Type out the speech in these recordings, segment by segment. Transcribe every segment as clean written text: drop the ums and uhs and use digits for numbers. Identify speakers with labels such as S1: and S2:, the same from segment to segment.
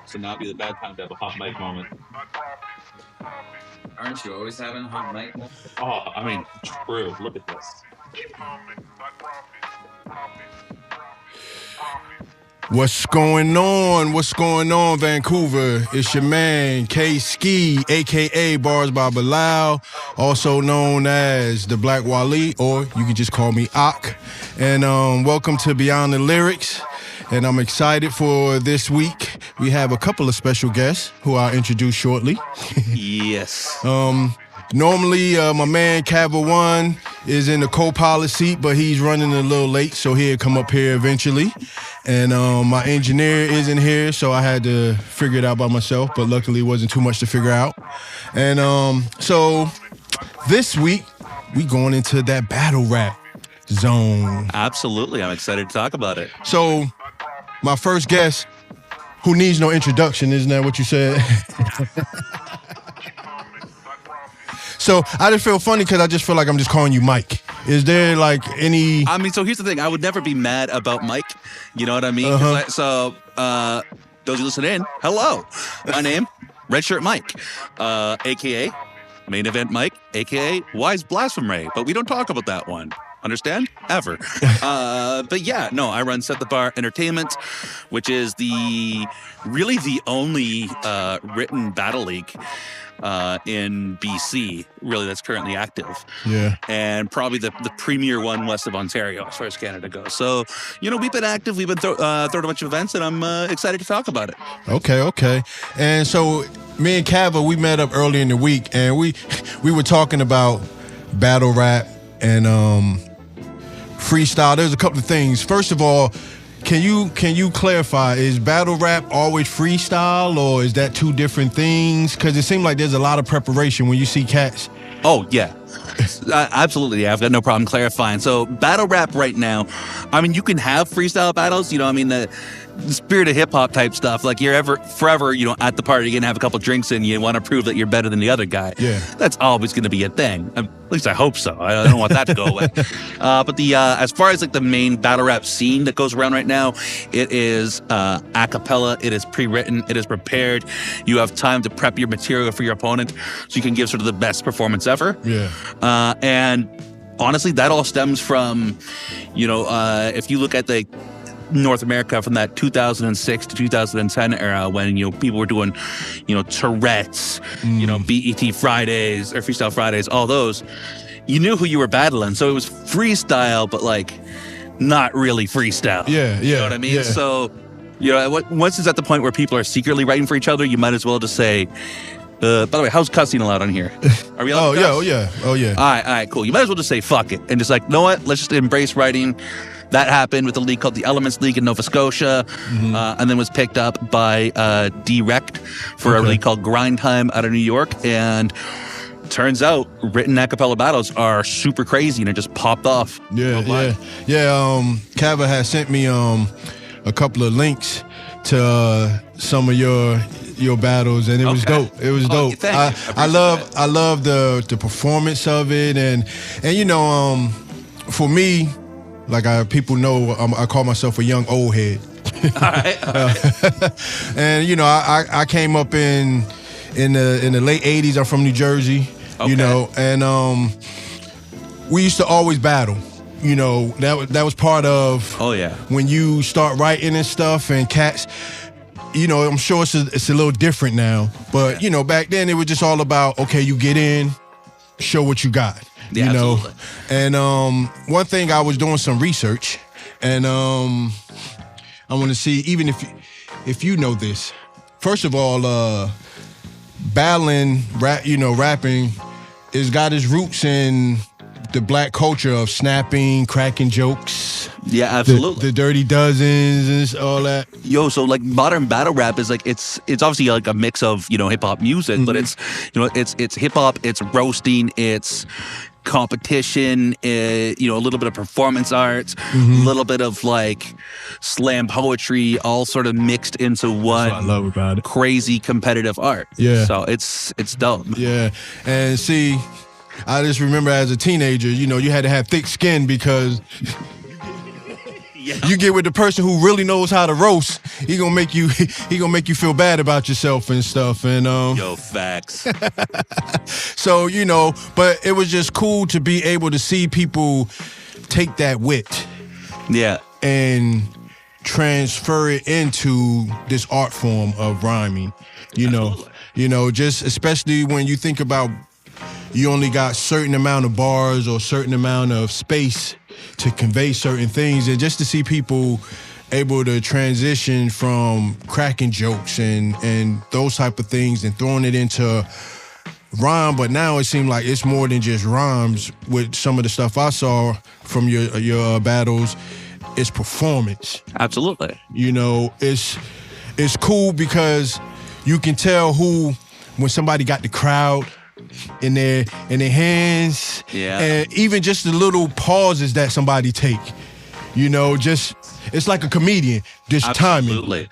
S1: So now would be the bad time to have a hot mic moment.
S2: Aren't you always having a hot mic?
S1: Oh, I mean, true. Look at this.
S3: What's going on? What's going on, Vancouver? It's your man, K Ski, aka Bars by Bilal, also known as the Black Wali, or you can just call me Ak. And welcome to Beyond the Lyrics. And I'm excited for this week. We have a couple of special guests who I'll introduce shortly.
S1: Yes.
S3: Normally, my man Cavill One is in the co-pilot seat, but he's running a little late, so he'll come up here eventually. And my engineer isn't here, so I had to figure it out by myself, but luckily it wasn't too much to figure out. And so this week, we going into that battle rap zone.
S1: Absolutely. I'm excited to talk about it.
S3: So my first guest, who needs no introduction, isn't that what you said? So I just feel funny because I just feel like I'm just calling you Mike. Is there like any...
S1: I mean, so here's the thing. I would never be mad about Mike. You know what I mean? So those who listen in, hello. My name, Red Shirt Mike, a.k.a. Main Event Mike, a.k.a. Wise Blasphemy. But we don't talk about that one. Understand? Ever. But yeah, no, I run Set the Bar Entertainment, which is really the only written battle league in BC, really, that's currently active.
S3: Yeah.
S1: And probably the premier one west of Ontario as far as Canada goes. So, you know, we've been active. We've been throwing a bunch of events, and I'm excited to talk about it.
S3: Okay. And so me and Cavill, we met up early in the week, and we were talking about battle rap and freestyle. There's a couple of things. First of all, can you clarify, is battle rap always freestyle, or is that two different things? Because it seems like there's a lot of preparation when you see cats.
S1: Oh, yeah. Absolutely. Yeah, I've got no problem clarifying. So battle rap right now, I mean, you can have freestyle battles, you know, I mean, the spirit of hip hop type stuff. Like you're forever, you know, at the party, you're gonna have a couple drinks and you want to prove that you're better than the other guy.
S3: Yeah.
S1: That's always going to be a thing. At least I hope so. I don't want that to go away. But as far as like the main battle rap scene that goes around right now, it is a cappella. It is pre-written. It is prepared. You have time to prep your material for your opponent so you can give sort of the best performance ever.
S3: Yeah.
S1: And honestly, that all stems from, you know, if you look at the North America from that 2006 to 2010 era when, you know, people were doing, you know, Tourette's, you know, BET Fridays or Freestyle Fridays, all those, you knew who you were battling. So it was freestyle, but like not really freestyle.
S3: Yeah.
S1: You know what I mean?
S3: Yeah.
S1: So, you know, once it's at the point where people are secretly writing for each other, you might as well just say, by the way, how's cussing allowed on here? Are we allowed to cuss?
S3: Oh yeah.
S1: All right, cool. You might as well just say fuck it and just like, you know what? Let's just embrace writing. That happened with a league called the Elements League in Nova Scotia, and then was picked up by Direct for a league called Grind Time out of New York. And turns out written a cappella battles are super crazy, and it just popped off.
S3: Yeah. Kava has sent me a couple of links to some of your battles, and it was dope. It was dope. I love the performance of it, and you know, for me, like people know, I call myself a young old head.
S1: All right.
S3: And you know, I came up in the late '80s. I'm from New Jersey, you know, and we used to always battle. You know, that was part of.
S1: Oh yeah.
S3: When you start writing and stuff, and cats. You know, I'm sure it's a little different now, but you know, back then it was just all about, okay, you get in, show what you got.
S1: Yeah,
S3: you know,
S1: absolutely.
S3: And one thing, I was doing some research, and I want to see, even if you know this. First of all, battling, rapping, has got its roots in the black culture of snapping, cracking jokes.
S1: Yeah, absolutely.
S3: The Dirty Dozens and all that.
S1: Yo, so like modern battle rap is like it's obviously like a mix of, you know, hip hop music, but it's, you know, it's hip hop, it's roasting, it's competition, you know, a little bit of performance arts, a little bit of like slam poetry, all sort of mixed into one.
S3: That's what I love about it.
S1: Crazy competitive art.
S3: Yeah.
S1: So it's dope.
S3: Yeah. And see, I just remember as a teenager, you know, you had to have thick skin because You get with the person who really knows how to roast, he gonna make you feel bad about yourself and stuff. And
S1: Yo, facts.
S3: so but it was just cool to be able to see people take that wit, and transfer it into this art form of rhyming. Just especially when you think about you only got certain amount of bars or certain amount of space to convey certain things, and just to see people able to transition from cracking jokes and those type of things and throwing it into rhyme. But now it seems like it's more than just rhymes. With some of the stuff I saw from your battles, it's performance.
S1: Absolutely.
S3: It's cool because you can tell when somebody got the crowd in their hands, and even just the little pauses that somebody take. It's like a comedian, just timing.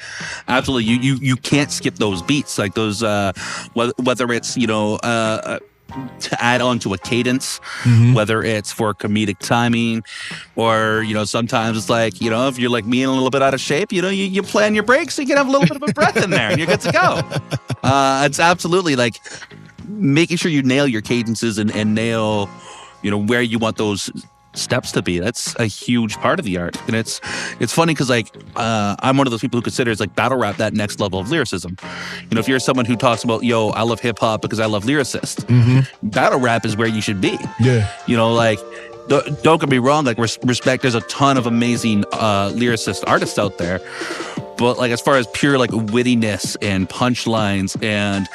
S1: Absolutely. You can't skip those beats, like those whether it's to add on to a cadence, whether it's for comedic timing, or sometimes it's like if you're like me and a little bit out of shape, you plan your breaks, so you can have a little bit of a breath in there, and you're good to go. It's absolutely like making sure you nail your cadences and nail where you want those steps to be. That's a huge part of the art. And it's funny because I'm one of those people who considers like battle rap that next level of lyricism. If you're someone who talks about, I love hip hop because I love lyricists, battle rap is where you should be. Don't get me wrong, like respect, there's a ton of amazing lyricist artists out there. But like as far as pure like wittiness and punchlines and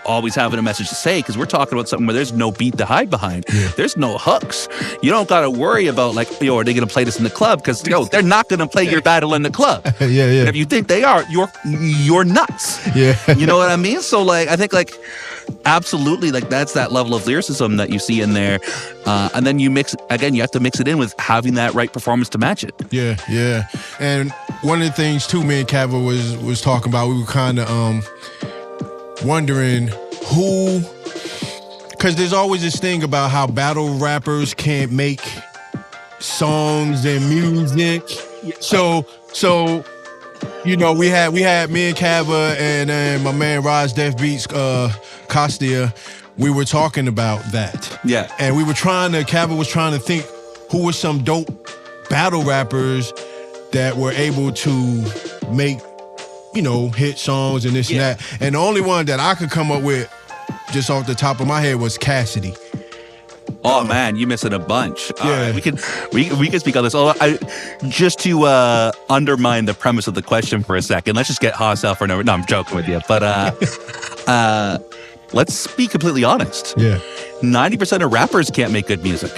S1: always having a message to say, because we're talking about something where there's no beat to hide behind. There's no hooks. You don't got to worry about like are they going to play this in the club? Because they're not going to play your battle in the club. And if you think they are, you're nuts. You know what I mean? So like I think like absolutely like that's that level of lyricism that you see in there, and then you have to mix it in with having that right performance to match it.
S3: And one of the things too, me and Kava was talking about, we were kind of wondering who, because there's always this thing about how battle rappers can't make songs and music. So we had me and Kava and my man Raj Def Beats Costia. We were talking about that. And we were Kava was trying to think who was some dope battle rappers that were able to make, hit songs and this and that. And the only one that I could come up with just off the top of my head was Cassidy.
S1: Oh man, you missing a bunch. We can speak on this. Just to undermine the premise of the question for a second, let's just get Haas out for no. I'm joking with you, but let's be completely honest. 90% of rappers can't make good music.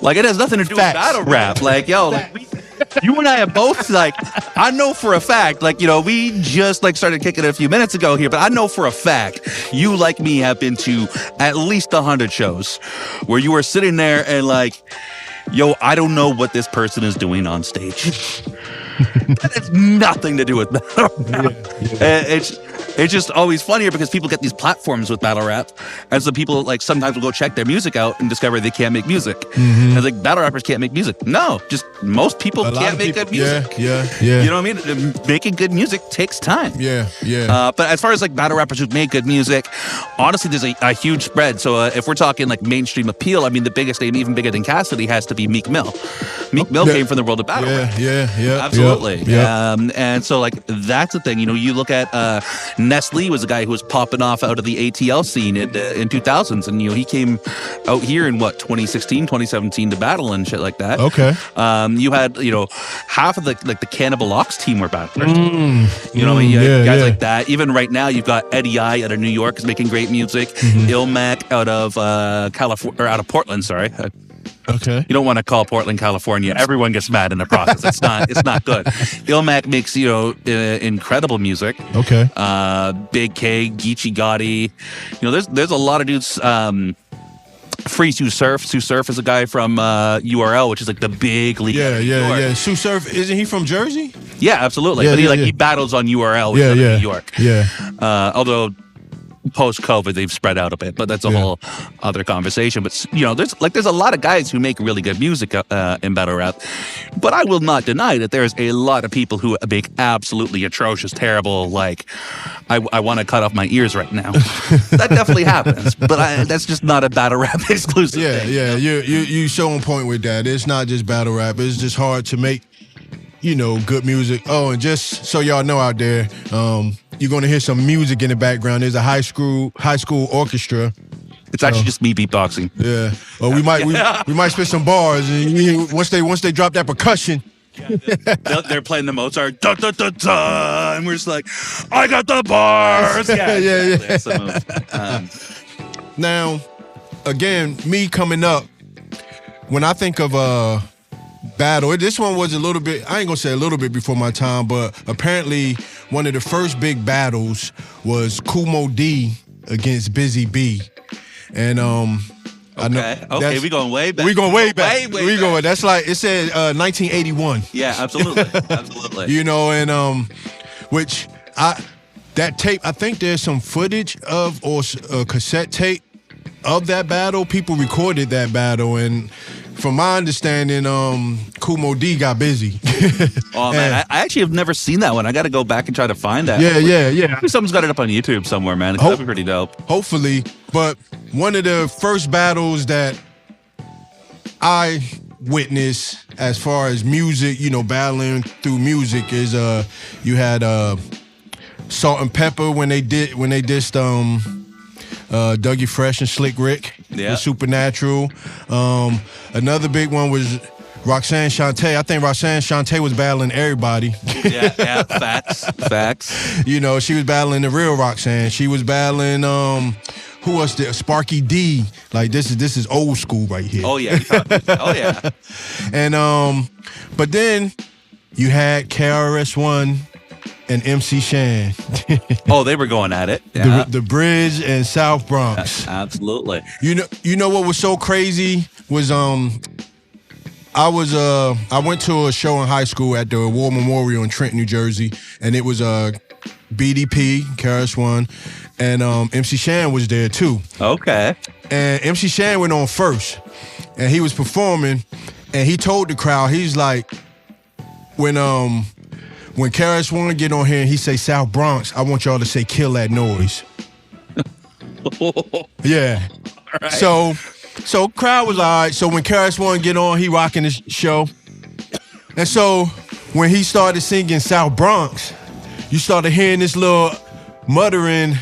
S1: Like it has nothing to do with battle rap. Like you and I are both like, I know for a fact, like, we just like started kicking it a few minutes ago here, but I know for a fact you, like me, have been to at least 100 shows where you are sitting there and like, I don't know what this person is doing on stage. That has nothing to do with battle rap. It's just always funnier because people get these platforms with battle rap, and so people like sometimes will go check their music out and discover they can't make music. And it's like battle rappers can't make music. No, just most people can't make good music. You know what I mean? Making good music takes time. But as far as like battle rappers who make good music, honestly, there's a huge spread. So if we're talking like mainstream appeal, I mean, the biggest name, even bigger than Cassidy, has to be Meek Mill. Meek Mill came from the world of battle rap. Absolutely. And so like that's the thing. You look at Nestle was a guy who was popping off out of the ATL scene in 2000s, and he came out here in 2016, 2017 to battle and shit like that. You had half of the Cannibal Ox team were battlers. Guys like that. Even right now, you've got Eddie I out of New York is making great music. Ilmac out of California, or out of Portland. Sorry. You don't want to call Portland, California. Everyone gets mad in the process. It's not good. Ilmac makes incredible music. Big K, Geechee Gotti. There's a lot of dudes. Free Sue Surf. Sue Surf is a guy from URL, which is like the big league.
S3: Sue Surf, isn't he from Jersey?
S1: Yeah, absolutely. But he battles on URL, which is New York. Although post-COVID, they've spread out a bit, but that's a whole other conversation. But there's a lot of guys who make really good music in battle rap, but I will not deny that there's a lot of people who make absolutely atrocious, terrible. Like, I want to cut off my ears right now. That definitely happens, but that's just not a battle rap exclusive.
S3: Yeah. You so on point with that. It's not just battle rap. It's just hard to make, good music. Oh, and just so y'all know out there, you're gonna hear some music in the background. There's a high school orchestra.
S1: It's actually just me beatboxing.
S3: Yeah. Well, we might spit some bars, and once they drop that percussion.
S1: They're playing the Mozart, da, da, da, da, and we're just like, I got the bars.
S3: Now, again, me coming up, when I think of battle, this one was a little bit, I ain't gonna say a little bit before my time, but apparently one of the first big battles was Kumo D against Busy B. And I know
S1: we going way back.
S3: We going way back.
S1: Way back.
S3: That's like, it said 1981.
S1: Yeah, absolutely.
S3: And which that tape, I think there's some footage of, or a cassette tape of that battle. People recorded that battle, and from my understanding, Kumo D got busy.
S1: Oh man, I actually have never seen that one. I got to go back and try to find that.
S3: Yeah.
S1: Someone's got it up on YouTube somewhere, man. That'd be pretty dope.
S3: Hopefully, but one of the first battles that I witnessed, as far as music, battling through music, is you had Salt and Pepper when they dissed Dougie Fresh and Slick Rick.
S1: Yeah.
S3: The Supernatural. Another big one was Roxanne Shante. I think Roxanne Shante was battling everybody.
S1: Yeah, facts.
S3: She was battling the real Roxanne. She was battling who was there? Sparky D. Like, this is old school right here.
S1: Oh yeah.
S3: And but then you had KRS-One and MC Shan.
S1: Oh, they were going at it. Yeah.
S3: The Bridge and South Bronx.
S1: Absolutely.
S3: You know what was so crazy was I went to a show in high school at the War Memorial in Trenton, New Jersey, and it was BDP, KRS-One, and MC Shan was there too. Okay. And MC Shan went on first, and he was performing, and he told the crowd, he's like, when KRS-One get on here and he say South Bronx, I want y'all to say kill that noise. Yeah. Right. So crowd was all right. So when KRS-One get on, he rocking the show. And so when he started singing South Bronx, you started hearing this little muttering,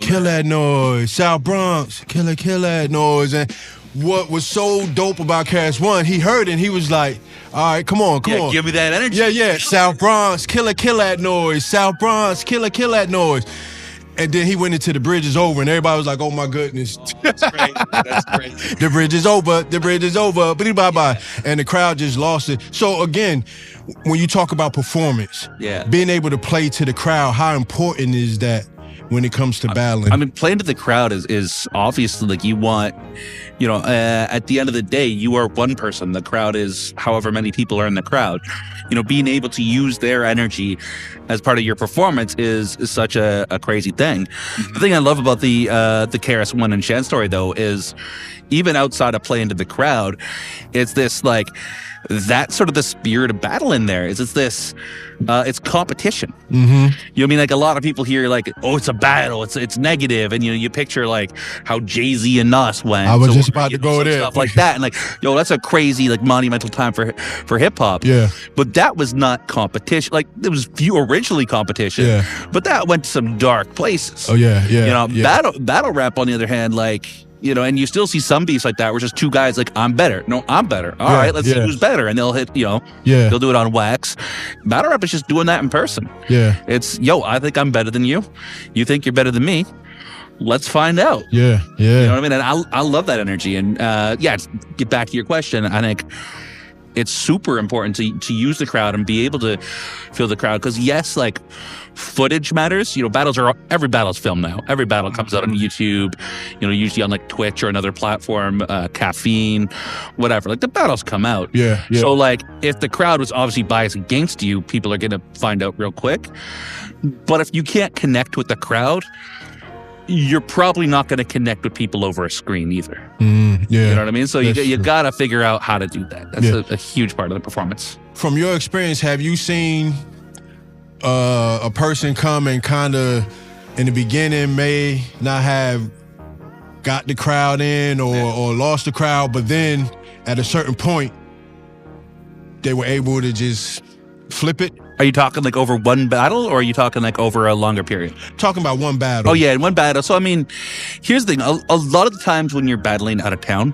S3: kill that noise, South Bronx, kill that noise. And what was so dope about KRS-One, he heard it and he was like, all right, come on.
S1: Give me that energy.
S3: Yeah. South Bronx, kill that noise. South Bronx, kill that noise. And then he went into The Bridge is Over, and everybody was like, oh my goodness.
S1: Oh, that's crazy.
S3: The bridge is over. Bye-bye. And the crowd just lost it. So again, when you talk about performance, being able to play to the crowd, how important is that when it comes to battling?
S1: I mean, playing to the crowd is obviously, like, you want, at the end of the day, you are one person. The crowd is however many people are in the crowd. Being able to use their energy as part of your performance is such a crazy thing. Mm-hmm. The thing I love about the KRS-One and Shan story, though, is even outside of playing to the crowd, it's this, like, that's sort of the spirit of battle in there. It's this, it's competition. Mm-hmm. I mean? Like, a lot of people hear, like, oh, it's a battle, it's negative, and you picture, like, how Jay-Z and Nas went.
S3: I was just about to go there.
S1: Stuff like that, and like, that's a crazy, like, monumental time for hip hop.
S3: Yeah.
S1: But that was not competition. Like, it was originally competition. Yeah. But that went to some dark places.
S3: Oh yeah.
S1: Battle rap, on the other hand, like, and you still see some beefs like that where it's just two guys like, I'm better. No, I'm better. All right, let's see who's better. And they'll hit, they'll do it on wax. Battle rap is just doing that in person. Yeah. It's, I think I'm better than you. You think you're better than me. Let's find out.
S3: Yeah.
S1: You know what I mean? And I love that energy. And get back to your question, I think it's super important to use the crowd and be able to feel the crowd. Because yes, like, footage matters. Every battle's filmed now. Every battle comes out on YouTube, usually on like Twitch or another platform, Caffeine, whatever. Like, the battles come out.
S3: Yeah.
S1: So like, if the crowd was obviously biased against you, people are gonna find out real quick. But if you can't connect with the crowd, you're probably not going to connect with people over a screen either.
S3: Yeah.
S1: You know what I mean? So
S3: That's
S1: you
S3: true.
S1: got to figure out how to do that. That's
S3: Yeah.
S1: a huge part of the performance.
S3: From your experience, have you seen a person come and kind of in the beginning may not have got the crowd in or lost the crowd, but then at a certain point they were able to just flip it?
S1: Are you talking like over one battle, or are you talking like over a longer period?
S3: Talking about one battle.
S1: Oh yeah, in one battle. So I mean, here's the thing: a lot of the times when you're battling out of town,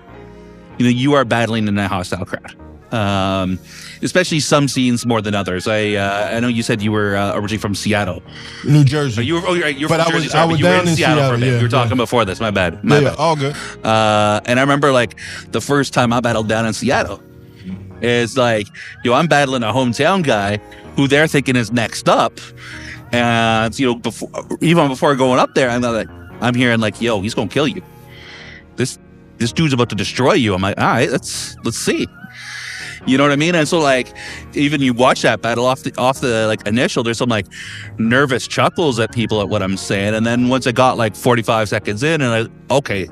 S1: you are battling in a hostile crowd. Especially some scenes more than others. I know you said you were originally from Seattle,
S3: New Jersey.
S1: You're
S3: But
S1: from
S3: I
S1: Jersey,
S3: was-
S1: sorry,
S3: I
S1: but
S3: was
S1: you were
S3: down in
S1: Seattle for a
S3: Seattle,
S1: bit.
S3: yeah,
S1: You were talking
S3: yeah.
S1: before this. My bad.
S3: Yeah, all good.
S1: And I remember like the first time I battled down in Seattle is like, I'm battling a hometown guy who they're thinking is next up. And, even before going up there, I'm hearing like, yo, he's going to kill you. This dude's about to destroy you. I'm like, all right, let's see. You know what I mean? And so like, even you watch that battle off the like initial, there's some like nervous chuckles at people at what I'm saying. And then once I got like 45 seconds in and okay,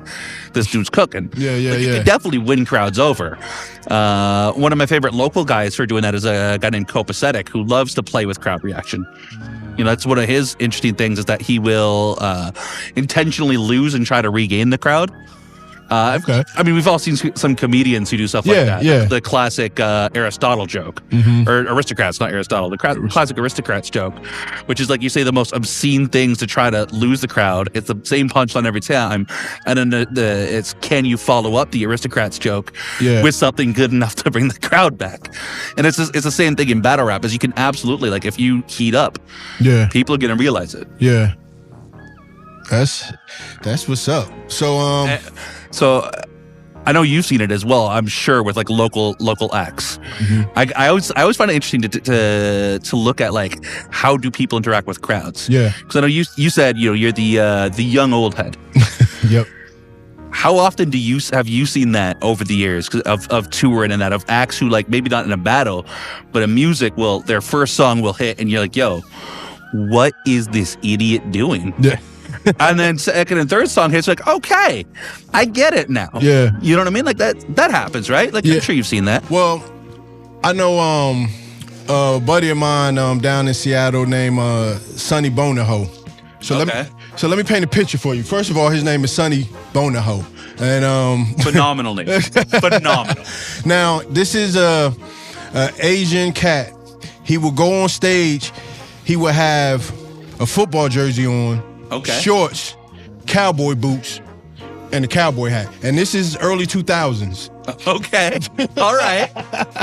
S1: this dude's cooking.
S3: Yeah, yeah,
S1: like,
S3: yeah.
S1: You can definitely win crowds over. One of my favorite local guys for doing that is a guy named Copacetic who loves to play with crowd reaction. That's one of his interesting things is that he will intentionally lose and try to regain the crowd.
S3: Okay.
S1: I mean, we've all seen some comedians who do stuff like that.
S3: Yeah.
S1: The classic Aristotle joke, or aristocrats, not Aristotle. The classic aristocrats joke, which is like you say the most obscene things to try to lose the crowd. It's the same punchline every time, and then it's can you follow up the aristocrats joke with something good enough to bring the crowd back? And it's the same thing in battle rap. Is you can absolutely like if you heat up, people are gonna realize it.
S3: Yeah. That's what's up. So
S1: So I know you've seen it as well, I'm sure, with like local acts. I always find it interesting to look at like how do people interact with crowds.
S3: Yeah.
S1: Because I know you said you're the young old head.
S3: Yep.
S1: How often have you seen that over the years of touring and that of acts who like maybe not in a battle, but in music their first song will hit and you're like, yo, what is this idiot doing?
S3: Yeah.
S1: And then second and third song hits, like, okay, I get it now.
S3: Yeah.
S1: You know what I mean? Like that happens, right? Like I'm sure you've seen that.
S3: Well, I know a buddy of mine down in Seattle named Sonny Bonaho. So let me paint a picture for you. First of all, his name is Sonny Bonaho. And
S1: Phenomenal name. Phenomenal.
S3: Now, this is a Asian cat. He would go on stage, he would have a football jersey on.
S1: Okay.
S3: Shorts, cowboy boots, and a cowboy hat. And this is early 2000s.
S1: Okay. All right.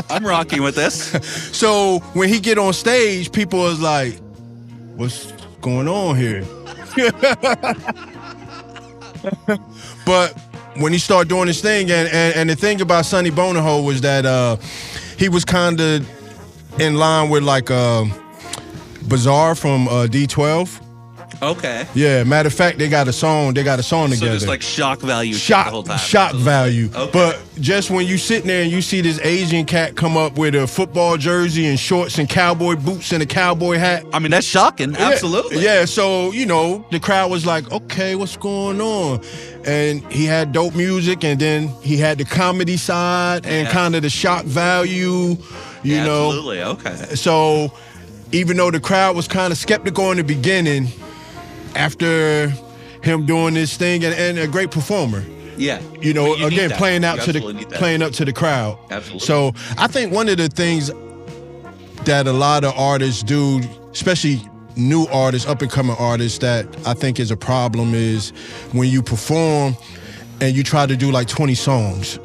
S1: I'm rocking with this.
S3: So when he get on stage, people is like, what's going on here? But when he started doing his thing, and the thing about Sonny Bonaho was that he was kind of in line with like Bizarre from D12.
S1: Okay.
S3: Yeah, matter of fact, they got a song together.
S1: So just like shock value the whole time.
S3: Shock value.
S1: Okay.
S3: But just when you sitting there and you see this Asian cat come up with a football jersey and shorts and cowboy boots and a cowboy hat.
S1: I mean, that's shocking. Absolutely.
S3: Yeah, so, the crowd was like, okay, what's going on? And he had dope music, and then he had the comedy side and kind of the shock value, you know.
S1: Absolutely. Okay.
S3: So even though the crowd was kind of skeptical in the beginning, after him doing this thing and a great performer.
S1: Yeah.
S3: Again, playing up to the crowd.
S1: Absolutely.
S3: So I think one of the things that a lot of artists do, especially new artists, up and coming artists, that I think is a problem is when you perform and you try to do like 20 songs.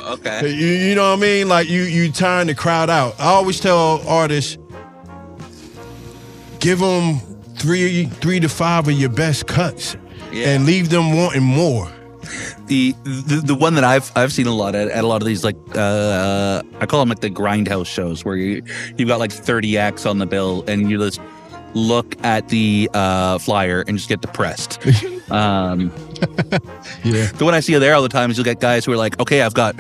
S1: Okay.
S3: You know what I mean? Like you tiring the crowd out. I always tell artists, give them three to five of your best cuts, and leave them wanting more.
S1: The one that I've seen a lot at a lot of these, like I call them like the grindhouse shows, where you've got like 30 acts on the bill and you just look at the flyer and just get depressed. The one I see there all the time is you'll get guys who are like, okay, I've got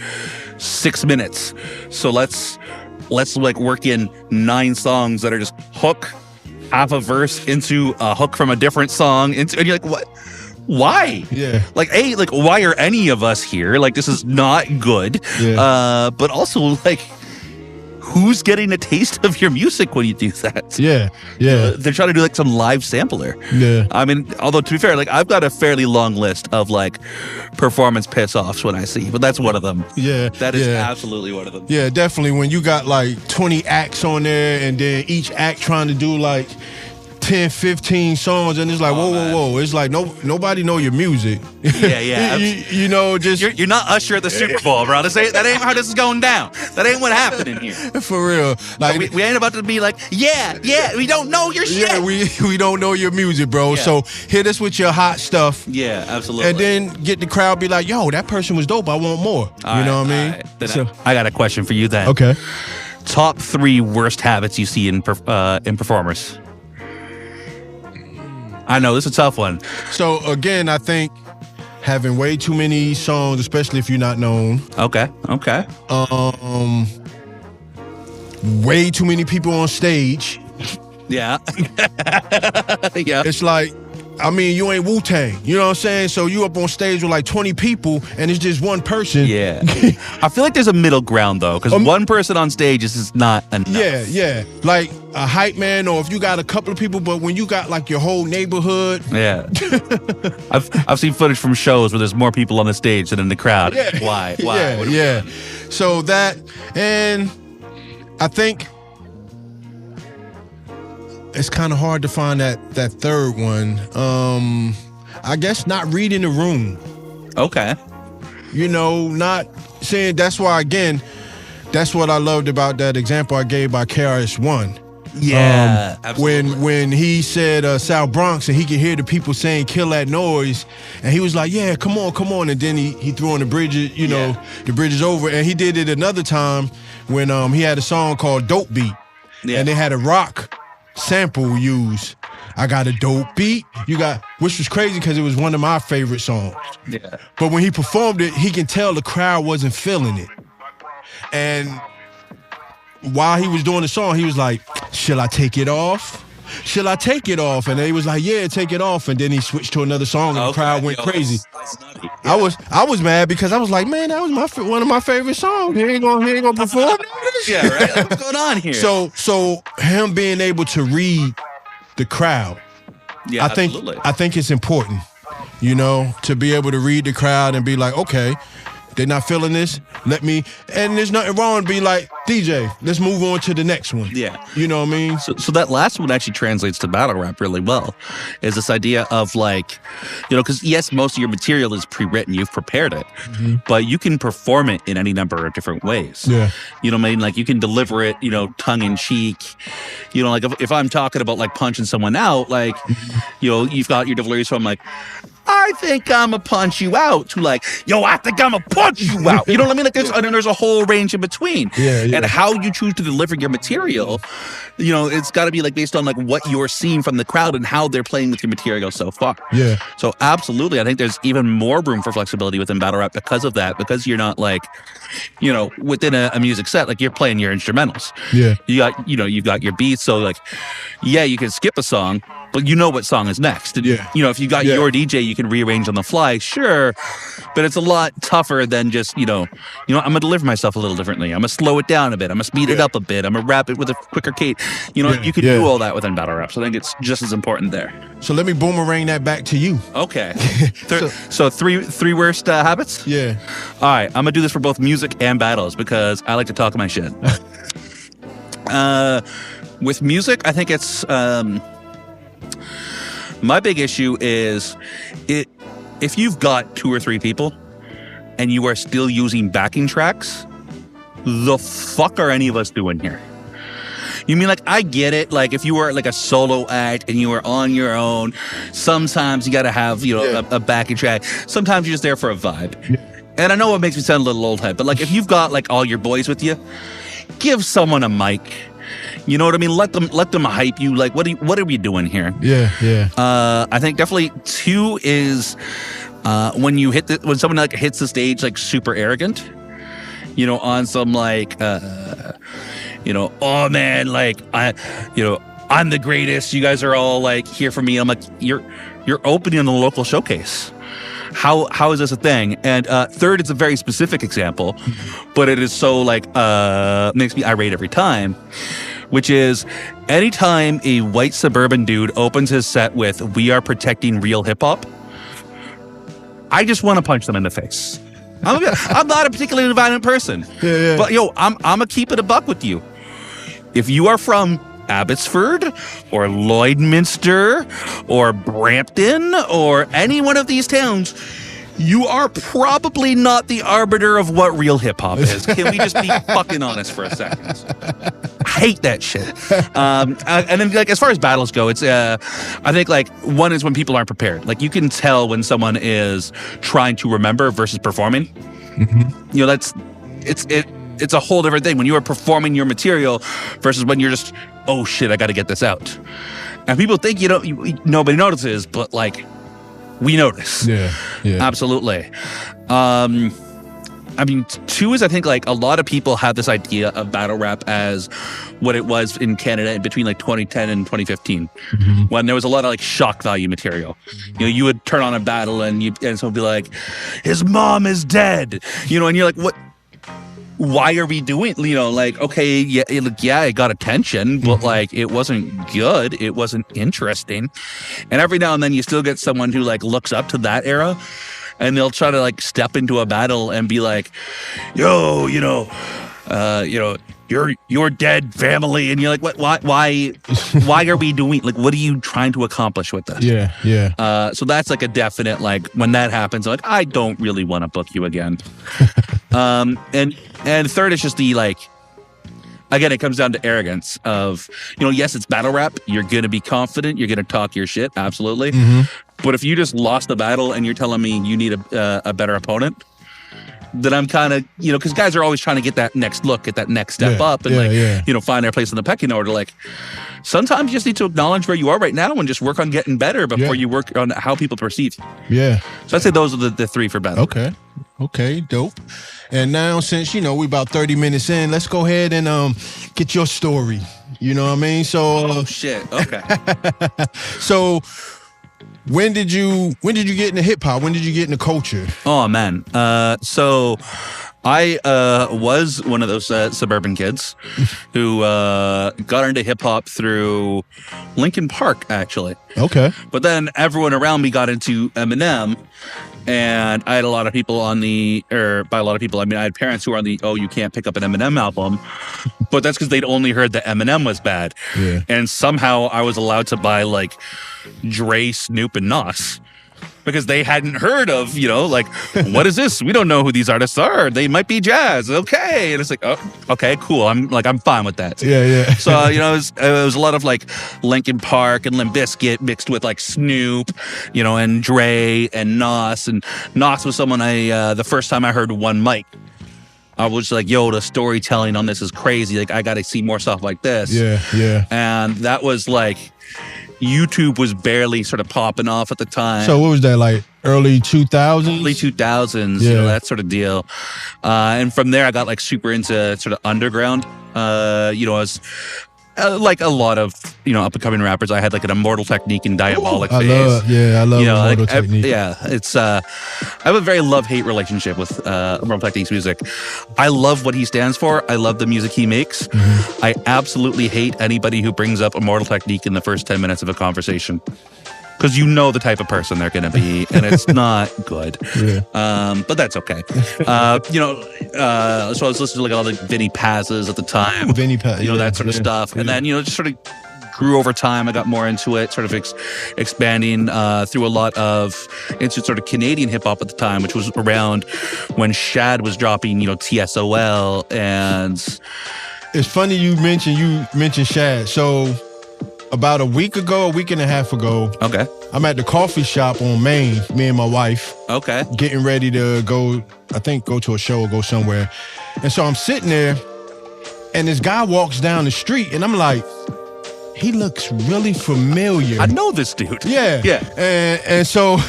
S1: 6 minutes, so let's like work in 9 songs that are just hook, half a verse into a hook from a different song, and you're like, what? Why?
S3: Yeah.
S1: Like, why are any of us here? Like, this is not good.
S3: Yeah.
S1: But also, like, who's getting a taste of your music when you do that?
S3: Yeah.
S1: They're trying to do like some live sampler.
S3: Yeah.
S1: I mean, although to be fair, like I've got a fairly long list of like performance piss-offs when I see, but that's one of them.
S3: Yeah.
S1: That is absolutely one of them.
S3: Yeah, definitely. When you got like 20 acts on there and then each act trying to do like 10, 15 songs, and it's like, whoa. It's like nobody know your music.
S1: Yeah.
S3: you know, just
S1: you're not Usher at the Super Bowl, bro. That ain't how this is going down. That ain't what happened in here.
S3: For real. Like
S1: we ain't about to be like, we don't know your shit.
S3: Yeah, we don't know your music, bro.
S1: Yeah.
S3: So hit us with your hot stuff.
S1: Yeah, absolutely.
S3: And then get the crowd be like, yo, that person was dope. I want more. You know what I mean?
S1: Right. So, I got a question for you then.
S3: Okay.
S1: Top 3 worst habits you see in performers. I know this is a tough one.
S3: So again, I think having way too many songs, especially if you're not known.
S1: Okay.
S3: Way too many people on stage.
S1: Yeah. Yeah.
S3: It's like, I mean, you ain't Wu-Tang, you know what I'm saying? So you up on stage with like 20 people and it's just one person.
S1: Yeah. I feel like there's a middle ground though, because one person on stage is not enough.
S3: Yeah. Like a hype man, or if you got a couple of people, but when you got like your whole neighborhood.
S1: Yeah. I've seen footage from shows where there's more people on the stage than in the crowd.
S3: Yeah.
S1: Why?
S3: Yeah. So that, and I think it's kind of hard to find that third one. I guess not reading the room.
S1: Okay.
S3: You know, not saying, that's why, again, that's what I loved about that example I gave by KRS-One.
S1: Yeah, absolutely.
S3: When he said South Bronx and he could hear the people saying kill that noise, and he was like, yeah, come on, and then he threw on the bridges, the bridge is over. And he did it another time when he had a song called Dope Beat, and they had a rock sample used. I got a dope beat, which was crazy because it was one of my favorite songs.
S1: Yeah.
S3: But when he performed it, he can tell the crowd wasn't feeling it. And while he was doing the song, he was like, "Shall I take it off? Shall I take it off?" And they was like, "Yeah, take it off." And then he switched to another song, and the crowd went crazy.
S1: That's nutty. Yeah.
S3: I was mad because I was like, "Man, that was one of my favorite songs. He ain't gonna perform this."
S1: Yeah, right. What's going on here?
S3: So him being able to read the crowd,
S1: yeah,
S3: I think it's important, to be able to read the crowd and be like, okay, they're not feeling this. And there's nothing wrong to be like, DJ, let's move on to the next one.
S1: Yeah.
S3: You know what I mean?
S1: So that last one actually translates to battle rap really well, is this idea of like, because yes, most of your material is pre-written, you've prepared it, but you can perform it in any number of different ways.
S3: Yeah.
S1: You know what I mean? Like you can deliver it, tongue in cheek. Like if I'm talking about like punching someone out, like, you've got your deliveries from like, I think I'ma punch you out, to like, yo, I think I'ma punch you out. You know what I mean? Like there's a whole range in between.
S3: Yeah.
S1: And how you choose to deliver your material, it's got to be like based on like what you're seeing from the crowd and how they're playing with your material so far.
S3: Yeah.
S1: So absolutely, I think there's even more room for flexibility within battle rap because of that, because you're not like, within a music set, like you're playing your instrumentals.
S3: Yeah.
S1: You've got your beats. So like, yeah, you can skip a song, but you know what song is next. And,
S3: Yeah.
S1: if you got your DJ, you can rearrange on the fly, sure, but it's a lot tougher than just, I'm gonna deliver myself a little differently. I'm gonna slow it down a bit. I'm gonna speed it up a bit. I'm gonna rap it with a quicker cadence. You can do all that within battle rap. So I think it's just as important there.
S3: So let me boomerang that back to you.
S1: Okay. So three worst habits?
S3: Yeah.
S1: All right. I'm gonna do this for both music and battles because I like to talk my shit. With music, I think it's my big issue is if you've got 2 or 3 people and you are still using backing tracks, the fuck are any of us doing here? You mean, like, I get it. Like, if you were like a solo act and you were on your own, sometimes you got to have, a backing track. Sometimes you're just there for a vibe. Yeah. And I know it makes me sound a little old head, but like if you've got like all your boys with you, give someone a mic. You know what I mean? Let them hype you. Like, what are we doing here?
S3: Yeah.
S1: I think definitely 2 is when someone like hits the stage like super arrogant. On some like oh man, like I'm the greatest. You guys are all like here for me. I'm like, you're opening the local showcase. How is this a thing? And third, it's a very specific example, but it is so like makes me irate every time, which is anytime a white suburban dude opens his set with "We are protecting real hip hop," I just want to punch them in the face. I'm not a particularly violent person, but I'm gonna keep it a buck with you. If you are from Abbotsford or Lloydminster or Brampton or any one of these towns, you are probably not the arbiter of what real hip hop is. Can we just be fucking honest for a second? I hate that shit. And then, like, as far as battles go, it's I think like one is when people aren't prepared. Like, you can tell when someone is trying to remember versus performing. Mm-hmm. You know, it's a whole different thing when you are performing your material versus when you're just, oh shit, I got to get this out. And people think nobody notices, but like, we notice. Yeah. Absolutely. I mean, two is I think like a lot of people have this idea of battle rap as what it was in Canada in between like 2010 and 2015, when there was a lot of like shock value material. You know, you would turn on a battle and someone would be like, his mom is dead, you know, and you're like, what? Why are we doing, you know, like, okay, yeah, it got attention, but like, it wasn't good. It wasn't interesting. And every now and then you still get someone who like looks up to that era and they'll try to like step into a battle and be like, yo, your dead family. And you're like, what, why are we doing, like, what are you trying to accomplish with this? Yeah. So that's like a definite, like, when that happens, I'm like, I don't really want to book you again. And third is just the, like, again, it comes down to arrogance of, you know, yes, it's battle rap. You're going to be confident. You're going to talk your shit. Absolutely. But if you just lost the battle and you're telling me you need a better opponent, then I'm kind of, you know, because guys are always trying to get that next look, get that next step up and you know, find their place in the pecking order. Like, sometimes you just need to acknowledge where you are right now and just work on getting better before you work on how people perceive you. Yeah. So I'd say those are the three for battle.
S3: Okay, dope. And now, since, you know, we about 30 minutes in, let's go ahead and get your story. You know what I mean? So
S1: oh shit. Okay.
S3: So when did you get into hip hop? When did you get into culture?
S1: Oh man. So I was one of those suburban kids who got into hip hop through Linkin Park, actually.
S3: Okay.
S1: But then everyone around me got into Eminem. And I had a lot of people by a lot of people, I mean, I had parents who were on the, oh, you can't pick up an Eminem album. But that's because they'd only heard that Eminem was bad. Yeah. And somehow I was allowed to buy like Dre, Snoop, and Nas. Because they hadn't heard of, you know, like, what is this? We don't know who these artists are. They might be jazz. Okay. And it's like, oh, okay, cool. I'm fine with that.
S3: Yeah.
S1: So, you know, it was a lot of like Linkin Park and Limp Bizkit mixed with like Snoop, you know, and Dre and Nas. And Nas was someone the first time I heard One Mic, I was like, yo, the storytelling on this is crazy. Like, I got to see more stuff like this.
S3: Yeah.
S1: And that was like, YouTube was barely sort of popping off at the time.
S3: So what was that, like early 2000s?
S1: Early 2000s, you know, that sort of deal. And from there, I got like super into sort of underground. You know, I was like a lot of, you know, up-and-coming rappers. I had like an Immortal Technique and Diabolic phase.
S3: I love
S1: you know,
S3: Immortal
S1: like,
S3: Technique.
S1: It's I have a very love-hate relationship with Immortal Technique's music. I love what he stands for. I love the music he makes. I absolutely hate anybody who brings up Immortal Technique in the first 10 minutes of a conversation. Because you know the type of person they're going to be, and it's not good. But that's okay. You know, so I was listening to like all the Vinnie Paz's at the time.
S3: Vinnie Paz,
S1: you know, that sort of stuff. And then, you know, just sort of grew over time. I got more into it, sort of expanding through a lot of into sort of Canadian hip hop at the time, which was around when Shad was dropping, you know, TSOL. And
S3: it's funny you mentioned Shad. So about a week and a half ago,
S1: okay,
S3: I'm at the coffee shop on Main, me and my wife.
S1: Okay.
S3: Getting ready to go to a show or go somewhere. And so I'm sitting there, and this guy walks down the street, and I'm like, he looks really familiar.
S1: I know this dude.
S3: Yeah. And so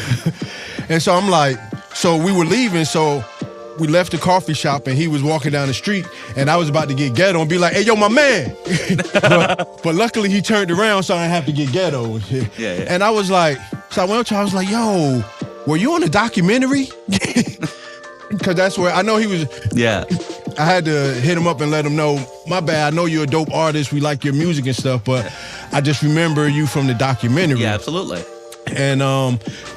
S3: I'm like, so we were leaving, so we left the coffee shop and he was walking down the street and I was about to get ghetto and be like, hey, yo, my man. but luckily he turned around so I didn't have to get ghetto and shit.
S1: Yeah.
S3: And I was like, so I went up to him, I was like, yo, were you on a documentary? Because that's where I know he was.
S1: Yeah.
S3: I had to hit him up and let him know, my bad, I know you're a dope artist, we like your music and stuff, but I just remember you from the documentary.
S1: Yeah, absolutely.
S3: And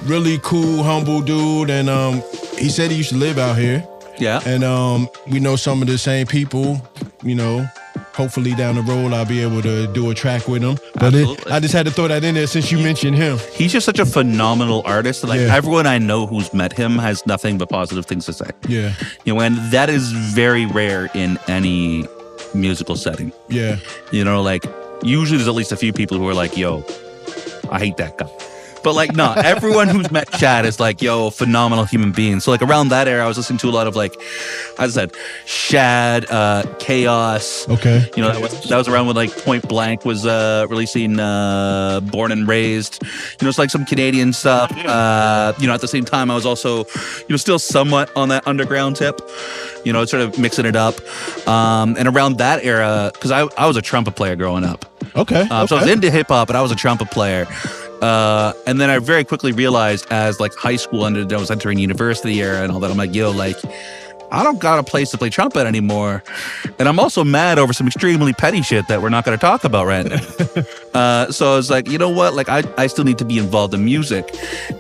S3: really cool, humble dude. And he said he used to live out here.
S1: Yeah.
S3: And we know some of the same people, you know. Hopefully down the road I'll be able to do a track with him. But I just had to throw that in there since you mentioned him.
S1: He's just such a phenomenal artist. Like everyone I know who's met him has nothing but positive things to say.
S3: Yeah.
S1: You know, and that is very rare in any musical setting.
S3: Yeah.
S1: You know, like usually there's at least a few people who are like, yo, I hate that guy. But like, no, everyone who's met Chad is like, yo, phenomenal human being. So like around that era, I was listening to a lot of like, as I said, Shad, Chaos.
S3: Okay.
S1: You know, that was around when like Point Blank was releasing Born and Raised. You know, it's like some Canadian stuff. You know, at the same time, I was also, you know, still somewhat on that underground tip. You know, sort of mixing it up. And around that era, because I was a trumpet player growing up.
S3: Okay.
S1: So I was into hip hop, but I was a trumpet player. And then I very quickly realized as like high school ended, I was entering university era and all that. I'm like, yo, like, I don't got a place to play trumpet anymore. And I'm also mad over some extremely petty shit that we're not going to talk about right now. So I was like, you know what? Like, I still need to be involved in music.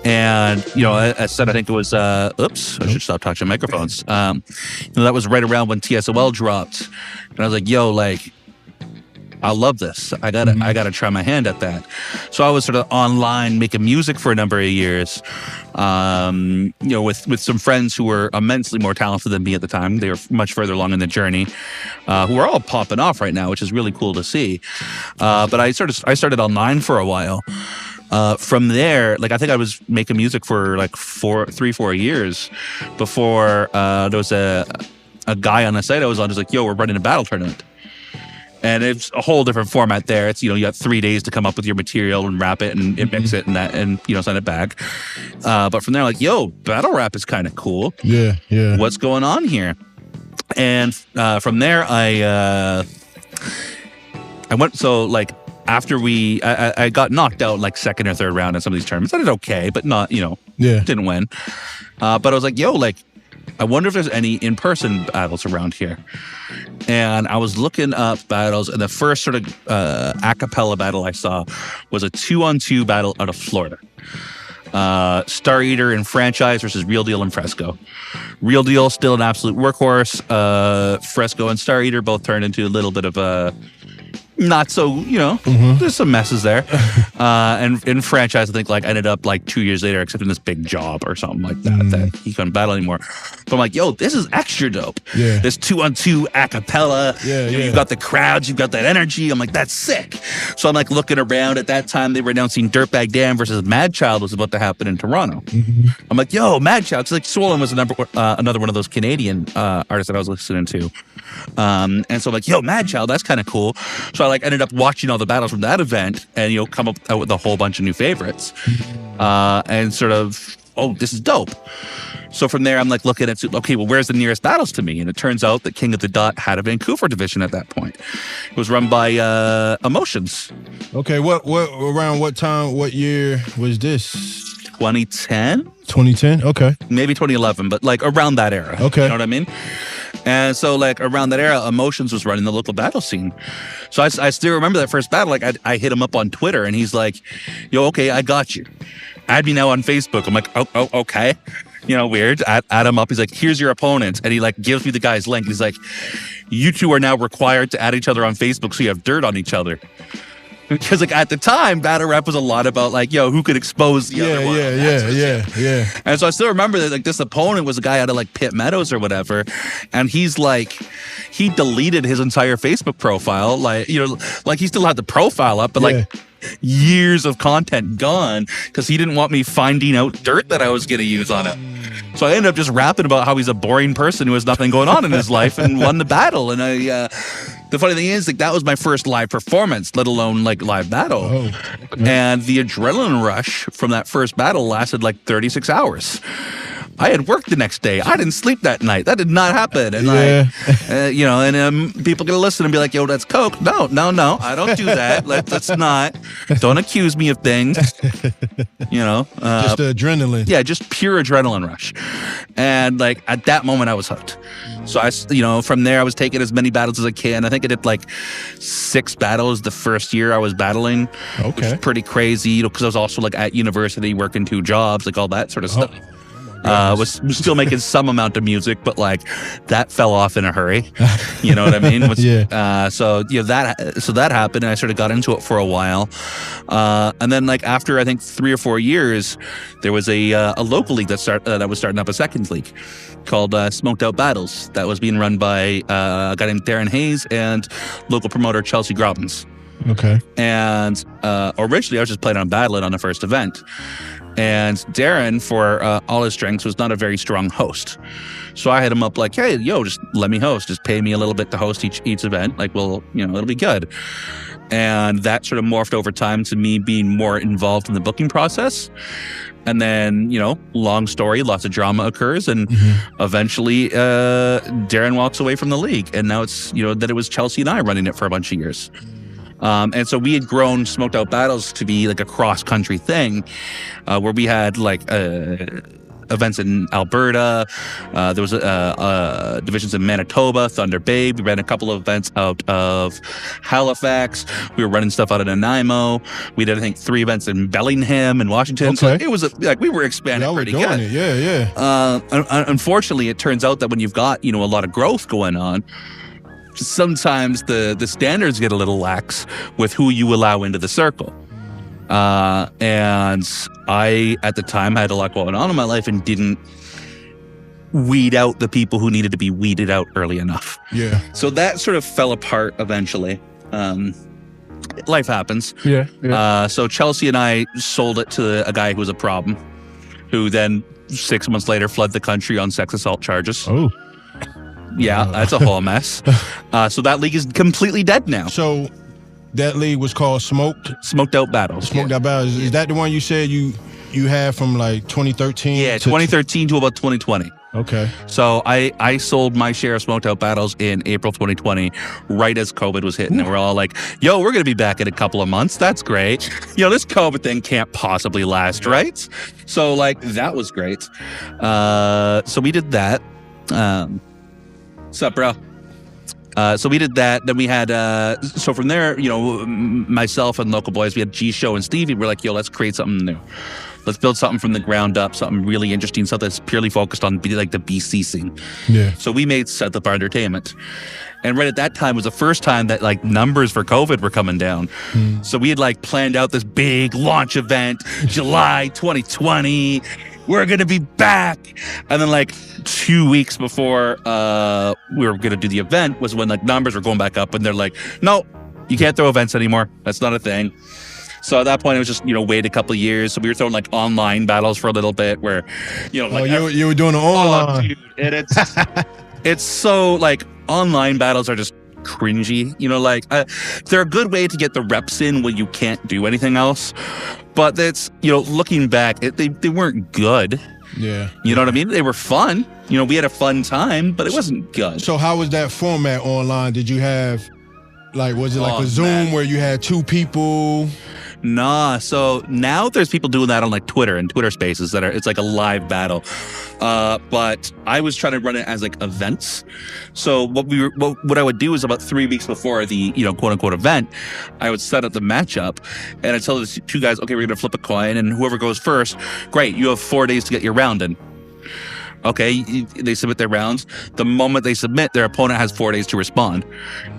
S1: And, you know, I said, I think it was, oops, I should stop touching microphones. You know, that was right around when TSOL dropped. And I was like, yo, like, I love this. I gotta try my hand at that. So I was sort of online making music for a number of years, you know, with some friends who were immensely more talented than me at the time. They were much further along in the journey, who are all popping off right now, which is really cool to see. But I started online for a while. From there, like I think I was making music for like 3-4 years before there was a guy on the site I was on who's like, yo, we're running a battle tournament. And it's a whole different format there. It's, you know, you got 3 days to come up with your material and wrap it and mix it and you know, send it back. But from there, like, yo, battle rap is kind of cool.
S3: Yeah.
S1: What's going on here? And from there, I went, so like after I got knocked out like second or third round in some of these tournaments. I did okay, but not, you know, didn't win. But I was like, yo, like, I wonder if there's any in-person battles around here. And I was looking up battles, and the first sort of a cappella battle I saw was a 2-on-2 battle out of Florida. Star Eater and Franchise versus Real Deal and Fresco. Real Deal still an absolute workhorse. Fresco and Star Eater both turned into a little bit of a not so, you know, there's some messes there. And in Franchise, I think like ended up like 2 years later accepting this big job or something like that, that he couldn't battle anymore. But I'm like, yo, this is extra dope.
S3: Yeah.
S1: This 2-on-2 a cappella. You know, you've got the crowds, you've got that energy. I'm like, that's sick. So I'm like looking around. At that time, they were announcing Dirtbag Dan versus Mad Child was about to happen in Toronto. I'm like, yo, Mad Child. It's like Swollen was another one of those Canadian artists that I was listening to. And so I'm like, yo, Mad Child, that's kind of cool. So I like ended up watching all the battles from that event and, you know, come up with a whole bunch of new favorites. And sort of, oh, this is dope. So from there, I'm like looking at, okay, well, where's the nearest battles to me? And it turns out that King of the Dot had a Vancouver division at that point. It was run by Emotions.
S3: Okay, what around what time, what year was this?
S1: 2010?
S3: 2010, okay.
S1: Maybe 2011, but like around that era.
S3: Okay.
S1: You know what I mean? And so like around that era, Emotions was running the local battle scene. So I still remember that first battle. Like I hit him up on Twitter and he's like, yo, okay, I got you. Add me now on Facebook. I'm like, oh, okay. You know, weird. Add him up. He's like, here's your opponent. And he like gives me the guy's link. He's like, you two are now required to add each other on Facebook so you have dirt on each other. Because like at the time, battle rap was a lot about like, yo, who could expose the other one.
S3: Yeah.
S1: And so I still remember that like this opponent was a guy out of like Pitt Meadows or whatever, and he's like, he deleted his entire Facebook profile, like, you know, like he still had the profile up, but like years of content gone because he didn't want me finding out dirt that I was going to use on him. So I ended up just rapping about how he's a boring person who has nothing going on in his life and won the battle. And the funny thing is, like, that was my first live performance, let alone like live battle. And the adrenaline rush from that first battle lasted like 36 hours. I had work the next day. I didn't sleep that night. That did not happen. And people gonna listen and be like, yo, that's coke. No, I don't do that. Let's not. Don't accuse me of things.
S3: Just the adrenaline.
S1: Yeah, just pure adrenaline rush. And like at that moment I was hooked. So from there I was taking as many battles as I can. I think I did like 6 battles the first year I was battling.
S3: Okay.
S1: Which was pretty crazy, because I was also like at university working 2 jobs, like all that sort of stuff. Was still making some amount of music, but like that fell off in a hurry. You know what I mean? So that happened, and I sort of got into it for a while. And then like after I think 3 or 4 years, there was a local league that was starting up, a second league called Smoked Out Battles, that was being run by a guy named Darren Hayes and local promoter Chelsea Grobbins.
S3: Okay.
S1: And originally I was just playing on Battle It on the first event. And Darren, for all his strengths, was not a very strong host. So I hit him up like, hey, yo, just let me host. Just pay me a little bit to host each event. Like, well, it'll be good. And that sort of morphed over time to me being more involved in the booking process. And then, long story, lots of drama occurs. And eventually Darren walks away from the league. And now it's, that it was Chelsea and I running it for a bunch of years. And so we had grown Smoked Out Battles to be like a cross-country thing, where we had like events in Alberta. There was divisions in Manitoba, Thunder Bay. We ran a couple of events out of Halifax. We were running stuff out of Nanaimo. We did, I think, 3 events in Bellingham and Washington.
S3: Okay.
S1: So it was we were expanding pretty good.
S3: Yeah.
S1: Unfortunately, it turns out that when you've got a lot of growth going on, sometimes the standards get a little lax with who you allow into the circle. And I, at the time, had a lot going on in my life and didn't weed out the people who needed to be weeded out early enough.
S3: Yeah.
S1: So that sort of fell apart eventually. Life happens.
S3: Yeah.
S1: So Chelsea and I sold it to a guy who was a problem, who then 6 months later fled the country on sex assault charges.
S3: Oh.
S1: Yeah, that's a whole mess. So that league is completely dead now.
S3: So that league was called Smoked
S1: Out Battles.
S3: Smoked Out Battles. Is that the one you said you had from like 2013?
S1: Yeah, 2013 to about 2020.
S3: Okay.
S1: So I sold my share of Smoked Out Battles in April 2020, right as COVID was hitting. And we're all like, yo, we're going to be back in a couple of months. That's great. This COVID thing can't possibly last, right? So like, that was great. So we did that. What's up, bro? So we did that. Then we had, so from there, myself and local boys, we had G-Show and Stevie. We're like, yo, let's create something new. Let's build something from the ground up, something really interesting, something that's purely focused on like the BC scene.
S3: Yeah.
S1: So we made Set Up Entertainment. And right at that time was the first time that like numbers for COVID were coming down. So we had like planned out this big launch event, July 2020. We're going to be back. And then like 2 weeks before we were going to do the event was when like numbers were going back up, and they're like, no, you can't throw events anymore. That's not a thing. So at that point, it was just, wait a couple of years. So we were throwing like online battles for a little bit where, like.
S3: You were doing the online.
S1: Oh, dude. And it's so like online battles are just cringy. They're a good way to get the reps in when you can't do anything else. But that's, looking back, they weren't good.
S3: Yeah.
S1: You know what I mean? They were fun. We had a fun time, but it wasn't good.
S3: So how was that format online? Did you have, like, was it like a Zoom where you had 2 people?
S1: Nah. So now there's people doing that on like Twitter and Twitter Spaces it's like a live battle. But I was trying to run it as like events. So what I would do is about 3 weeks before the, quote unquote event, I would set up the matchup and I'd tell the 2 guys, okay, we're going to flip a coin, and whoever goes first, great, you have 4 days to get your round in. Okay, they submit their rounds. The moment they submit, their opponent has 4 days to respond.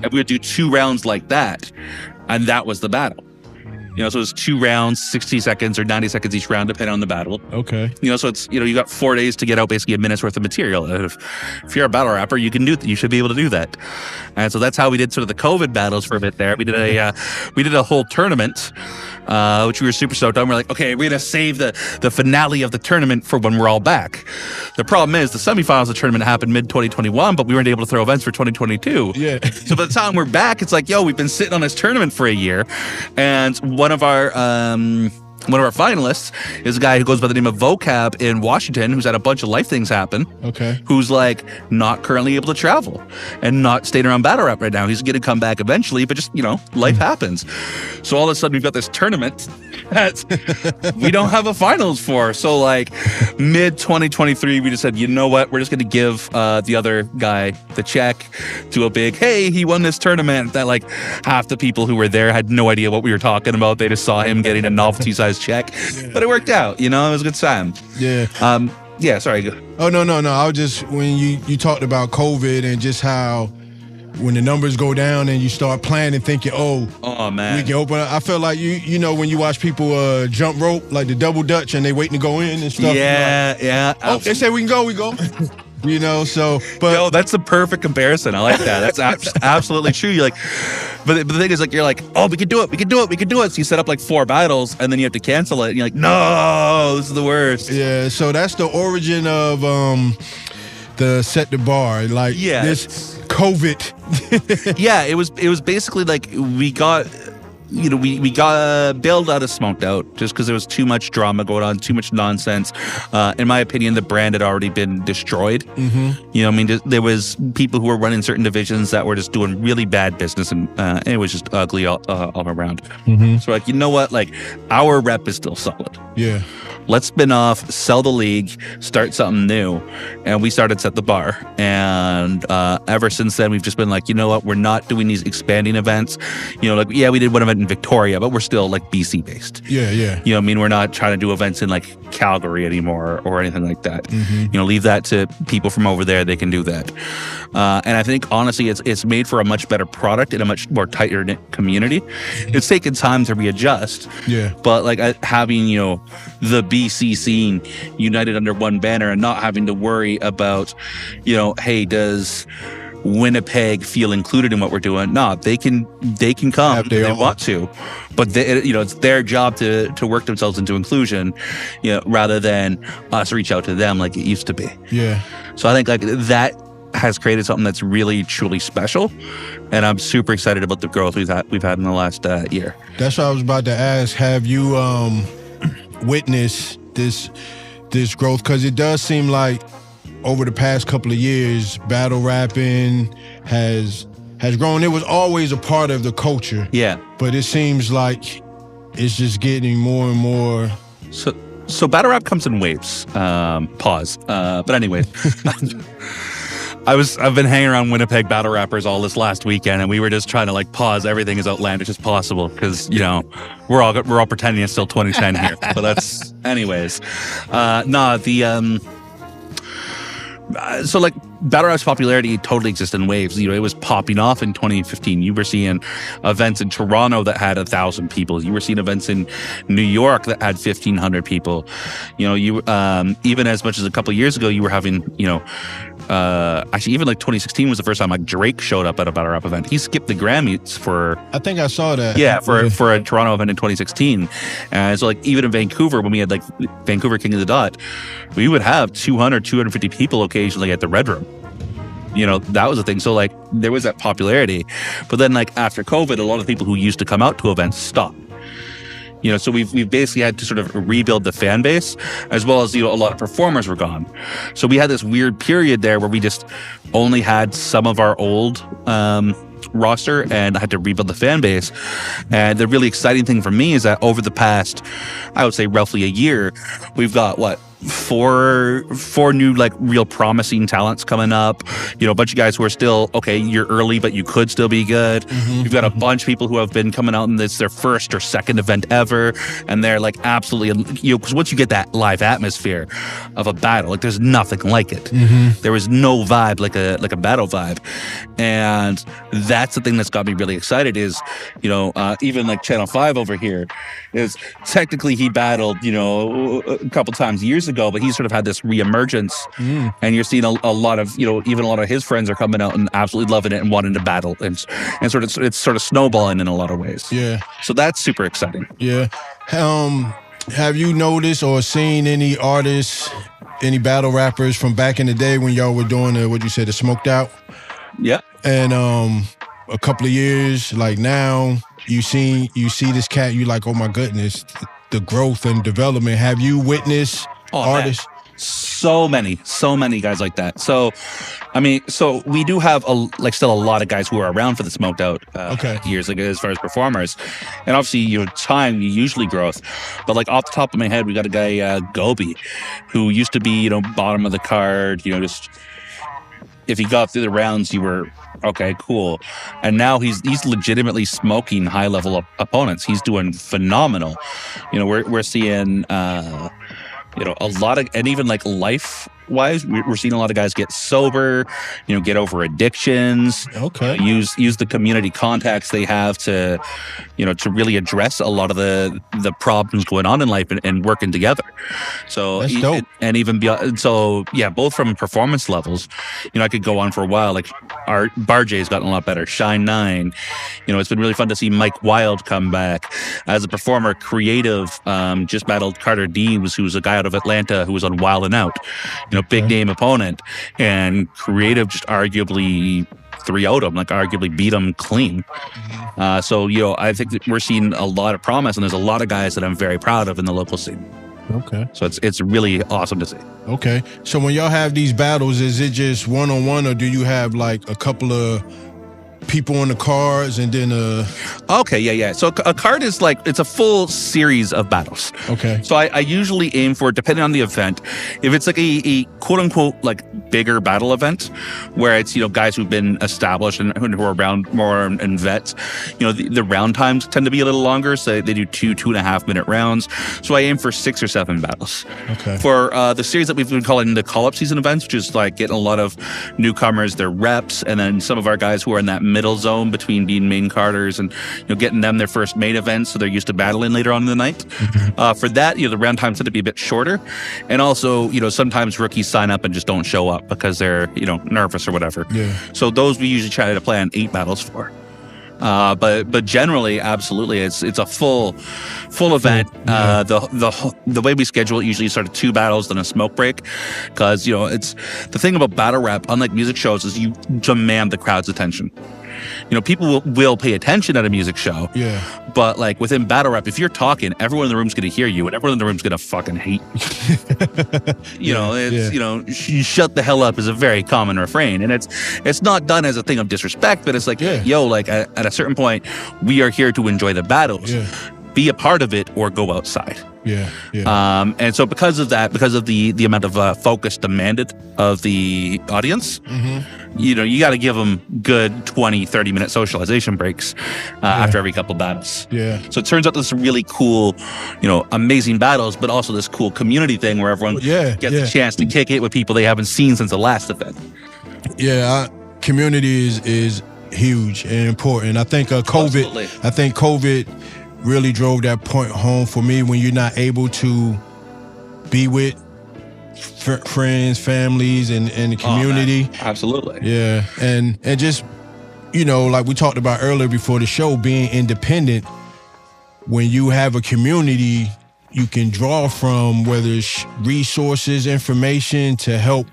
S1: And we would do 2 rounds like that. And that was the battle. So it's 2 rounds, 60 seconds or 90 seconds each round, depending on the battle.
S3: Okay.
S1: So it's, you got 4 days to get out basically a minute's worth of material. And if you're a battle rapper, you should be able to do that. And so that's how we did sort of the COVID battles for a bit there. We did a whole tournament, which we were super stoked on. We're like, okay, we're going to save the finale of the tournament for when we're all back. The problem is the semifinals of the tournament happened mid-2021, but we weren't able to throw events for 2022.
S3: Yeah.
S1: So by the time we're back, it's like, yo, we've been sitting on this tournament for a year. And one of our One of our finalists is a guy who goes by the name of Vocab in Washington, who's had a bunch of life things happen.
S3: Okay.
S1: Who's like not currently able to travel and not staying around battle rap right now. He's going to come back eventually, but just, life happens. So all of a sudden we've got this tournament that we don't have a finals for. So like mid 2023, we just said, you know what? We're just going to give the other guy the check to a big, hey, he won this tournament, that like half the people who were there had no idea what we were talking about. They just saw him getting a novelty size check, but it worked out. It was a good time.
S3: Yeah.
S1: Yeah. Sorry.
S3: Oh no. I was just when you talked about COVID and just how when the numbers go down and you start planning, thinking,
S1: oh man,
S3: we can open up. I feel like you know when you watch people jump rope like the double dutch and they waiting to go in and stuff.
S1: Yeah. Yeah.
S3: Oh, they say we can go. We go. But
S1: yo, that's the perfect comparison. I like that. That's absolutely true. You're like, but the thing is, like, you're like, oh, we can do it. So you set up like 4 battles, and then you have to cancel it. And you're like, no, this is the worst.
S3: Yeah. So that's the origin of the set the bar. Like this COVID.
S1: Yeah, it was basically like we got. We got bailed out of Smoked Out just because there was too much drama going on, too much nonsense. In my opinion, the brand had already been destroyed. There was people who were running certain divisions that were just doing really bad business, and it was just ugly all around. So like, you know what? Like, our rep is still solid.
S3: Yeah.
S1: Let's spin off, sell the league, start something new. And we started Set the Bar. And ever since then, we've just been like, you know what? We're not doing these expanding events. We did one event in Victoria, but we're still like BC based.
S3: Yeah.
S1: We're not trying to do events in like Calgary anymore or anything like that. Leave that to people from over there. They can do that. And I think honestly, it's made for a much better product and a much more tighter knit community. It's taken time to readjust.
S3: Yeah.
S1: But like having, the BC scene united under one banner and not having to worry about, hey, does Winnipeg feel included in what we're doing? No, they can come if they want to, but it's their job to work themselves into inclusion, rather than us reach out to them like it used to be.
S3: Yeah.
S1: So I think like that has created something that's really truly special, and I'm super excited about the growth we've had in the last year.
S3: That's what I was about to ask. Have you witnessed this growth? Because it does seem like over the past couple of years, battle rapping has grown. It was always a part of the culture.
S1: Yeah. But
S3: it seems like it's just getting more and more.
S1: So battle rap comes in waves. Pause. But anyway, I've been hanging around Winnipeg battle rappers all this last weekend, and we were just trying to like pause everything as outlandish as possible because we're all pretending it's still 2010 here. But that's anyways. So like battle rap's popularity totally exists in waves. It was popping off in 2015. You were seeing events in Toronto that had 1,000 people. You were seeing events in New York that had 1,500 people. Even as much as a couple of years ago, you were having actually even like 2016 was the first time like Drake showed up at a battle rap event. He skipped the Grammys for.
S3: I think I saw that.
S1: Yeah, for a Toronto event in 2016. And so like even in Vancouver, when we had like Vancouver King of the Dot, we would have 200, 250 people occasionally at the Red Room. That was a thing. So like there was that popularity, but then like after COVID, a lot of people who used to come out to events stopped. So we've basically had to sort of rebuild the fan base, as well as a lot of performers were gone. So we had this weird period there where we just only had some of our old roster and I had to rebuild the fan base. And the really exciting thing for me is that over the past, I would say roughly a year, we've got four new like real promising talents coming up. A bunch of guys who are still okay. You're early, but you could still be good. You've got a bunch of people who have been coming out and it's their first or second event ever, and they're like absolutely because once you get that live atmosphere of a battle, like there's nothing like it. There was no vibe like a battle vibe, and that's the thing that's got me really excited. Is even like Channel 5 over here is technically he battled a couple times years ago, but he's sort of had this reemergence, and you're seeing a lot of even a lot of his friends are coming out and absolutely loving it and wanting to battle, and sort of it's sort of snowballing in a lot of ways.
S3: Yeah.
S1: So that's super exciting.
S3: Yeah. Have you noticed or seen any artists, any battle rappers from back in the day when y'all were doing the Smoked Out?
S1: Yeah.
S3: And a couple of years like now, you see this cat, you like, oh my goodness, the growth and development. Have you witnessed artists?
S1: Man. So many guys like that. So, I mean, so we do have still a lot of guys who are around for the smoked out years, like as far as performers, and obviously your time usually growth. But like off the top of my head, we got a guy Gobi, who used to be bottom of the card, just if he got through the rounds, you were okay, cool, and now he's legitimately smoking high level opponents. He's doing phenomenal. We're seeing. A lot of, and even like life-wise, we're seeing a lot of guys get sober, get over addictions.
S3: Okay.
S1: Use the community contacts they have to, to really address a lot of the problems going on in life and working together. So
S3: that's dope.
S1: And even beyond, so yeah, both from performance levels, I could go on for a while. Like our Bar J's gotten a lot better. Shine 9, it's been really fun to see Mike Wild come back as a performer. Creative just battled Carter Deems, who's a guy out of Atlanta who was on Wild and Out, big name opponent, and Creative just arguably 3-0'd him, like arguably beat him clean. So I think that we're seeing a lot of promise, and there's a lot of guys that I'm very proud of in the local scene.
S3: Okay.
S1: So it's really awesome to see.
S3: Okay. So when y'all have these battles, is it just one-on-one, or do you have like a couple of people on the cards and then
S1: Okay, yeah. So a card is like, it's a full series of battles.
S3: Okay.
S1: So I usually aim for, depending on the event, if it's like a quote-unquote like bigger battle event where it's guys who've been established and who are around more and vets, the round times tend to be a little longer, so they do 2.5 minute rounds. So I aim for 6 or 7 battles.
S3: Okay.
S1: For the series that we've been calling the call-up season events, which is like getting a lot of newcomers, their reps, and then some of our guys who are in that middle zone between being main carders and getting them their first main events, so they're used to battling later on in the night. For that, the round times tend to be a bit shorter, and also sometimes rookies sign up and just don't show up because they're nervous or whatever.
S3: Yeah.
S1: So those we usually try to plan 8 battles for. But generally, absolutely, it's a full event.
S3: Yeah.
S1: The way we schedule it usually start at 2 battles, then a smoke break, because it's the thing about battle rap, unlike music shows, is you demand the crowd's attention. People will pay attention at a music show.
S3: Yeah.
S1: But like within battle rap, if you're talking, everyone in the room's gonna hear you, and everyone in the room's gonna fucking hate you. You shut the hell up is a very common refrain, and it's not done as a thing of disrespect, but it's like, like at a certain point, we are here to enjoy the battles.
S3: Yeah.
S1: Be a part of it or go outside.
S3: Yeah.
S1: And so because of that, because of the amount of focus demanded of the audience, you got to give them good 20-30 minute socialization breaks after every couple battles.
S3: Yeah.
S1: So it turns out this really cool, amazing battles, but also this cool community thing where everyone gets a chance to kick it with people they haven't seen since the last event.
S3: Yeah, community is huge and important. I think COVID really drove that point home for me, when you're not able to be with friends, families, and the community.
S1: Oh, absolutely.
S3: Yeah, and just like we talked about earlier before the show, being independent. When you have a community, you can draw from, whether it's resources, information to help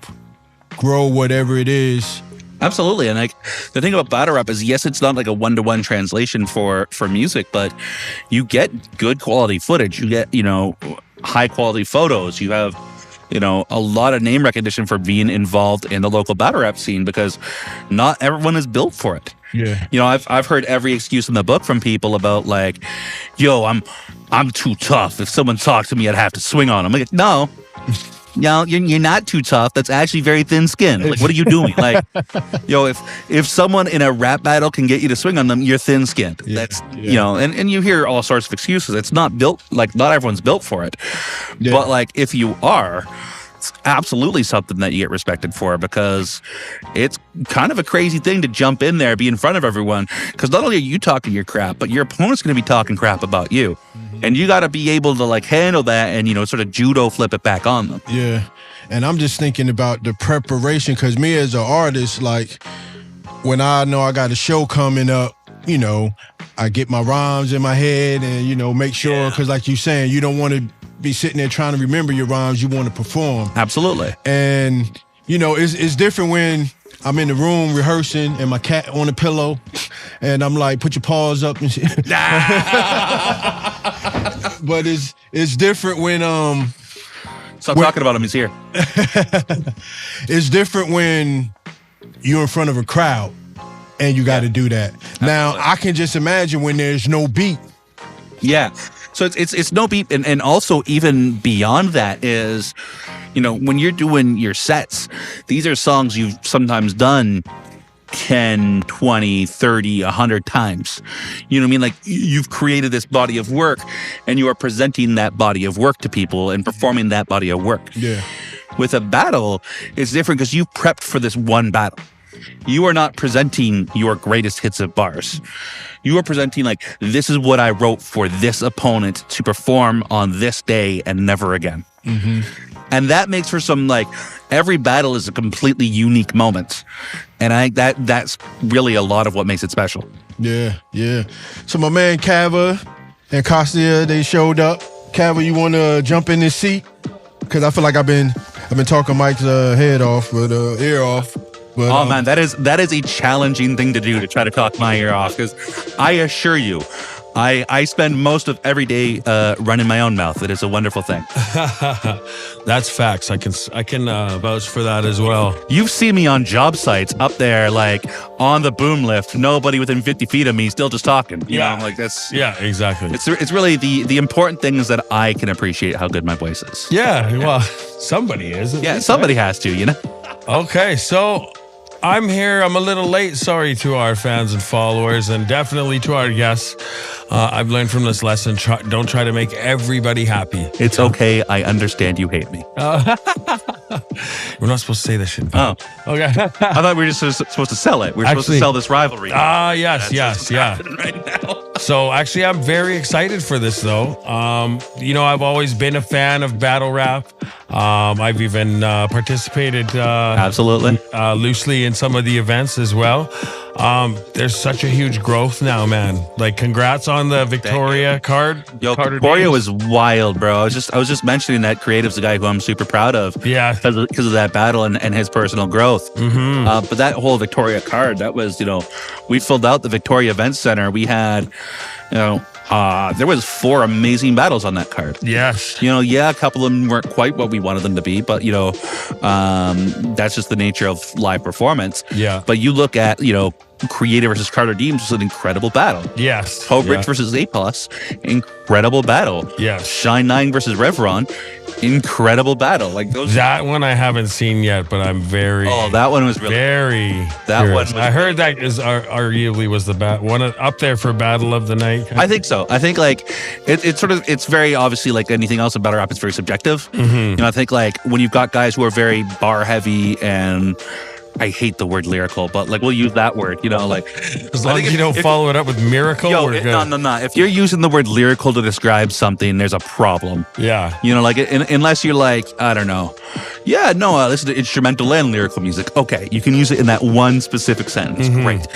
S3: grow whatever it is.
S1: Absolutely. And like the thing about battle rap is, yes, it's not like a one-to-one translation for music, but you get good quality footage. You get, high quality photos. You have, a lot of name recognition for being involved in the local battle rap scene, because not everyone is built for it.
S3: Yeah.
S1: I've heard every excuse in the book from people about like, yo, I'm too tough. If someone talked to me, I'd have to swing on them. I'm like, no. You're not too tough. That's actually very thin skin. Like, what are you doing? Like, if someone in a rap battle can get you to swing on them, you're thin skinned. That's and you hear all sorts of excuses. It's not built, like, not everyone's built for it. Yeah. But like, if you are, it's absolutely something that you get respected for, because it's kind of a crazy thing to jump in there, be in front of everyone, because not only are you talking your crap, but your opponent's going to be talking crap about you. And you got to be able to like handle that and, sort of judo flip it back on them.
S3: Yeah. And I'm just thinking about the preparation, because me as an artist, like when I know I got a show coming up, I get my rhymes in my head and, make sure, because like you're saying, you don't want to be sitting there trying to remember your rhymes. You want to perform.
S1: Absolutely.
S3: And, it's different when I'm in the room rehearsing and my cat on the pillow, and I'm like, put your paws up and shit. but it's different when
S1: Stop talking about him. He's here.
S3: it's different when you're in front of a crowd and you got to do that. Now I can just imagine when there's no beat.
S1: Yeah. So it's no beat, and also even beyond that is, when you're doing your sets, these are songs you've sometimes done 10, 20, 30, 100 times. You know what I mean? Like, you've created this body of work and you are presenting that body of work to people and performing that body of work.
S3: Yeah.
S1: With a battle, it's different because you've prepped for this one battle. You are not presenting your greatest hits of bars. You are presenting like, this is what I wrote for this opponent to perform on this day and never again.
S3: Mm-hmm.
S1: And that makes for some, like, every battle is a completely unique moment. And I think that's really a lot of what makes it special.
S3: Yeah. So my man Kava and Costia, they showed up. Kava, you want to jump in this seat? Because I feel like I've been talking Mike's head off, but ear off. But,
S1: man, that is a challenging thing to do, to try to talk my ear off. Because I assure you, I spend most of every day running my own mouth. It is a wonderful thing.
S4: That's facts. I can vouch for that as well.
S1: You've seen me on job sites up there, like on the boom lift, nobody within 50 feet of me, still just talking. You know, like that's.
S4: Yeah, exactly.
S1: It's really the important thing is that I can appreciate how good my voice is.
S4: Yeah, well, somebody is.
S1: Yeah, somebody has to,
S4: Okay, so I'm here. I'm a little late. Sorry to our fans and followers, and definitely to our guests. I've learned from this lesson, don't try to make everybody happy.
S1: It's okay. I understand you hate me.
S4: We're not supposed to say this shit.
S1: Oh.
S4: Okay.
S1: I thought we were just supposed to sell it. We're supposed to sell this rivalry.
S4: Yes.
S1: Right now.
S4: So actually, I'm very excited for this, though. I've always been a fan of battle rap. I've even participated
S1: absolutely
S4: loosely in some of the events as well. There's such a huge growth now, man. Like, congrats on the Victoria card.
S1: Yo, Victoria was wild, bro. I was just mentioning that Creative's a guy who I'm super proud of.
S4: Yeah,
S1: because of that battle and his personal growth.
S4: Mm-hmm.
S1: But that whole Victoria card, that was, we filled out the Victoria Event Center. We had, there was 4 amazing battles on that card.
S4: Yes.
S1: A couple of them weren't quite what we wanted them to be, but that's just the nature of live performance.
S4: Yeah.
S1: But you look at, Creative versus Carter Deems was an incredible battle.
S4: Yes.
S1: Hope Rich versus A+, incredible battle.
S4: Yes.
S1: Shine 9 versus Revron, incredible battle. Like those.
S4: That one I haven't seen yet, but I'm very.
S1: Oh, that one was really.
S4: Very.
S1: That
S4: curious.
S1: one. Was
S4: I heard that is arguably was the one up there for battle of the night.
S1: I think so. I think like it's very obviously like anything else in battle rap. It's very subjective.
S4: Mm-hmm.
S1: I think like when you've got guys who are very bar heavy and. I hate the word lyrical, but like we'll use that word, like
S4: as long as you don't follow it up with miracle.
S1: No. If you're using the word lyrical to describe something, there's a problem.
S4: Yeah.
S1: Unless you're like, I don't know. Yeah, no, listen to instrumental and lyrical music. Okay, you can use it in that one specific sentence.
S4: Mm-hmm.
S1: Great.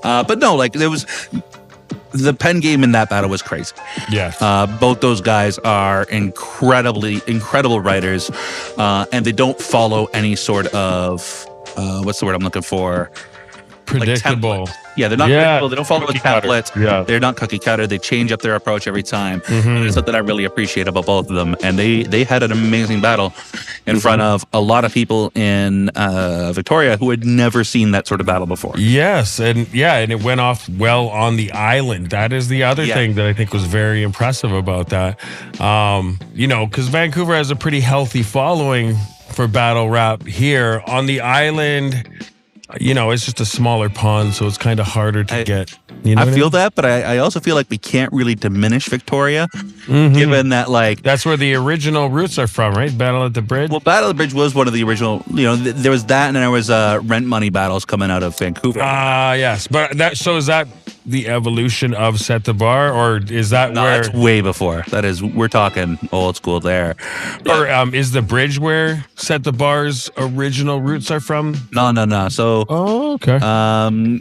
S1: But no, like there was the pen game in that battle was crazy.
S4: Yes.
S1: Both those guys are incredible writers, and they don't follow any sort of what's the word I'm looking for?
S4: Predictable.
S1: Like yeah, they're not predictable. They don't follow a template.
S4: Yeah.
S1: They're not cookie cutter. They change up their approach every time.
S4: Mm-hmm.
S1: And it's something I really appreciate about both of them. And they had an amazing battle in front of a lot of people in Victoria who had never seen that sort of battle before.
S4: Yes, and it went off well on the island. That is the other thing that I think was very impressive about that. Because Vancouver has a pretty healthy following for battle rap here. On the island, it's just a smaller pond, so it's kind of harder to get.
S1: I feel that, but I also feel like we can't really diminish Victoria,
S4: mm-hmm.
S1: given that like
S4: that's where the original roots are from, right? Battle at the Bridge.
S1: Well, Battle at the Bridge was one of the original. There was that, and then there was rent money battles coming out of Vancouver.
S4: Yes, but is that the evolution of Set the Bar, or is that where?
S1: That's way before. That is, we're talking old school there.
S4: Or is the Bridge where Set the Bar's original roots are from?
S1: No. So,
S4: okay.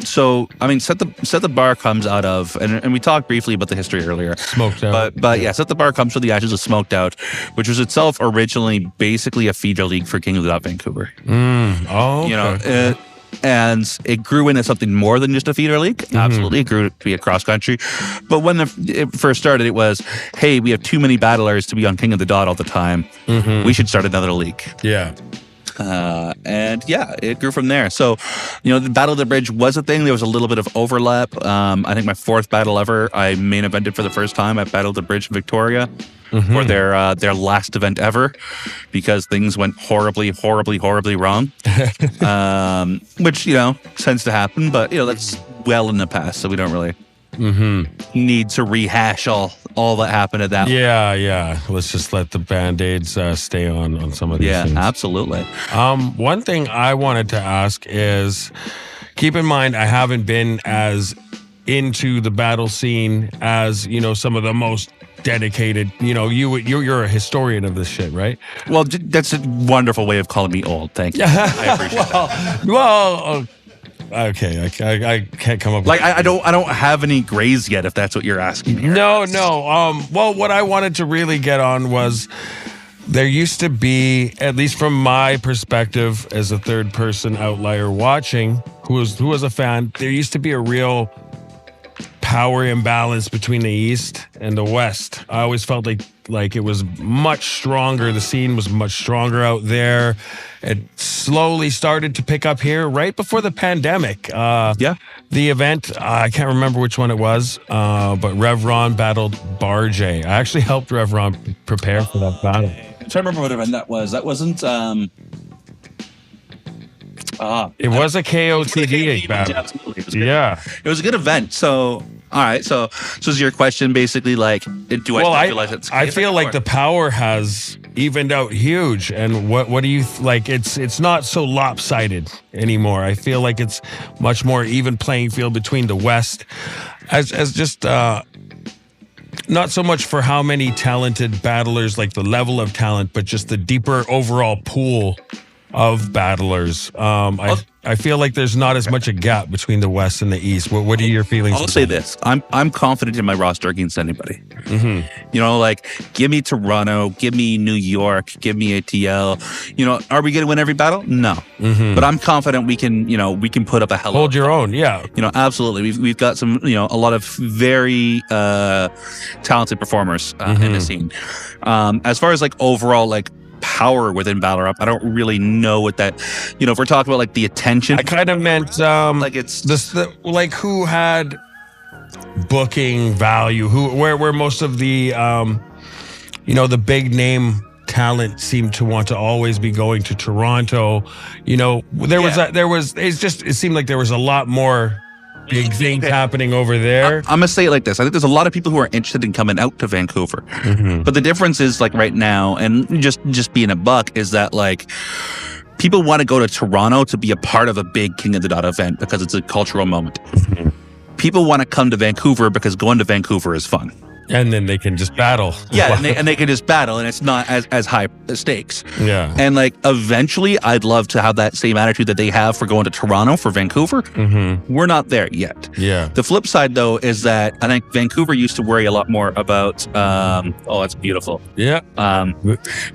S1: So I mean, Set the Bar comes out of, and we talked briefly about the history earlier.
S4: Smoked Out.
S1: But yeah, Set the Bar comes from the ashes of Smoked Out, which was itself originally basically a feeder league for King of the Dot Vancouver.
S4: Okay.
S1: and it grew into something more than just a feeder league. Absolutely, it grew to be a cross country. But when it first started, it was, hey, we have too many battlers to be on King of the Dot all the time. We should start another league.
S4: Yeah.
S1: And yeah, it grew from there. So, the Battle of the Bridge was a thing. There was a little bit of overlap. I think my fourth battle ever, I main evented for the first time at Battle of the Bridge in Victoria for their last event ever, because things went horribly, horribly, horribly wrong. Which, tends to happen, but that's well in the past, so we don't really need to rehash all that happened at that.
S4: Yeah. Let's just let the Band-Aids stay on some of these things.
S1: Yeah, absolutely.
S4: One thing I wanted to ask is, keep in mind, I haven't been as into the battle scene as, some of the most dedicated, you're a historian of this shit, right?
S1: Well, that's a wonderful way of calling me old. Thank you. I appreciate that.
S4: Well, okay, I can't come up with
S1: I don't have any grays yet, if that's what you're asking here.
S4: No. Well, what I wanted to really get on was, there used to be, at least from my perspective as a third person outlier watching, who was a fan, there used to be a real power imbalance between the East and the West. I always felt like it was much stronger. The scene was much stronger out there. It slowly started to pick up here right before the pandemic. The event, I can't remember which one it was, but Rev Ron battled Bar J. I actually helped Rev Ron prepare for that battle.
S1: I'm trying to remember what event that was. That wasn't...
S4: it was a KOTD battle.
S1: Absolutely.
S4: It
S1: was a good event. So, all right. So is your question basically like, do I realize it's...
S4: I feel like the power has evened out huge. And what do you like? It's not so lopsided anymore. I feel like it's much more even playing field between the West as just not so much for how many talented battlers, like the level of talent, but just the deeper overall pool of battlers. I feel like there's not as much a gap between the West and the East. What are your feelings?
S1: I'll say this. I'm confident in my roster against anybody. Give me Toronto, give me New York, give me ATL. Are we going to win every battle? No. But I'm confident we can put up a hell of
S4: hold your own. Yeah.
S1: Absolutely. We've got some, a lot of very talented performers in the scene. As far as overall power within Battle Rap, I don't really know what that, if we're talking about the attention,
S4: I kind of meant
S1: it's
S4: this, who had booking value, where most of the the big name talent seemed to want to always be going to Toronto. It seemed like there was a lot more big things happening over there.
S1: I'm gonna say it like this. I think there's a lot of people who are interested in coming out to Vancouver. But the difference is right now, and just being a buck, is that people want to go to Toronto to be a part of a big King of the Dot event because it's a cultural moment. People want to come to Vancouver because going to Vancouver is fun.
S4: And then they can just battle.
S1: Yeah, and they can just battle, and it's not as high stakes.
S4: Yeah.
S1: And eventually, I'd love to have that same attitude that they have for going to Toronto for Vancouver. We're not there yet.
S4: Yeah.
S1: The flip side, though, is that I think Vancouver used to worry a lot more about. It's beautiful.
S4: Yeah.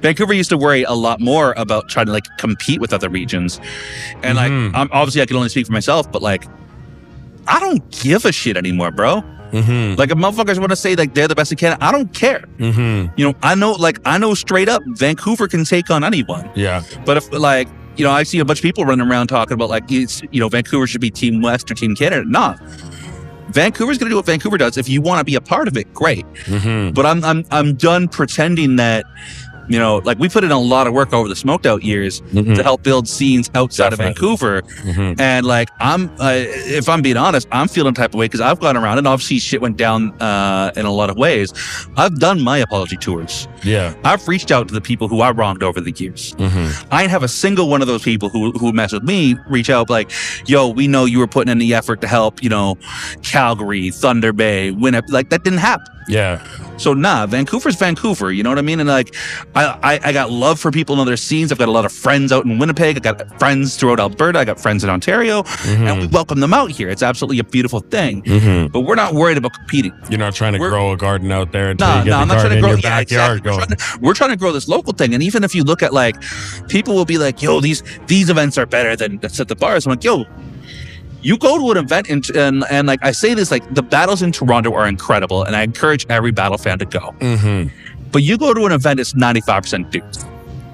S1: Vancouver used to worry a lot more about trying to compete with other regions, and obviously I can only speak for myself, but I don't give a shit anymore, bro. If motherfuckers want to say they're the best in Canada, I don't care. I know straight up Vancouver can take on anyone.
S4: Yeah.
S1: But if I see a bunch of people running around talking about Vancouver should be Team West or Team Canada. Nah. Vancouver's gonna do what Vancouver does. If you want to be a part of it, great. But I'm done pretending that we put in a lot of work over the Smoked Out years to help build scenes outside of Vancouver. And if I'm being honest, I'm feeling the type of way because I've gone around and obviously shit went down in a lot of ways. I've done my apology tours.
S4: Yeah.
S1: I've reached out to the people who I wronged over the years. I ain't have a single one of those people who mess with me reach out yo, we know you were putting in the effort to help, Calgary, Thunder Bay, Winnipeg. That didn't happen.
S4: Yeah.
S1: So Vancouver's Vancouver, you know what I mean? And like, I got love for people in other scenes. I've got a lot of friends out in Winnipeg. I got friends throughout Alberta. I got friends in Ontario, and we welcome them out here. It's absolutely a beautiful thing. But we're not worried about competing.
S4: You're not trying to grow a garden out there until you get the
S1: I'm not
S4: garden
S1: trying to grow
S4: in your backyard going.
S1: We're trying to grow this local thing. And even if you look at like, people will be like, yo, these events are better than at the bars. I'm like, yo, you go to an event and like I say this, like the battles in Toronto are incredible, and I encourage every battle fan to go. But you go to an event, it's 95% dudes.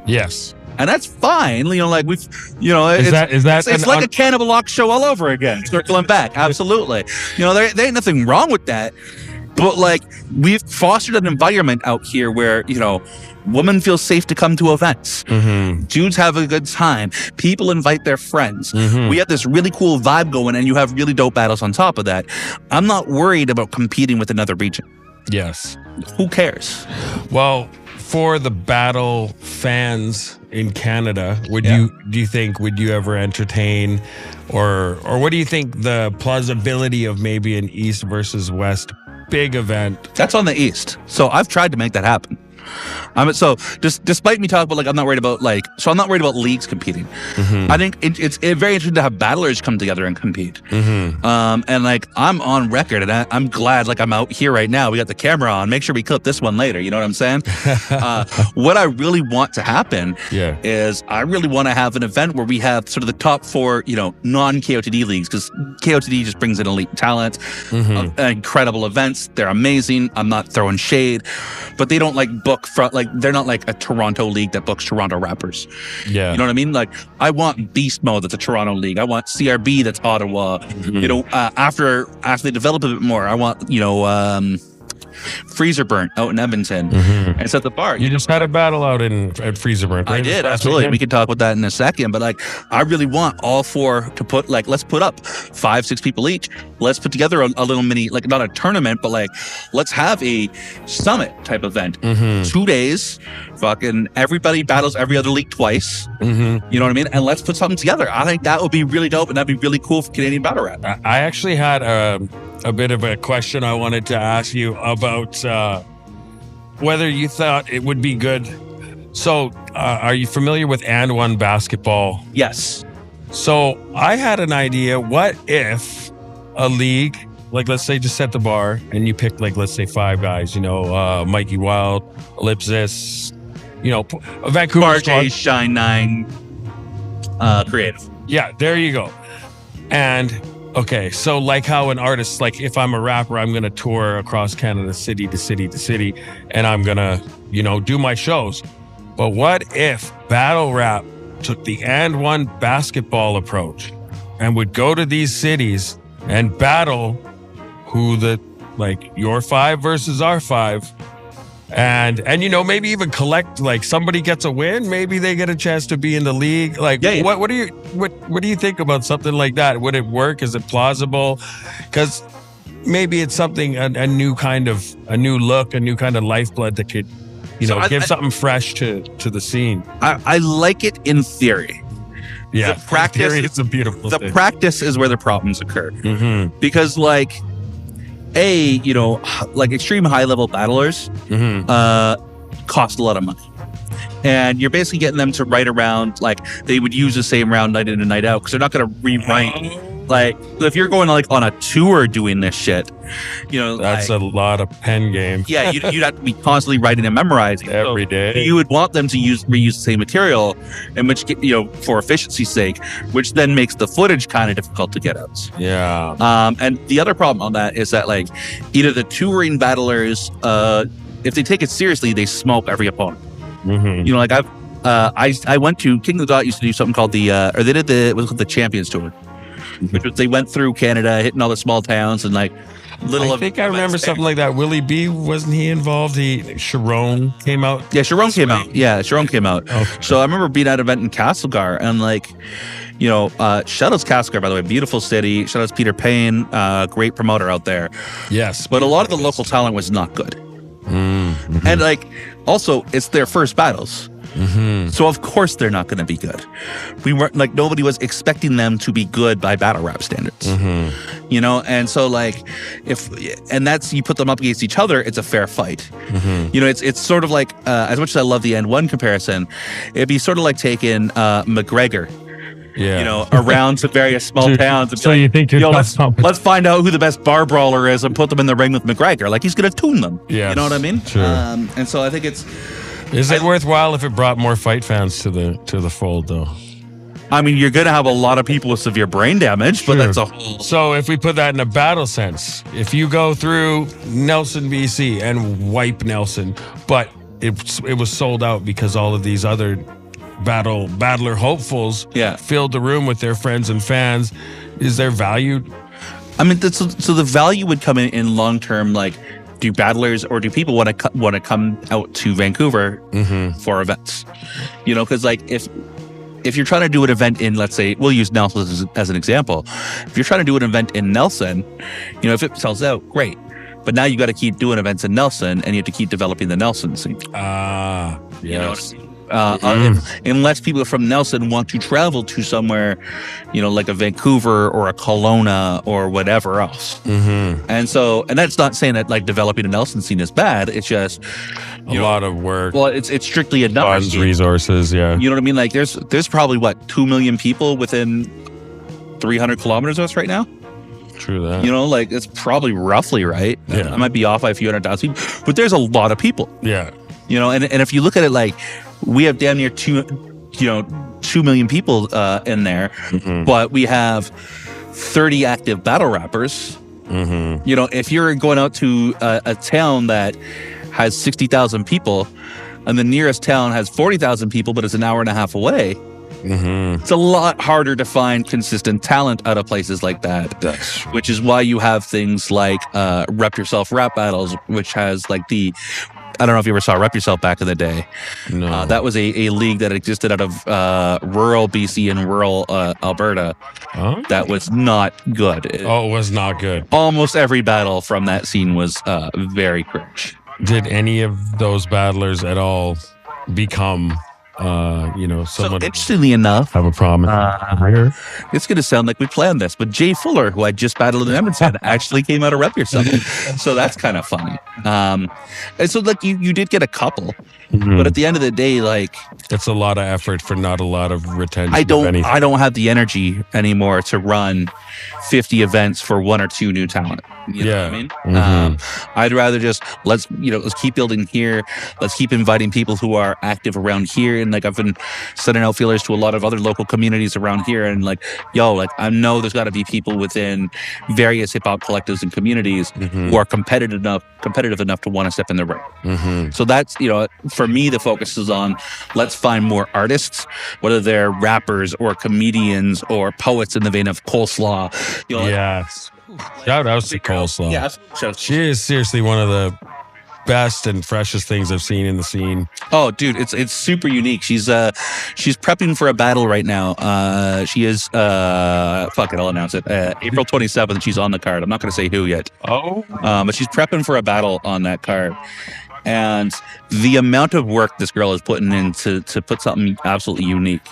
S4: Yes.
S1: And that's fine. You know, like it's like a Cannibal Lock show all over again, circling back. Absolutely. You know, there ain't nothing wrong with that. But like, we've fostered an environment out here where, you know, women feel safe to come to events. Dudes have a good time. People invite their friends. We have this really cool vibe going, and you have really dope battles on top of that. I'm not worried about competing with another region.
S4: Yes.
S1: Who cares?
S4: Well, for the battle fans in Canada, would you ever entertain, or what do you think the plausibility of maybe an East versus West big event?
S1: That's on the East. So I've tried to make that happen. So despite me talking about like I'm not worried about leagues competing. I think it's very interesting to have battlers come together and compete. And like I'm on record, and I'm glad like I'm out here right now. We got the camera on. Make sure we clip this one later. You know what I'm saying? What I really want to happen is I really want to have an event where we have sort of the top 4, you know, non-KOTD leagues, because KOTD just brings in elite talent, incredible events. They're amazing. I'm not throwing shade, but they don't like book they're not like a Toronto league that books Toronto rappers. Yeah. You know what I mean? Like, I want Beast Mode that's a Toronto league. I want CRB that's Ottawa. You know, after they develop a bit more, I want, you know, Freezer Burnt out in Edmonton, and set the bar.
S4: You just had a battle out at Freezer Burnt, right?
S1: I did, absolutely. We can talk about that in a second, but like, I really want all 4 to put, like, let's put up 5-6 people each. Let's put together a little mini, like, not a tournament, but like, let's have a summit type event. 2 days, fucking everybody battles every other league twice. You know what I mean? And let's put something together. I think that would be really dope, and that'd be really cool for Canadian battle rap.
S4: I actually had a bit of a question I wanted to ask you about whether you thought it would be good. So, are you familiar with And One basketball?
S1: Yes.
S4: So, I had an idea. What if a league, like, let's say, just set the bar and you pick, like, let's say 5 guys, you know, Mikey Wild, Ellipsis, you know, Vancouver
S1: RJ, Shine 9, Creative.
S4: Yeah, there you go. And okay, so like how an artist, like if I'm a rapper, I'm going to tour across Canada, city to city to city, and I'm going to, you know, do my shows. But what if battle rap took the And One basketball approach and would go to these cities and battle who like your 5 versus our 5, and you know, maybe even collect, like, somebody gets a win, maybe they get a chance to be in the league. Like, what do you think about something like that? Would it work? Is it plausible? Because maybe it's something, a new look, a new kind of lifeblood that could, you know, give something fresh to the scene.
S1: I like it in theory.
S4: Yeah,
S1: the practice,
S4: in theory, it's a beautiful thing.
S1: The practice is where the problems occur. Because like, you know, like extreme high level battlers cost a lot of money, and you're basically getting them to write around, like, they would use the same round night in and night out, because they're not going to rewrite. Like, if you're going like on a tour doing this shit, you know,
S4: that's
S1: like,
S4: a lot of pen game.
S1: Yeah, you'd have to be constantly writing and memorizing
S4: every day.
S1: You would want them to reuse the same material, and which, you know, for efficiency's sake, which then makes the footage kind of difficult to get out.
S4: Yeah.
S1: And the other problem on that is that, like, either the touring battlers, if they take it seriously, they smoke every opponent. You know, like I went to King of the Dot used to do something called they did the Champions Tour, which was, they went through Canada, hitting all the small towns and like little.
S4: I think I remember something like that. Willie B, wasn't he involved? Sharon came out.
S1: Yeah, Sharon came out. Yeah, Sharon came out.
S4: Okay.
S1: So I remember being at an event in Castlegar, and like, you know, shout outs Castlegar, by the way, beautiful city. Shout outs Peter Payne, great promoter out there.
S4: Yes,
S1: but a lot of the local talent was not good. And like, also, it's their first battles. So of course they're not going to be good. We weren't like nobody was expecting them to be good by battle rap standards, you know. And so like that's you put them up against each other, it's a fair fight. You know, it's sort of like as much as I love the N1 comparison, it'd be sort of like taking McGregor.
S4: Yeah.
S1: You know, around some various small towns. And
S4: so you think
S1: let's find out who the best bar brawler is and put them in the ring with McGregor. Like he's going to tune them.
S4: Yes,
S1: you know what I mean?
S4: Sure.
S1: And so I think it's.
S4: Is it worthwhile if it brought more fight fans to the fold, though?
S1: I mean, you're going to have a lot of people with severe brain damage, but that's a whole.
S4: So if we put that in a battle sense, if you go through Nelson, BC, and wipe Nelson, but it was sold out because all of these other battler hopefuls filled the room with their friends and fans, is there value?
S1: I mean, so the value would come in long term, like. Do battlers or do people want to come out to Vancouver for events? You know, because like if you're trying to do an event in, let's say, we'll use Nelson as an example. If you're trying to do an event in Nelson, you know, if it sells out, great. But now you got to keep doing events in Nelson, and you have to keep developing the Nelson scene.
S4: Yes.
S1: You know, unless people from Nelson want to travel to somewhere, you know, like a Vancouver or a Kelowna or whatever else. And that's not saying that like developing a Nelson scene is bad. It's just
S4: a lot of work.
S1: Well, it's strictly a numbers
S4: game. Resources, yeah.
S1: You know what I mean? Like there's probably 2 million people within 300 kilometers of us right now.
S4: True that.
S1: You know, like it's probably roughly right.
S4: Yeah.
S1: I might be off by a few 100,000 people, but there's a lot of people.
S4: Yeah.
S1: You know, and if you look at it like we have damn near 2 million people in there, but we have 30 active battle rappers. You know, if you're going out to a town that has 60,000 people and the nearest town has 40,000 people, but it's an hour and a half away, it's a lot harder to find consistent talent out of places like that. Which is why you have things like Rep Yourself rap battles, which has like I don't know if you ever saw Rep Yourself back in the day.
S4: No.
S1: That was a league that existed out of rural BC and rural Alberta. That was not good.
S4: It was not good.
S1: Almost every battle from that scene was very cringe.
S4: Did any of those battlers at all become, someone?
S1: So interestingly enough,
S4: have a promise.
S1: It's going to sound like we planned this, but Jay Fuller, who I just battled in Edmonton, actually came out of Rep Yourself. So that's kind of funny. And so like you did get a couple, but at the end of the day, like
S4: it's a lot of effort for not a lot of retention.
S1: I don't have the energy anymore to run 50 events for 1 or 2 new talent. You know what I mean? I'd rather just let's keep building here. Let's keep inviting people who are active around here. And like I've been sending out feelers to a lot of other local communities around here. And like, I know there's got to be people within various hip hop collectives and communities who are competitive enough to want to step in the ring. So that's, for me, the focus is on let's find more artists, whether they're rappers or comedians or poets in the vein of Coleslaw.
S4: Yes. Shout out to Coleslaw.
S1: Yeah,
S4: she is seriously one of the best and freshest things I've seen in the scene.
S1: Oh, dude, it's super unique. She's prepping for a battle right now. She is fuck it, I'll announce it. April 27th, she's on the card. I'm not going to say who yet. But she's prepping for a battle on that card. And the amount of work this girl is putting in to put something absolutely unique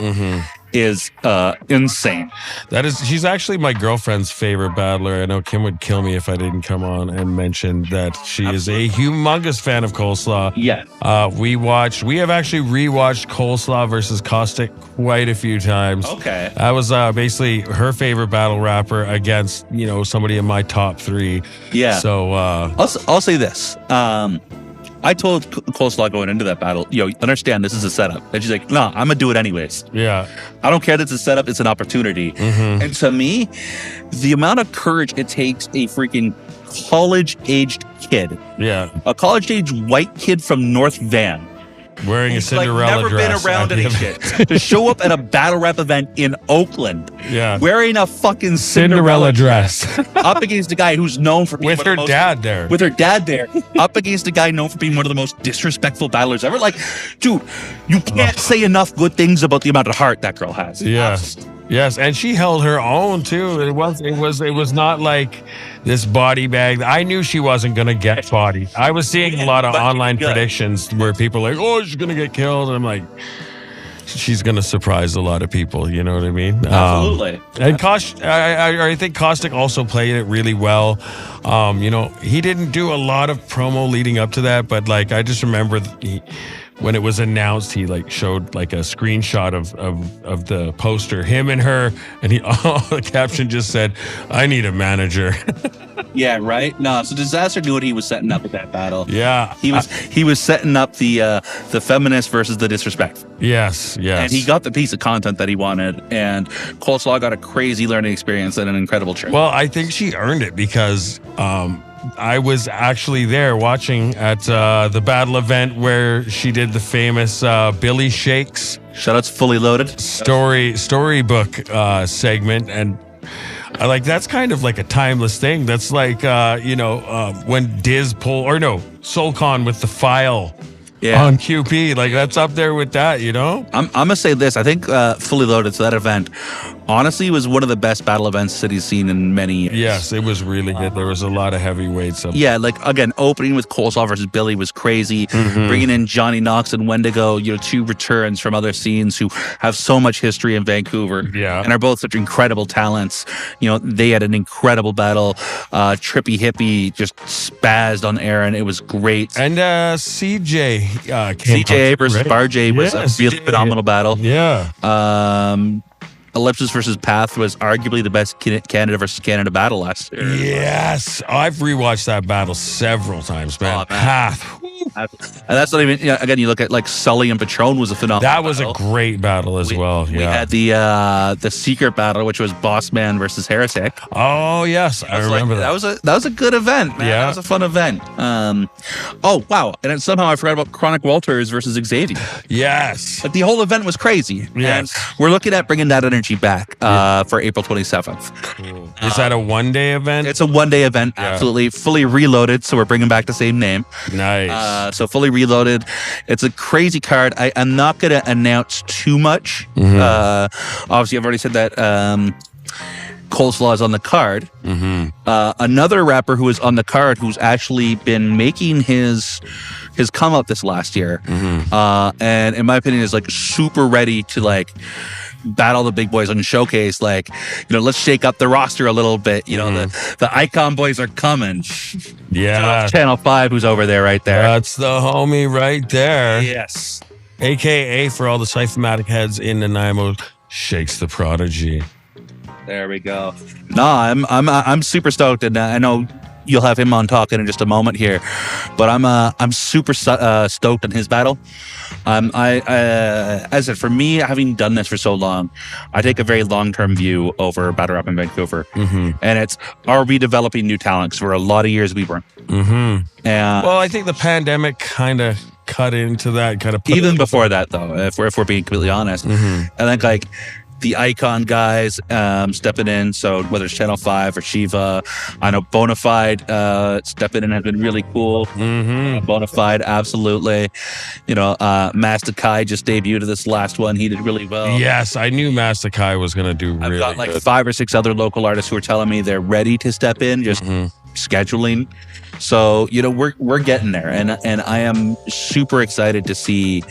S1: is insane.
S4: She's actually my girlfriend's favorite battler. I know Kim would kill me if I didn't come on and mention that she is a humongous fan of Coleslaw.
S1: Yeah.
S4: We have actually rewatched Coleslaw versus Caustic quite a few times.
S1: Okay.
S4: I was basically her favorite battle rapper against, somebody in my top 3.
S1: Yeah.
S4: So
S1: I'll say this. I told Coleslaw going into that battle, understand this is a setup. And she's like, no, I'm going to do it anyways.
S4: Yeah.
S1: I don't care that it's a setup, it's an opportunity. And to me, the amount of courage it takes a freaking college-aged kid, a college-aged white kid from North Van,
S4: wearing a Cinderella
S1: never
S4: dress.
S1: Been around any shit. To show up at a battle rap event in Oakland, wearing a fucking Cinderella dress, up against a guy who's known for being
S4: with her dad there,
S1: up against a guy known for being one of the most disrespectful battlers ever. Like, dude, you can't say enough good things about the amount of heart that girl has.
S4: Yeah. Yes, and she held her own too. It was not like this body bag. I knew she wasn't going to get bodied. I was seeing a lot of
S1: But
S4: online
S1: good.
S4: predictions where people are like, "Oh, she's going to get killed." And I'm like, she's going to surprise a lot of people. You know what I mean?
S1: Absolutely.
S4: And I think Caustic also played it really well. He didn't do a lot of promo leading up to that, but like I just remember when it was announced, he like showed like a screenshot of the poster, him and her, and the caption just said, "I need a manager."
S1: Yeah, right. No, so Disaster knew what he was setting up with that battle.
S4: Yeah,
S1: he was setting up the feminist versus the disrespect.
S4: Yes.
S1: And he got the piece of content that he wanted, and Coleslaw got a crazy learning experience and an incredible trip.
S4: Well, I think she earned it because I was actually there watching at the battle event where she did the famous Billy Shakes
S1: Shoutouts Fully Loaded
S4: storybook segment, and that's kind of like a timeless thing. That's like when Diz Soulcon with the file.
S1: Yeah.
S4: On QP, like that's up there with that,
S1: I'm gonna say this. I think Fully Loaded, so that event, honestly, was one of the best battle events City's seen in many years.
S4: Yes, it was really good. There was a lot of heavyweights.
S1: Yeah, like again, opening with Coleslaw versus Billy was crazy. Bringing in Johnny Knox and Wendigo, two returns from other scenes who have so much history in Vancouver.
S4: Yeah.
S1: And are both such incredible talents. They had an incredible battle. Trippy Hippie just spazzed on Aaron. It was great.
S4: And CJ
S1: CJ versus Bar J was a really phenomenal battle.
S4: Yeah.
S1: Ellipsis versus Path was arguably the best Canada versus Canada battle last year.
S4: Yes. I've rewatched that battle several times, man.
S1: Oh, man.
S4: Path.
S1: And that's not even, again, you look at like Sully and Patron was a phenomenal
S4: That was
S1: battle.
S4: a great battle as well. Yeah.
S1: We had the secret battle, which was Boss Man versus Heretic.
S4: Oh, yes. I remember that.
S1: That was a good event, man.
S4: Yeah.
S1: That was a fun event. Oh, wow. And then somehow I forgot about Chronic Walters versus Xavier.
S4: Yes.
S1: Like the whole event was crazy.
S4: Yes.
S1: And we're looking at bringing that energy back for April 27th.
S4: Cool. Is that a one-day event?
S1: It's a one-day event, absolutely. Fully reloaded, so we're bringing back the same name.
S4: Nice.
S1: So fully reloaded. It's a crazy card. I'm not going to announce too much. Obviously, I've already said that Coleslaw is on the card. Another rapper who is on the card who's actually been making his come up this last year, and in my opinion is like super ready to like battle the big boys on Showcase. Like, let's shake up the roster a little bit. The Icon boys are coming.
S4: Yeah.
S1: Channel 5 who's over there right there.
S4: That's the homie right there.
S1: Yes.
S4: AKA for all the Cyphomatic heads in Nanaimo, Shakes the Prodigy.
S1: There we go. No, I'm super stoked, and I know you'll have him on talking in just a moment here, but I'm super stoked on his battle. As I said, for me, having done this for so long, I take a very long-term view over battle rap in Vancouver, and it's, are we developing new talents? For a lot of years, we weren't. And
S4: Well, I think the pandemic kind of cut into that, kind of
S1: even before that, though, if we're being completely honest, I think like the Icon guys stepping in. So whether it's Channel 5 or Shiva, I know Bonafide stepping in has been really cool. Bonafide, absolutely. Master Kai just debuted this last one. He did really well.
S4: Yes, I knew Master Kai was going to do really good.
S1: I've got like 5 or 6 other local artists who are telling me they're ready to step in, just scheduling. So, we're getting there. And I am super excited to see,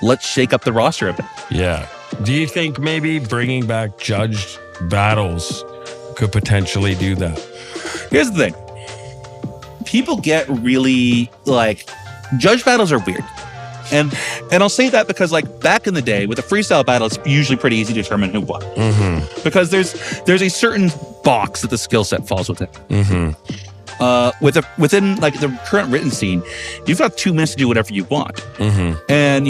S1: let's shake up the roster a bit.
S4: Yeah. Do you think maybe bringing back judged battles could potentially do that?
S1: Here's the thing. People get really like, judge battles are weird. And I'll say that because like back in the day with a freestyle battle, it's usually pretty easy to determine who won. Because there's a certain box that the skill set falls within. Within like the current written scene, you've got 2 minutes to do whatever you want. And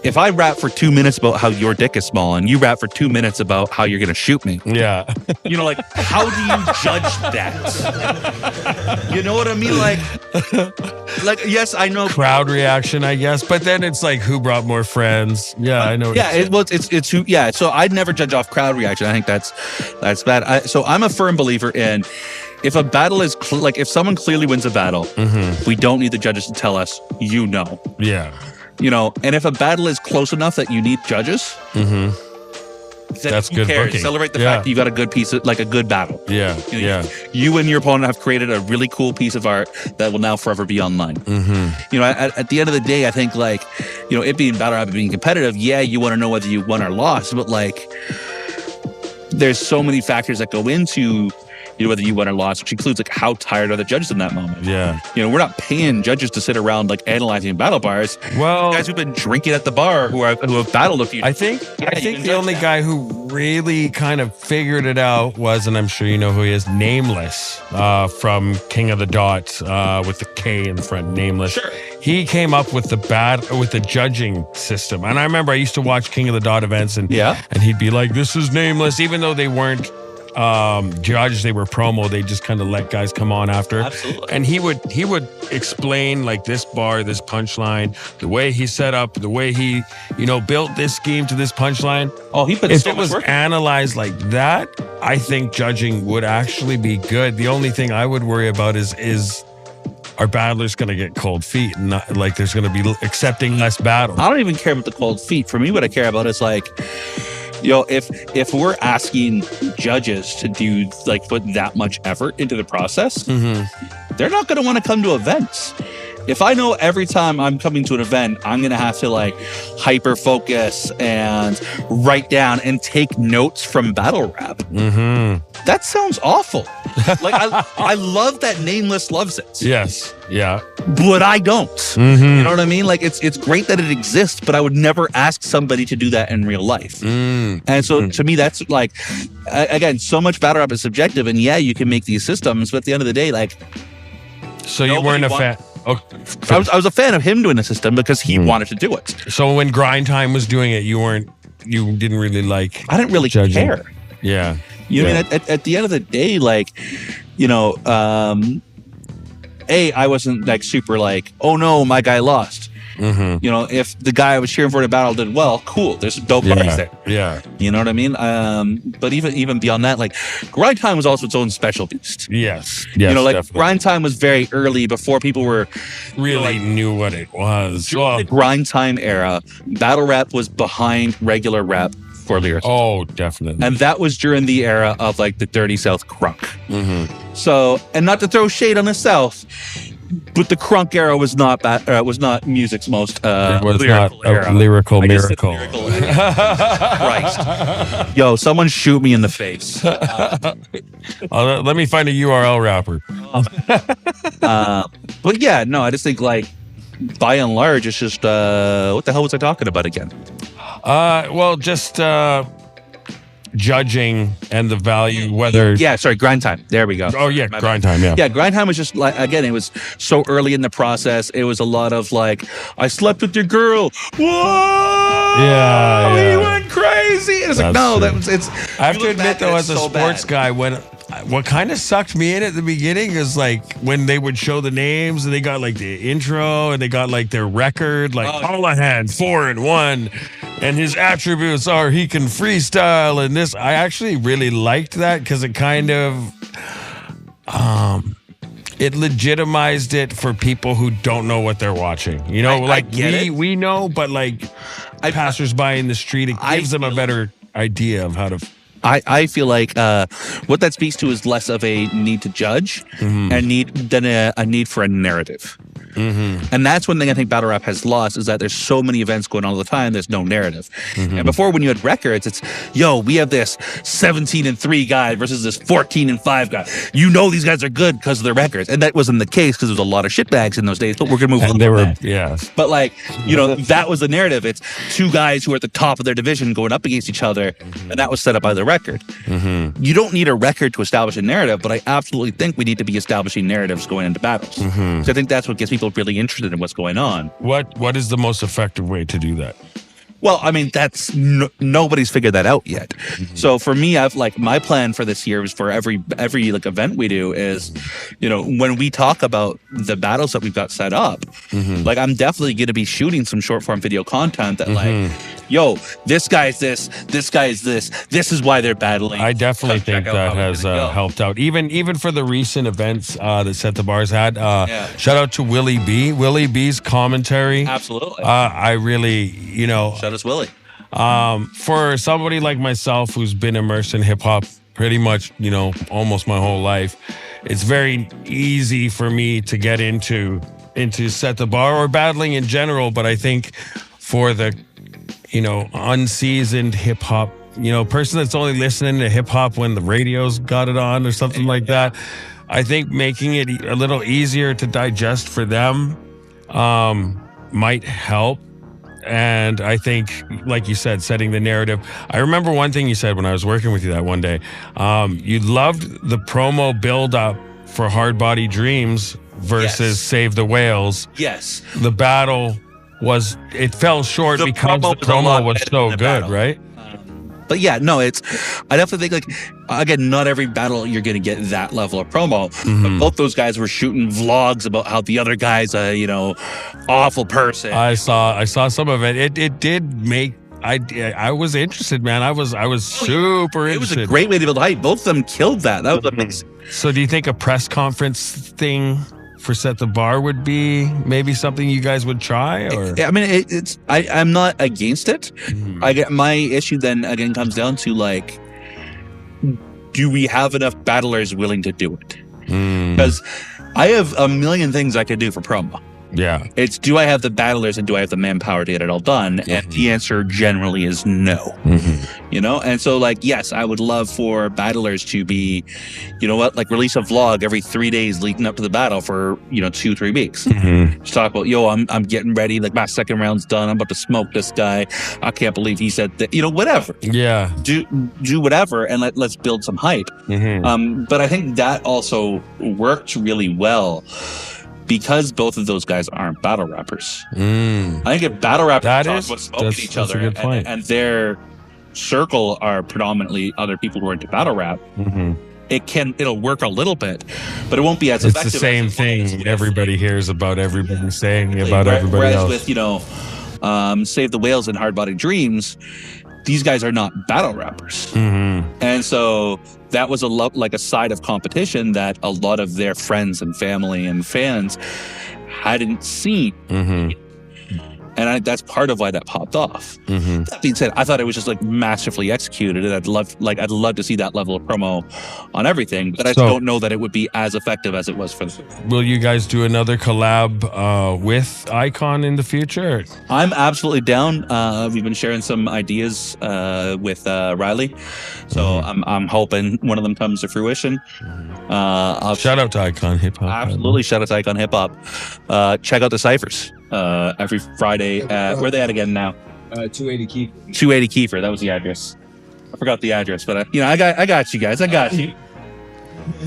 S1: if I rap for 2 minutes about how your dick is small and you rap for 2 minutes about how you're gonna shoot me,
S4: Yeah.
S1: like how do you judge that? You know what I mean? Like yes, I know
S4: Crowd reaction, I guess. But then it's like, who brought more friends? Yeah, I know.
S1: it's who. Yeah, so I'd never judge off crowd reaction. I think that's bad. So I'm a firm believer in, if a battle is like, if someone clearly wins a battle, we don't need the judges to tell us,
S4: Yeah.
S1: and if a battle is close enough that you need judges,
S4: That's
S1: who
S4: good
S1: cares?
S4: booking.
S1: Celebrate the fact that you got a good piece of, like a good battle.
S4: Yeah,
S1: You know, you and your opponent have created a really cool piece of art that will now forever be online. You know, at the end of the day, I think like, you know, it being battle rap and being competitive, yeah, you want to know whether you won or lost, but like, there's so many factors that go into, you know, whether you won or lost, which includes like how tired are the judges in that moment.
S4: Yeah.
S1: You know, we're not paying judges to sit around like analyzing battle bars.
S4: Well,
S1: Guys who've been drinking at the bar who have battled a few.
S4: I think the only guy who really kind of figured it out was, and I'm sure you know who he is, Nameless, from King of the Dots, with the K in front, Nameless.
S1: Sure.
S4: He came up with the judging system. And I remember I used to watch King of the Dot events and he'd be like, this is Nameless, even though they weren't judged, they were promo, they just kind of let guys come on after.
S1: Absolutely.
S4: And he would explain like this bar, this punchline, the way he set up, the way he, you know, built this scheme to this punchline.
S1: Oh, he put
S4: If
S1: so
S4: it
S1: much
S4: was
S1: work.
S4: analyzed like that, I think judging would actually be good. The only thing I would worry about is our battlers going to get cold feet and not, like there's going to be accepting less battle.
S1: I don't even care about the cold feet. For me, what I care about is like, you know, if we're asking judges to do like put that much effort into the process, they're not going to want to come to events. If I know every time I'm coming to an event, I'm going to have to like hyper focus and write down and take notes from battle rap. That sounds awful. Like I love that Nameless loves it.
S4: Yes. Yeah.
S1: But I don't. You know what I mean? Like it's great that it exists, but I would never ask somebody to do that in real life. And so to me, that's like, again, so much battle rap is subjective, and yeah, you can make these systems, but at the end of the day, like,
S4: so you weren't a fan. Oh,
S1: I was a fan of him doing the system because he wanted to do it.
S4: So when Grind Time was doing it, you didn't really like.
S1: I didn't really
S4: judging.
S1: care.
S4: Yeah.
S1: You know, I mean, at the end of the day, like, you know, I wasn't like super like, oh no, my guy lost. You know, if the guy I was cheering for the battle did well, cool. There's some dope bars there.
S4: Yeah.
S1: You know what I mean? But even beyond that, like Grind Time was also its own special beast.
S4: Yes.
S1: You know, like
S4: definitely.
S1: Grind Time was very early before people were
S4: really knew what it was.
S1: during the Grind Time era. Battle rap was behind regular rap for lyrics.
S4: Oh, definitely.
S1: And that was during the era of like the Dirty South crunk. So, and not to throw shade on the South, but the crunk era was not music's most
S4: it was
S1: lyrical
S4: not a
S1: era.
S4: lyrical
S1: I just said
S4: miracle.
S1: lyrical era. Christ. Yo, someone shoot me in the face.
S4: Let me find a URL rapper.
S1: But yeah, no, I just think like by and large, it's just what the hell was I talking about again?
S4: Well, just judging and the value, whether
S1: Grind Time. There we go.
S4: Oh yeah, Grind Time. Yeah.
S1: Yeah, Grind Time was just like, again, it was so early in the process. It was a lot of like, I slept with your girl. Whoa!
S4: Yeah.
S1: He went crazy. It's like, no, that was, it's.
S4: I have to admit though, as a sports guy, what kind of sucked me in at the beginning is like when they would show the names and they got like the intro and they got like their record, like Holohan 4-1, and his attributes are he can freestyle and this. I actually really liked that because it kind of it legitimized it for people who don't know what they're watching. You know, like we know, but like passersby in the street, it gives them a better idea of how to.
S1: I feel like what that speaks to is less of a need to judge and than a need for a narrative. And that's one thing I think battle rap has lost is that there's so many events going on all the time. There's no narrative. And before, when you had records, it's we have this 17-3 guy versus this 14-5 guy. You know these guys are good because of their records, and that wasn't the case because there was a lot of shitbags in those days. But we're gonna move on.
S4: They were
S1: But like that was the narrative. It's two guys who are at the top of their division going up against each other, and that was set up by the record. You don't need a record to establish a narrative, but I absolutely think we need to be establishing narratives going into battles. So I think that's what gets people really interested in what's going on.
S4: What is the most effective way to do that?
S1: Well, I mean, that's nobody's figured that out yet. So for me, I've like my plan for this year is for every like event we do is, when we talk about the battles that we've got set up, like I'm definitely going to be shooting some short form video content that like, this guy's this guy is this is why they're battling.
S4: I definitely think that has helped out. Even for the recent events that Set the Bars had. Shout out to Willie B. Willie B's commentary.
S1: Absolutely.
S4: I really,
S1: Shout out to Willie.
S4: For somebody like myself who's been immersed in hip hop pretty much, almost my whole life, it's very easy for me to get into Set the Bar or battling in general. But I think for the, unseasoned hip hop, person that's only listening to hip hop when the radio's got it on or something like that, I think making it a little easier to digest for them might help. And I think, like you said, setting the narrative. I remember one thing you said when I was working with you that one day. You loved the promo build-up for Hard Body Dreams versus Save the Whales.
S1: Yes.
S4: The battle it fell short because the promo was so good, battle. Right?
S1: But yeah, no, I definitely think, again, not every battle you're going to get that level of promo. But both those guys were shooting vlogs about how the other guy's a, awful person.
S4: I saw some of it. It did make, I was interested, man. I was super interested.
S1: It was a great way to build hype. Both of them killed that. That was amazing.
S4: So do you think a press conference thing for Set the Bar would be maybe something you guys would try? Or
S1: I mean, I'm not against it. I get my issue then again comes down to do we have enough battlers willing to do it? Because I have a million things I could do for promo.
S4: Yeah.
S1: It's, do I have the battlers and do I have the manpower to get it all done? And the answer generally is no. And so yes, I would love for battlers to be, release a vlog every 3 days leading up to the battle for, 2-3 weeks. Just talk about, I'm getting ready. My second round's done. I'm about to smoke this guy. I can't believe he said that, whatever.
S4: Yeah.
S1: Do whatever and let's build some hype. But I think that also worked really well because both of those guys aren't battle rappers. I think if battle rappers talk about smoking each other and their circle are predominantly other people who are into battle rap, it'll work a little bit, but it won't be as effective.
S4: It's the same thing everybody hears about everybody saying about everybody else.
S1: Whereas with, Save the Whales and Hard Body Dreams, these guys are not battle rappers. And so that was a side of competition that a lot of their friends and family and fans hadn't seen. And that's part of why that popped off. That being said, I thought it was just massively executed, and I'd love to see that level of promo on everything. But I don't know that it would be as effective as it was for them.
S4: Will you guys do another collab with Icon in the future?
S1: I'm absolutely down. We've been sharing some ideas with Riley, so I'm hoping one of them comes to fruition.
S4: Shout out to Icon Hip Hop.
S1: Absolutely, shout out to Icon Hip Hop. Check out the ciphers. Every Friday where are they at again now?
S2: 280 Kiefer.
S1: 280 Kiefer, that was the address. I forgot the address, but I got you guys. I got you.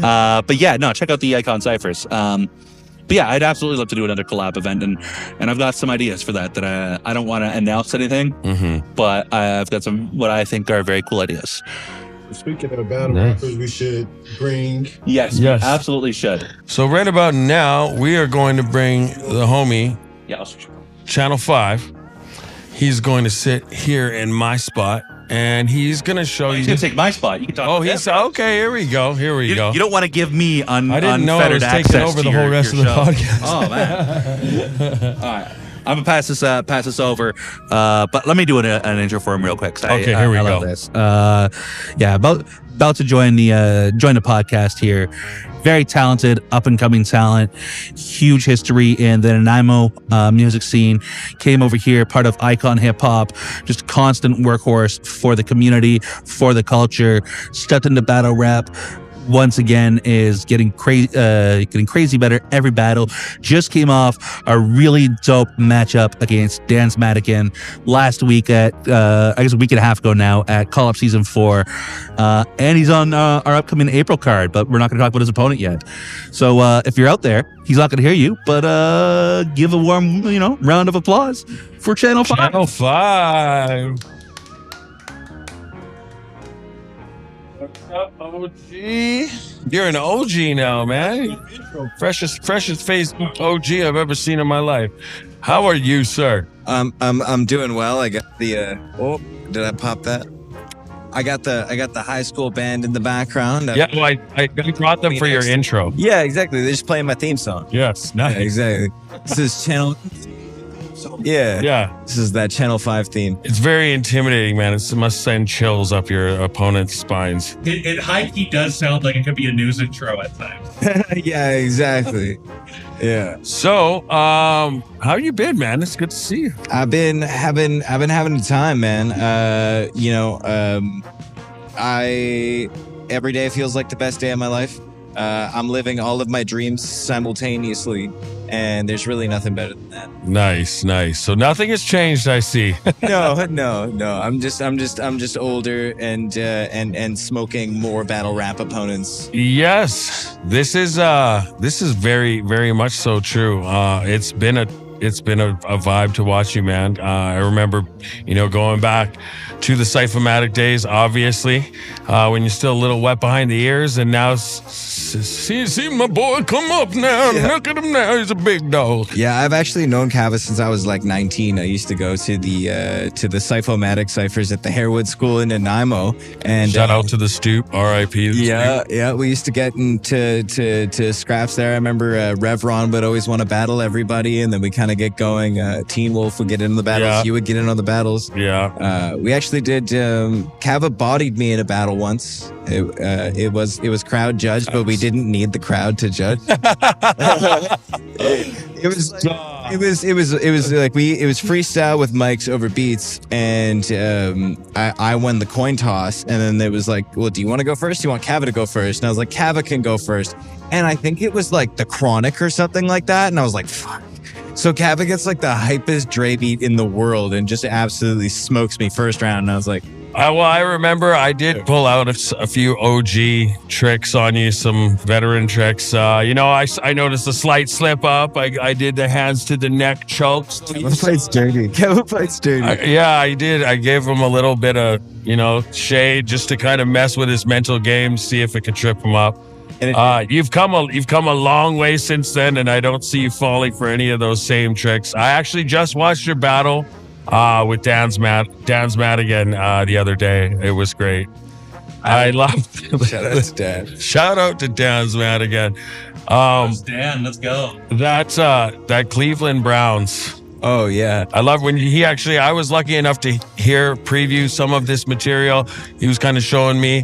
S1: But yeah, no, check out the Icon ciphers. But yeah, I'd absolutely love to do another collab event, and I've got some ideas for that I don't want to announce anything, but I've got some what I think are very cool ideas.
S3: Speaking of battle rappers, we should bring...
S1: Yes, we absolutely should.
S4: So right about now, we are going to bring the homie, Channel 5. He's going to sit here in my spot, and he's going to show you...
S1: He's going to take my spot. You can talk to
S4: he's... Okay, here we go.
S1: You don't want to give me
S4: I didn't know I was taking over the whole rest of the podcast.
S1: Oh, man. All right. I'm gonna pass this over, but let me do an intro for him real quick.
S4: Okay, here we go.
S1: This. About to join the podcast here. Very talented, up and coming talent. Huge history in the Nanaimo music scene. Came over here, part of Icon Hip Hop. Just a constant workhorse for the community, for the culture. Stepped into battle rap. Once again is getting crazy better every battle. Just came off a really dope matchup against Dan Madigan last week at I guess a week and a half ago now at Call Up Season 4, and he's on our upcoming April card, but we're not going to talk about his opponent yet. So if you're out there, he's not going to hear you, but give a warm round of applause for Channel 5.
S4: Channel 5. OG. You're an OG now, man. Freshest Facebook OG I've ever seen in my life. How are you, sir?
S5: I'm doing well. I got the did I pop that? I got the high school band in the background.
S4: Yeah, well, I brought them for your intro.
S5: Yeah, exactly. They're just playing my theme song.
S4: Yes, nice.
S5: Yeah, exactly. This is Channel Yeah.
S4: Yeah.
S5: This is that Channel 5 theme.
S4: It's very intimidating, man. It must send chills up your opponent's spines.
S6: It high key does sound like it could be a news intro at times.
S5: Yeah, exactly. Yeah.
S4: So, how you been, man? It's good to see you.
S5: I've been having a time, man. Every day feels like the best day of my life. I'm living all of my dreams simultaneously, and there's really nothing better than that.
S4: Nice. So nothing has changed, I see.
S5: No. I'm just older and smoking more battle rap opponents.
S4: Yes, this is very, very much so true. It's been a vibe to watch you, man. I remember, going back to the Cyphomatic days, obviously, when you're still a little wet behind the ears, and now see my boy come up now.
S5: Yeah.
S4: Look at him now. He's a big dog.
S5: Yeah, I've actually known Kava since I was like 19. I used to go to the Cyphomatic ciphers at the Harewood School in Nanaimo. And
S4: Shout out to the Stoop, R.I.P.
S5: Yeah, we used to get into scraps there. I remember Rev Ron would always want to battle everybody, and then we kind of get going. Teen Wolf would get into the battles.
S4: Yeah.
S5: You would get in on the battles.
S4: Yeah.
S5: We actually did. Kava bodied me in a battle once. It was crowd judged, but we didn't need the crowd to judge. It was freestyle with mics over beats, and I won the coin toss, and then it was like, well, do you want to go first? Do you want Kava to go first? And I was like, Kava can go first, and I think it was like the Chronic or something like that, and I was like, fuck. So Kava gets like the hypest Dre beat in the world and just absolutely smokes me first round, and I was like,
S4: I remember I did pull out a few OG tricks on you, some veteran tricks. I noticed a slight slip up. I did the hands to the neck chokes.
S5: Kava fights dirty.
S4: I did. I gave him a little bit of, shade just to kind of mess with his mental game, see if it could trip him up. You've come a long way since then, and I don't see you falling for any of those same tricks. I actually just watched your battle with Dan's Madigan the other day. It was great. I loved it.
S5: Shout out to Dan.
S4: Shout out to Dan's Madigan.
S6: Dan, let's go.
S4: That Cleveland Browns.
S5: Oh yeah.
S4: I love when I was lucky enough to preview some of this material. He was kind of showing me.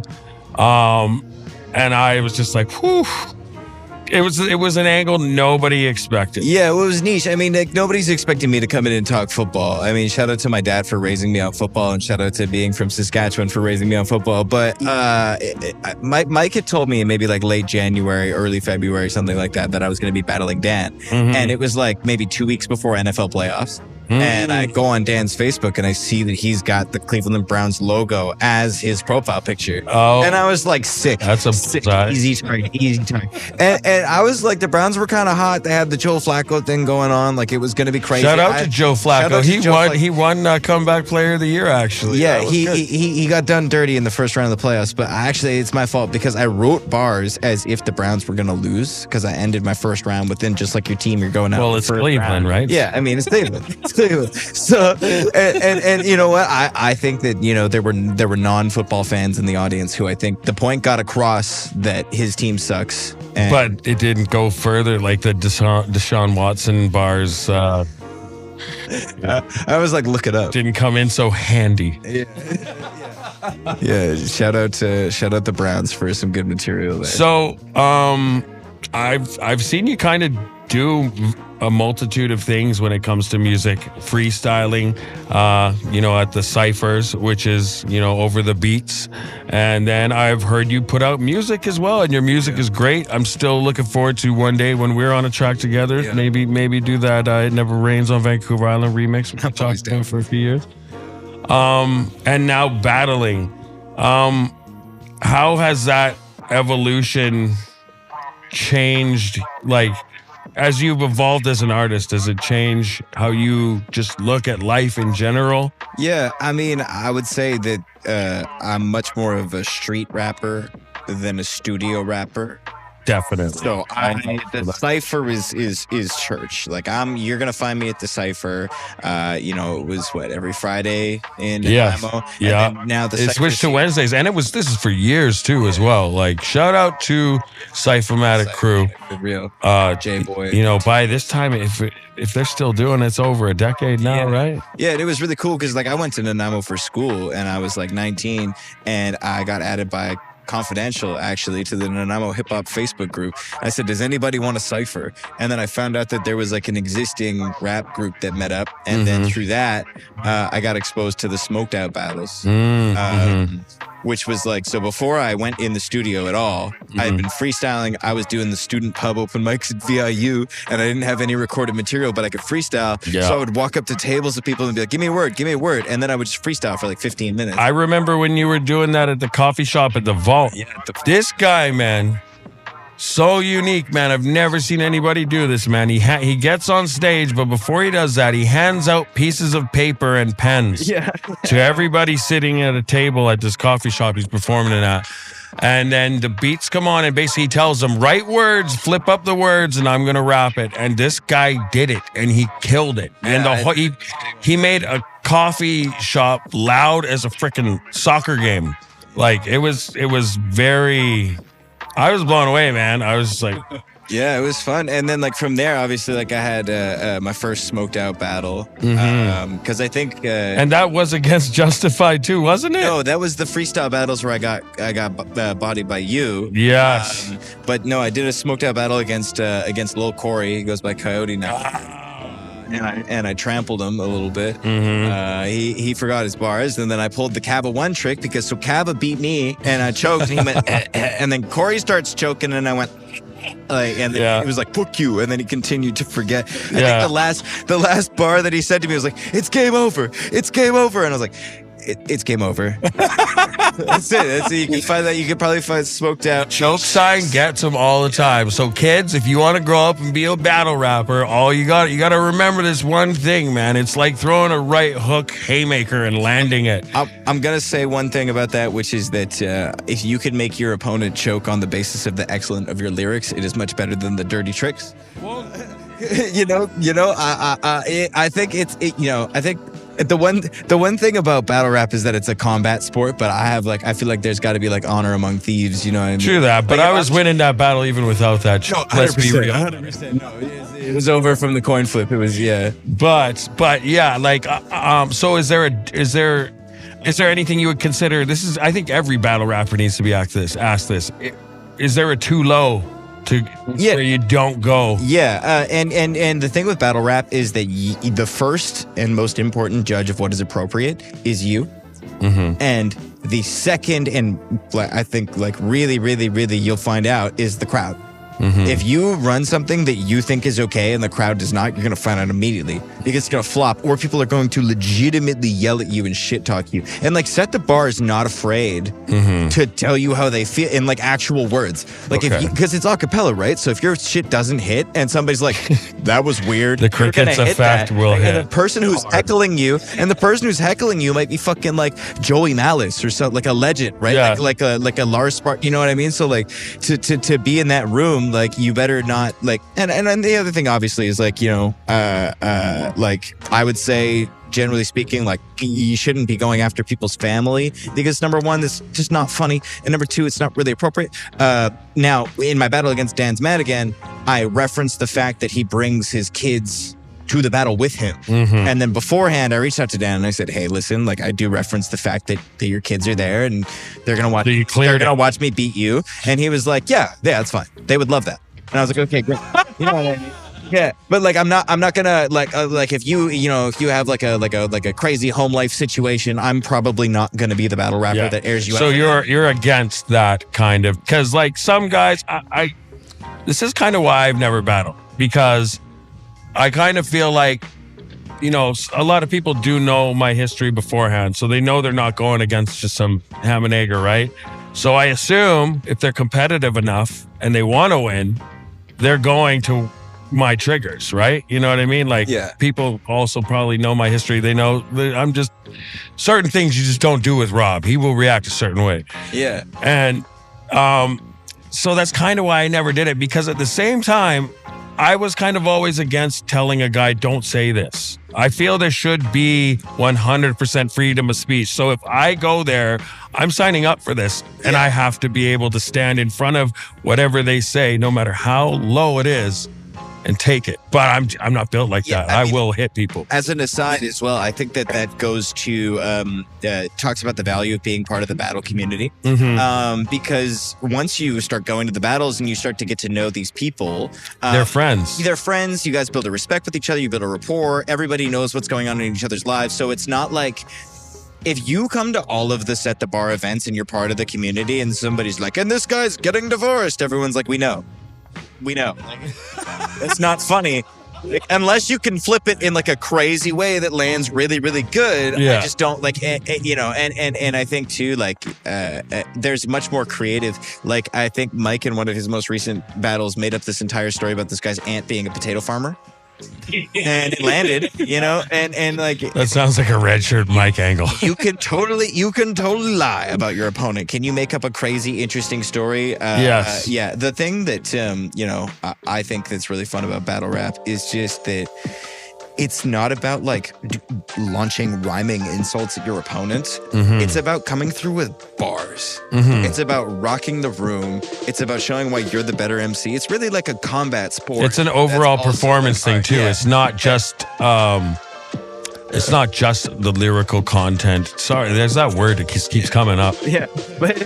S4: And I was just like, whew. It was an angle nobody expected.
S5: Yeah, well, it was niche. I mean, like, nobody's expecting me to come in and talk football. I mean, shout out to my dad for raising me on football, and shout out to being from Saskatchewan for raising me on football. But Mike had told me maybe like late January, early February, something like that I was going to be battling Dan.
S4: Mm-hmm.
S5: And it was like maybe 2 weeks before NFL playoffs. And I go on Dan's Facebook and I see that he's got the Cleveland Browns logo as his profile picture.
S4: Oh.
S5: And I was like, sick.
S4: That's a
S5: sick.
S4: size.
S5: Easy target. And I was like, the Browns were kind of hot. They had the Joe Flacco thing going on. Like, it was going to be crazy.
S4: Shout out to Joe Flacco. He won Comeback Player of the Year, actually.
S5: Yeah, he got done dirty in the first round of the playoffs. But actually, it's my fault because I wrote bars as if the Browns were going to lose because I ended my first round within just like your team. You're going out.
S4: Well, it's Cleveland, right?
S5: Yeah, I mean, it's Cleveland. It's Cleveland. So, and you know what? I think that, there were non-football fans in the audience who I think the point got across that his team sucks.
S4: But it didn't go further like the Deshaun Watson bars.
S5: I was like, look it up.
S4: Didn't come in so handy.
S5: Yeah. Shout out the Browns for some good material there.
S4: So, I've seen you kind of do a multitude of things when it comes to music, freestyling, at the ciphers, which is, over the beats. And then I've heard you put out music as well, and your music is great. I'm still looking forward to one day when we're on a track together, maybe do that It Never Rains on Vancouver Island remix. We've talked about for a few years. And now battling. How has that evolution changed, like, as you've evolved as an artist? Does it change how you just look at life in general?
S5: Yeah, I mean, I would say that I'm much more of a street rapper than a studio rapper.
S4: Definitely.
S5: So the cipher is church. Like you're gonna find me at the cipher. It was every Friday in Nanaimo.
S4: Yeah.
S5: And then now the
S4: it
S5: cipher
S4: switched to Wednesdays, and this is for years too as well. Like shout out to Cyphermatic crew.
S5: For real. J-Boy.
S4: By this time, if they're still doing it, it's over a decade now, right?
S5: Yeah, and it was really cool because I went to Nanaimo for school and I was 19 and I got added by Confidential actually to the Nanaimo hip hop Facebook group. I said, does anybody want a cipher? And then I found out that there was an existing rap group that met up, and then through that I got exposed to the Smoked Out battles, which was so before I went in the studio at all, I had been freestyling. I was doing the student pub open mics at VIU, and I didn't have any recorded material, but I could freestyle. So I would walk up to tables of people and be like, give me a word, and then I would just freestyle for 15 minutes.
S4: I remember when you were doing that at the coffee shop at the Vault.
S5: Yeah,
S4: this guy, man, so unique, man. I've never seen anybody do this, man. He gets on stage, but before he does that, he hands out pieces of paper and pens to everybody sitting at a table at this coffee shop he's performing at. And then the beats come on, and basically he tells them, write words, flip up the words, and I'm gonna rap it. And this guy did it, and he killed it. And he made a coffee shop loud as a freaking soccer game. It was very. I was blown away, man. I was just like,
S5: yeah, it was fun. And then from there, obviously, I had my first Smoked Out battle because I think
S4: and that was against Justified too, wasn't it?
S5: No, that was the freestyle battles where I got bodied by you.
S4: Yes,
S5: but no, I did a Smoked Out battle against Lil Corey. He goes by Coyote now. And I trampled him a little bit. He forgot his bars, and then I pulled the Kaba 1 trick because Kaba beat me, and I choked, and he went, and then Corey starts choking, and I went, and then he was like, "Fuck you," and then he continued to forget. I think the last bar that he said to me was like, "It's game over, it's game over," and I was like, it's game over. That's it. You can find that. You can probably find Smoked Out.
S4: Choke sign gets them all the time. So kids, if you want to grow up and be a battle rapper, you got to remember this one thing, man. It's like throwing a right hook haymaker and landing it.
S5: I'm gonna say one thing about that, which is that if you could make your opponent choke on the basis of the excellence of your lyrics, it is much better than the dirty tricks. Well, I think I think. The one thing about battle rap is that it's a combat sport, but I feel like there's got to be honor among thieves, you know what I mean?
S4: True that, but I was winning that battle even without that.
S5: No, let's be real. 100%. No, it was over from the coin flip. It was
S4: But yeah, so is there anything you would consider? This is, I think every battle rapper needs to be asked this. Is there a too low where you don't go?
S5: Yeah, and the thing with battle rap is that the first and most important judge of what is appropriate is you, and the second and I think really, really, really you'll find out is the crowd. If you run something that you think is okay and the crowd does not, you're going to find out immediately because it's going to flop, or people are going to legitimately yell at you and shit talk you. And Set the Bar is not afraid to tell you how they feel in actual words. Because it's a cappella, right? So if your shit doesn't hit and somebody's like, that was weird,
S4: the crickets effect will hit.
S5: And the person who's heckling you might be fucking Joey Malice or something, a legend, right?
S4: Yeah.
S5: Like a Lars Spark, you know what I mean? So to be in that room, you better not and the other thing obviously is I would say generally speaking you shouldn't be going after people's family because number one, it's just not funny, and number two, it's not really appropriate. Now in my battle against Dan's Madigan, I referenced the fact that he brings his kids to the battle with him. And then beforehand, I reached out to Dan and I said, hey, listen, I do reference the fact that your kids are there and they're going to watch me beat you. And he was like, yeah, that's fine. They would love that. And I was like, okay, great. You know what I mean? Yeah, but I'm not gonna if you have a crazy home life situation, I'm probably not gonna be the battle rapper that airs you out.
S4: So you're against that kind of, because some guys, I this is kind of why I've never battled, because I kind of feel a lot of people do know my history beforehand, so they know they're not going against just some ham and egger, right? So I assume if they're competitive enough and they want to win, they're going to my triggers, right? You know what I mean? People also probably know my history. They know that I'm just, certain things you just don't do with Rob. He will react a certain way.
S5: Yeah.
S4: And So that's kind of why I never did it, because at the same time, I was kind of always against telling a guy, don't say this. I feel there should be 100% freedom of speech. So if I go there, I'm signing up for this, and I have to be able to stand in front of whatever they say, no matter how low it is, and take it. But I'm not built like that. I mean, will hit people.
S5: As an aside as well, I think that goes to talks about the value of being part of the battle community. Because once you start going to the battles and you start to get to know these people,
S4: they're friends.
S5: They're friends. You guys build a respect with each other. You build a rapport. Everybody knows what's going on in each other's lives. So it's not like, if you come to all of the Set the Bar events and you're part of the community and somebody's like, and this guy's getting divorced, everyone's like, we know. It's not funny. Like, unless you can flip it in like a crazy way that lands really, really good. I just don't like, and I think too, like, there's much more creative. Like, I think Mike in one of his most recent battles made up this entire story about this guy's aunt being a potato farmer. And it landed, and like,
S4: that sounds like a red shirt Mike angle.
S5: You can totally lie about your opponent. Can you make up a crazy, interesting story?
S4: Yes.
S5: Yeah. The thing that I think that's really fun about battle rap is just that it's not about like launching rhyming insults at your opponent. It's about coming through with bars. It's about rocking the room. It's about showing why you're the better MC. It's really like a combat sport.
S4: It's an overall performance thing too. It's not just it's not just the lyrical content. Sorry, there's that word that keeps coming up.
S5: Yeah, but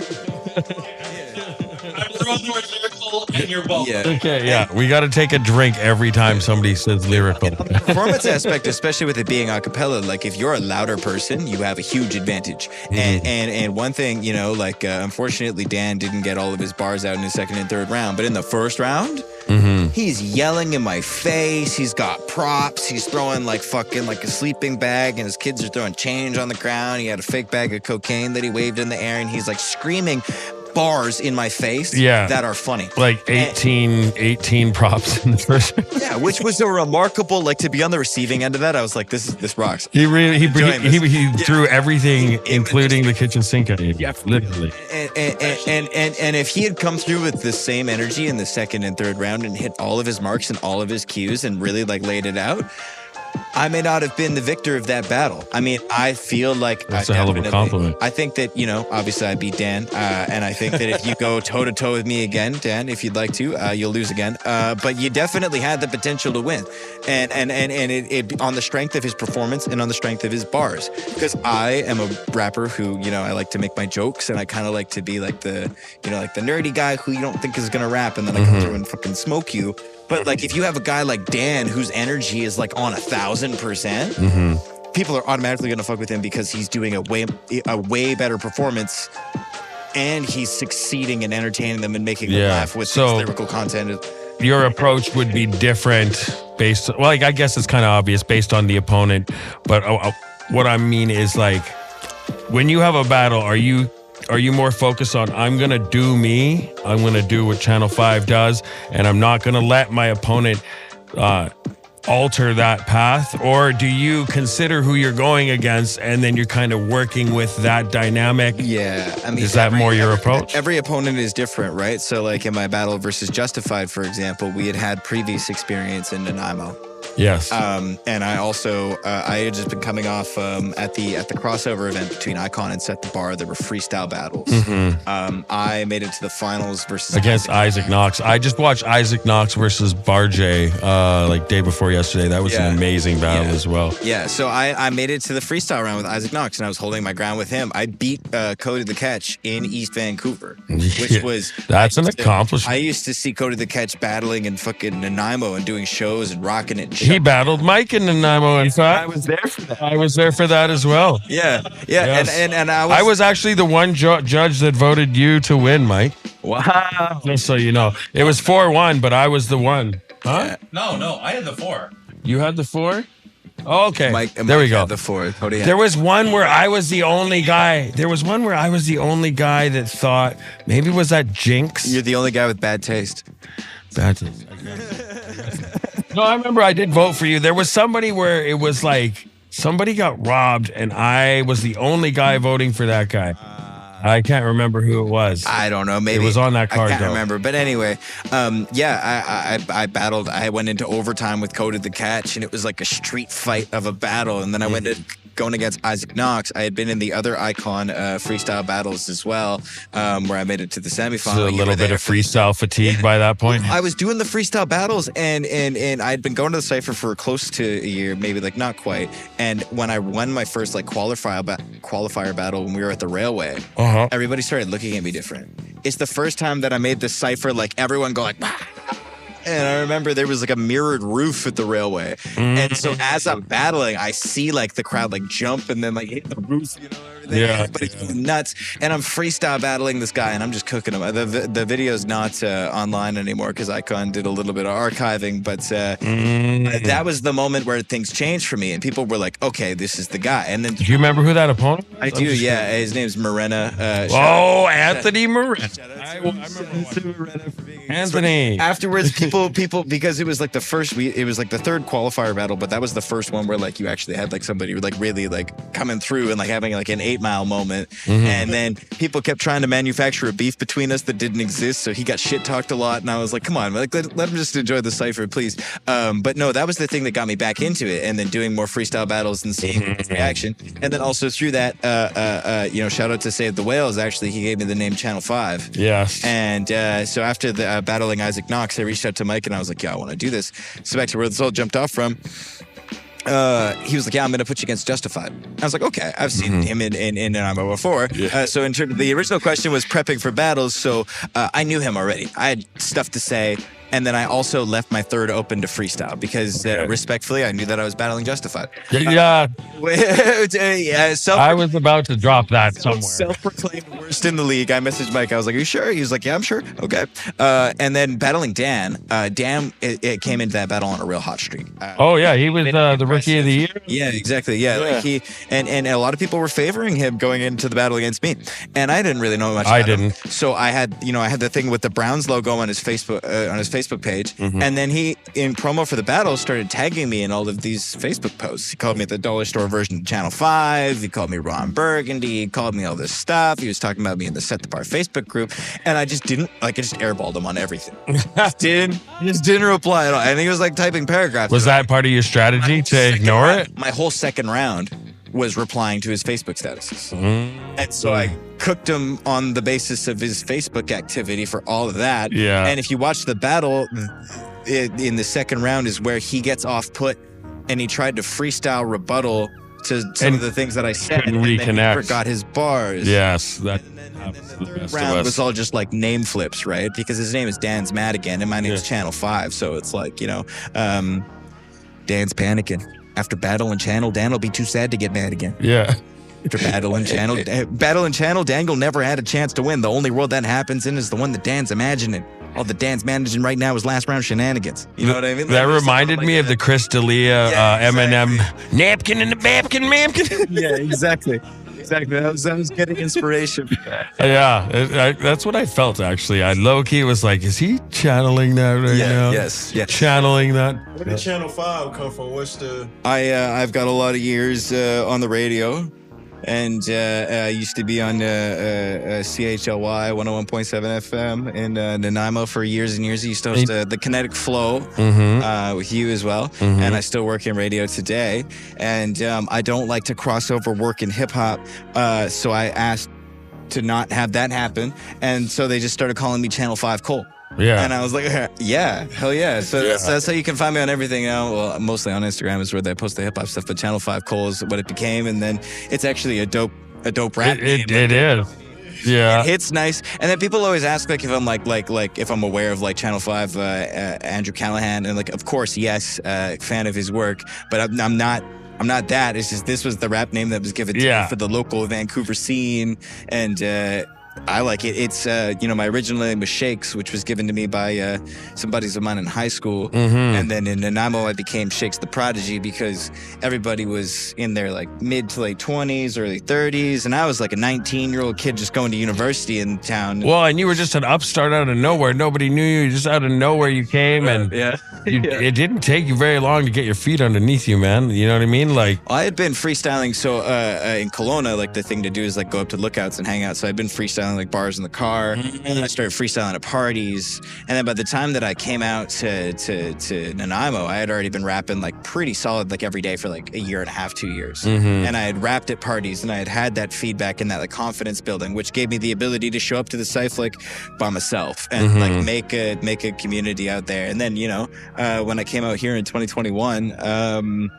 S6: I'm throwing the word lyrical in your bowl.
S4: Okay, yeah. We got to take a drink every time somebody says lyrical.
S5: On the performance aspect, especially with it being a cappella, like if you're a louder person, you have a huge advantage. And one thing, unfortunately, Dan didn't get all of his bars out in his second and third round, but in the first round, he's yelling in my face. He's got props. He's throwing like fucking like a sleeping bag, and his kids are throwing change on the ground. He had a fake bag of cocaine that he waved in the air, and he's like screaming bars in my face that are funny.
S4: Like 18 props in the first.
S5: Yeah, which was a remarkable, like, to be on the receiving end of that. I was like, this rocks.
S4: He threw everything, including the kitchen sink at you. Yeah, literally.
S5: And if he had come through with the same energy in the second and third round and hit all of his marks and all of his cues and really like laid it out, I may not have been the victor of that battle. I mean, I feel like
S4: that's a hell of a compliment.
S5: I think that, obviously I beat Dan, and I think that if you go toe to toe with me again, Dan, if you'd like to, you'll lose again. But you definitely had the potential to win, and it on the strength of his performance and on the strength of his bars. Because I am a rapper who, I like to make my jokes, and I kind of like to be like the, like the nerdy guy who you don't think is gonna rap, and then I come through and fucking smoke you. But like, if you have a guy like Dan whose energy is like on 1,000%, people are automatically going to fuck with him because he's doing a way better performance, and he's succeeding in entertaining them and making them laugh with his lyrical content.
S4: Your approach would be different based. Well, like, I guess it's kind of obvious based on the opponent. But what I mean is, like, when you have a battle, are you more focused on, I'm going to do me, I'm going to do what Channel 5 does, and I'm not going to let my opponent alter that path? Or do you consider who you're going against and then you're kind of working with that dynamic?
S5: Yeah. I mean,
S4: is that more your approach?
S5: Every opponent is different, right? So like in my battle versus Justified, for example, we had previous experience in Nanaimo.
S4: Yes.
S5: And I also I had just been coming off at the crossover event between Icon and Set the Bar. There were freestyle battles. I made it to the finals versus
S4: against Isaac Knox. I just watched Isaac Knox versus Barjay like day before yesterday. That was an amazing battle as well. Yeah.
S5: So I made it to the freestyle round with Isaac Knox, and I was holding my ground with him. I beat Cody the Catch in East Vancouver, which was
S4: that's an accomplishment.
S5: I used to see Cody the Catch battling in fucking Nanaimo and doing shows and rocking it.
S4: He battled Mike in Nanaimo. In fact,
S5: I was there for that.
S4: I was there for that as well.
S5: Yeah.
S4: Yes.
S5: And
S4: I was actually the one judge that voted you to win, Mike.
S5: Wow.
S4: Just so you know, it was 4-1, but I was the one. Huh?
S6: No, I had the 4.
S4: You had the 4. Oh, okay.
S5: Mike
S4: there we go.
S5: Had the 4.
S4: There was one where I was the only guy. There was one where I was the only guy that thought maybe was that Jinx.
S5: You're the only guy with bad taste.
S4: Bad taste. No, I remember I did vote for you. There was somebody where it was like somebody got robbed and I was the only guy voting for that guy. I can't remember who it was.
S5: I don't know. Maybe
S4: it was on that card.
S5: I can't
S4: though.
S5: remember. But anyway, I battled. I went into overtime with Coded the Catch, and it was like a street fight of a battle. And then I went to going against Isaac Knox. I had been in the other Icon freestyle battles as well, where I made it to the semifinal.
S4: So a little bit of freestyle fatigue by that point.
S5: I was doing the freestyle battles, and I had been going to the Cypher for close to a year, maybe like not quite. And when I won my first like qualifier battle when we were at the Railway, everybody started looking at me different. It's the first time that I made the Cypher, like everyone go like, bah! And I remember there was like a mirrored roof at the Railway. And so as I'm battling, I see like the crowd like jump and then like hit the roof, you know, everything.
S4: Yeah.
S5: Everybody's going nuts. And I'm freestyle battling this guy and I'm just cooking him. The video's not online anymore because Icon did a little bit of archiving. But that was the moment where things changed for me. And people were like, okay, this is the guy. And then
S4: Do you remember who that opponent was?
S5: I do, yeah. His name's Morena.
S4: Anthony Morena. I remember Anthony.
S5: Afterwards, people, because it was like the third qualifier battle, but that was the first one where like you actually had like somebody like really like coming through and like having like an 8 Mile moment. And then people kept trying to manufacture a beef between us that didn't exist. So he got shit talked a lot. And I was like, come on, like, let him just enjoy the Cypher, please. But no, that was the thing that got me back into it. And then doing more freestyle battles and seeing his reaction. And then also through that, shout out to Save the Whales. Actually, he gave me the name Channel 5.
S4: Yes.
S5: And so after the battling Isaac Knox, I reached out to Mike and I was like, yeah, I want to do this. So back to where this all jumped off from. He was like, yeah, I'm going to put you against Justified. I was like, okay, I've seen him in Nanaimo before. Yeah. So in terms of the original question was prepping for battles. So I knew him already. I had stuff to say. And then I also left my third open to freestyle because respectfully, I knew that I was battling Justified.
S4: Yeah.
S5: I
S4: was about to drop that somewhere.
S5: Self-proclaimed worst in the league. I messaged Mike. I was like, are you sure? He was like, yeah, I'm sure. Okay. And then battling Dan. Dan, it came into that battle on a real hot streak.
S4: He was the rookie of the year.
S5: Yeah, exactly. Yeah. Like he and a lot of people were favoring him going into the battle against me. And I didn't really know much about him. So I had the thing with the Browns logo on his Facebook page. And then he, in promo for the battle, started tagging me in all of these Facebook posts. He called me the dollar store version of Channel 5. He called me Ron Burgundy. He called me all this stuff. He was talking about me in the Set the Bar Facebook group. And I just didn't, I just airballed him on everything. Just didn't reply at all. And he was like typing paragraphs.
S4: Was that part of your strategy to ignore it?
S5: My whole second round was replying to his Facebook statuses. And so I cooked him on the basis of his Facebook activity for all of that.
S4: Yeah.
S5: And if you watch the battle, in the second round is where he gets off put and he tried to freestyle rebuttal to some of the things that I said.
S4: Couldn't
S5: and
S4: reconnect.
S5: then he forgot his bars.
S4: Yes. That
S5: the third round was all just like name flips, right? Because his name is Dan's Madigan and my name is Channel 5. So it's like, Dan's panicking. After Battle and Channel, Dan will be too sad to get mad again.
S4: Yeah.
S5: After Battle and Channel, Daniel never had a chance to win. The only world that happens in is the one that Dan's imagining. All that Dan's managing right now is last round shenanigans. You know what I mean?
S4: That reminded me of the Chris D'Elia Eminem napkin and the babkin mamkin.
S5: Yeah, exactly. Exactly. That was getting inspiration.
S4: That's what I felt, actually. I low-key was like, is he channeling that right now?
S5: Yes.
S4: Channeling that.
S3: Where did Channel 5 come from? What's the...
S5: I've got a lot of years on the radio. And I used to be on CHLY 101.7 FM in Nanaimo for years and years. I used to host the Kinetic Flow with you as well. And I still work in radio today. And I don't like to cross over work in hip hop. So I asked to not have that happen. And so they just started calling me Channel 5 Cole.
S4: Yeah.
S5: And I was like, yeah, hell yeah. So that's how you can find me on everything now. Well, mostly on Instagram is where they post the hip hop stuff, but Channel 5 Cole is what it became. And then it's actually a dope rap name.
S4: It is. Yeah.
S5: It's nice. And then people always ask like if I'm like if I'm aware of like Channel 5 Andrew Callahan, and like of course, yes, fan of his work, but I'm not that. It's just this was the rap name that was given to me for the local Vancouver scene. And I like it. It's my original name was Shakes, which was given to me by some buddies of mine in high school, and then in Nanaimo I became Shakes the Prodigy because everybody was in their like mid to late 20s, early 30s, and I was like a 19-year-old kid just going to university in town.
S4: Well, and you were just an upstart out of nowhere. Nobody knew you. Just out of nowhere you came, and it didn't take you very long to get your feet underneath you, man. You know what I mean? Like,
S5: I had been freestyling, so in Kelowna, like the thing to do is like go up to lookouts and hang out. So I'd been freestyling like bars in the car, and then I started freestyling at parties. And then by the time that I came out to Nanaimo, I had already been rapping like pretty solid like every day for like a year and a half, 2 years. And I had rapped at parties, and I had that feedback and that like confidence building, which gave me the ability to show up to the Cypher like by myself and like make a community out there. And then when I came out here in 2021.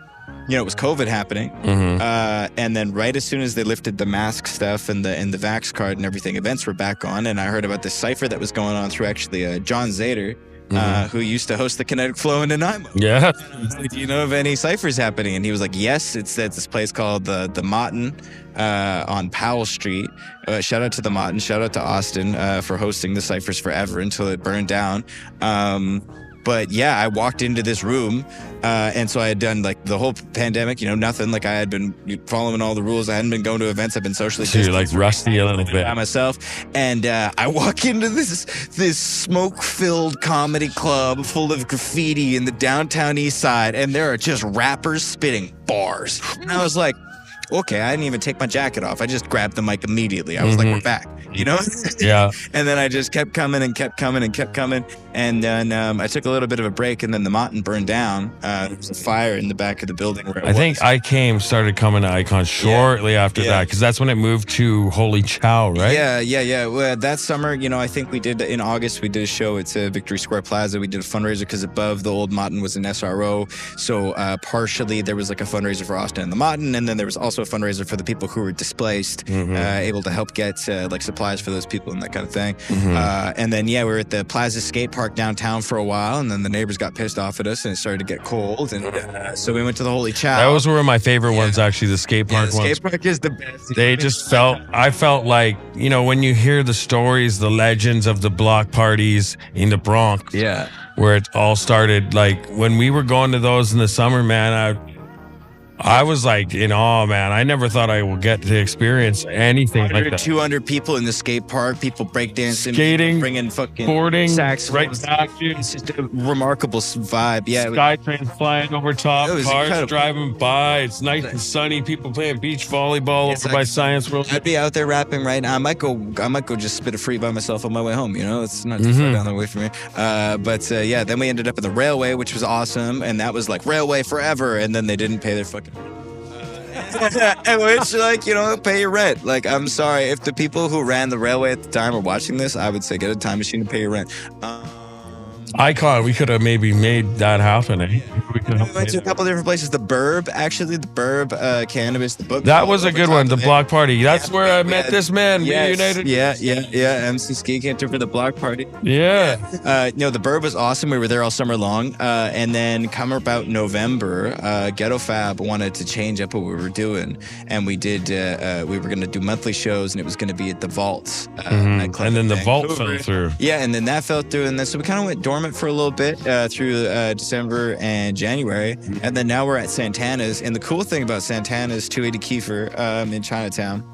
S5: It was COVID happening, and then right as soon as they lifted the mask stuff and the Vax card and everything, events were back on, and I heard about this cipher that was going on through actually John Zader, who used to host the Kinetic Flow in Nanaimo.
S4: yeah.
S5: Do you know of any ciphers happening? And he was like, yes, it's this place called the Motten on Powell Street. Shout out to the Motten, shout out to Austin for hosting the ciphers forever until it burned down. But yeah, I walked into this room, and so I had done like the whole pandemic, nothing. Like I had been following all the rules. I hadn't been going to events. I've been socially
S4: So you're like rusty a little bit.
S5: by myself. And I walk into this smoke-filled comedy club full of graffiti in the downtown east side, and there are just rappers spitting bars. And I was like, okay, I didn't even take my jacket off. I just grabbed the mic immediately. I was like, we're back,
S4: Yeah.
S5: And then I just kept coming and kept coming and kept coming. And then I took a little bit of a break, and then the Mountain burned down. There was a fire in the back of the building where
S4: I think started coming to Icon shortly after that, because that's when it moved to Holy Chow, right?
S5: Yeah. Well, that summer, I think we did, in August, we did a show at Victory Square Plaza. We did a fundraiser because above the old Mountain was an SRO. So partially there was like a fundraiser for Austin and the Mountain, and then there was also a fundraiser for the people who were displaced, able to help get like supplies for those people and that kind of thing. And then, we were at the Plaza Skate Park downtown for a while, and then the neighbors got pissed off at us, and it started to get cold, and so we went to the Holy Chow.
S4: That was one of my favorite ones, actually, the skate park
S5: the
S4: ones.
S5: skate park is the best.
S4: They just I felt like, when you hear the stories, the legends of the block parties in the Bronx, where it all started, like when we were going to those in the summer, man, I was like in awe, man. I never thought I would get to experience anything like that.
S5: 200 people in the skate park, people breakdancing,
S4: skating,
S5: bringing fucking
S4: boarding,
S5: saxophones.
S4: right back to
S5: It's just a remarkable vibe. Yeah,
S4: Skytrain flying over top,
S5: It was
S4: cars
S5: incredible.
S4: driving by. It's nice and sunny. People playing beach volleyball over by Science World.
S5: I'd be out there rapping right now. I might go just spit a free by myself on my way home. It's not too far down the way from me. But then we ended up at the Railway, which was awesome, and that was like Railway forever. And then they didn't pay their fucking. And which, pay your rent. Like, I'm sorry if the people who ran the Railway at the time are watching this. I would say get a time machine and pay your rent.
S4: Icon, we could have maybe made that happen. We
S5: went to a couple different places. The Burb, actually, Cannabis. The book.
S4: That was a good one. The block party. That's where I met this man. We reunited.
S5: Yeah. MC Ski came through for the block party.
S4: Yeah.
S5: The Burb was awesome. We were there all summer long. And then come about November, Ghetto Fab wanted to change up what we were doing, and we did. We were going to do monthly shows, and it was going to be at the Vaults.
S4: And then the Vault fell through.
S5: Yeah, and then that fell through, and then so we kind of went dormant for a little bit through December and January, and then now we're at Santana's. And the cool thing about Santana's 280 Kiefer in Chinatown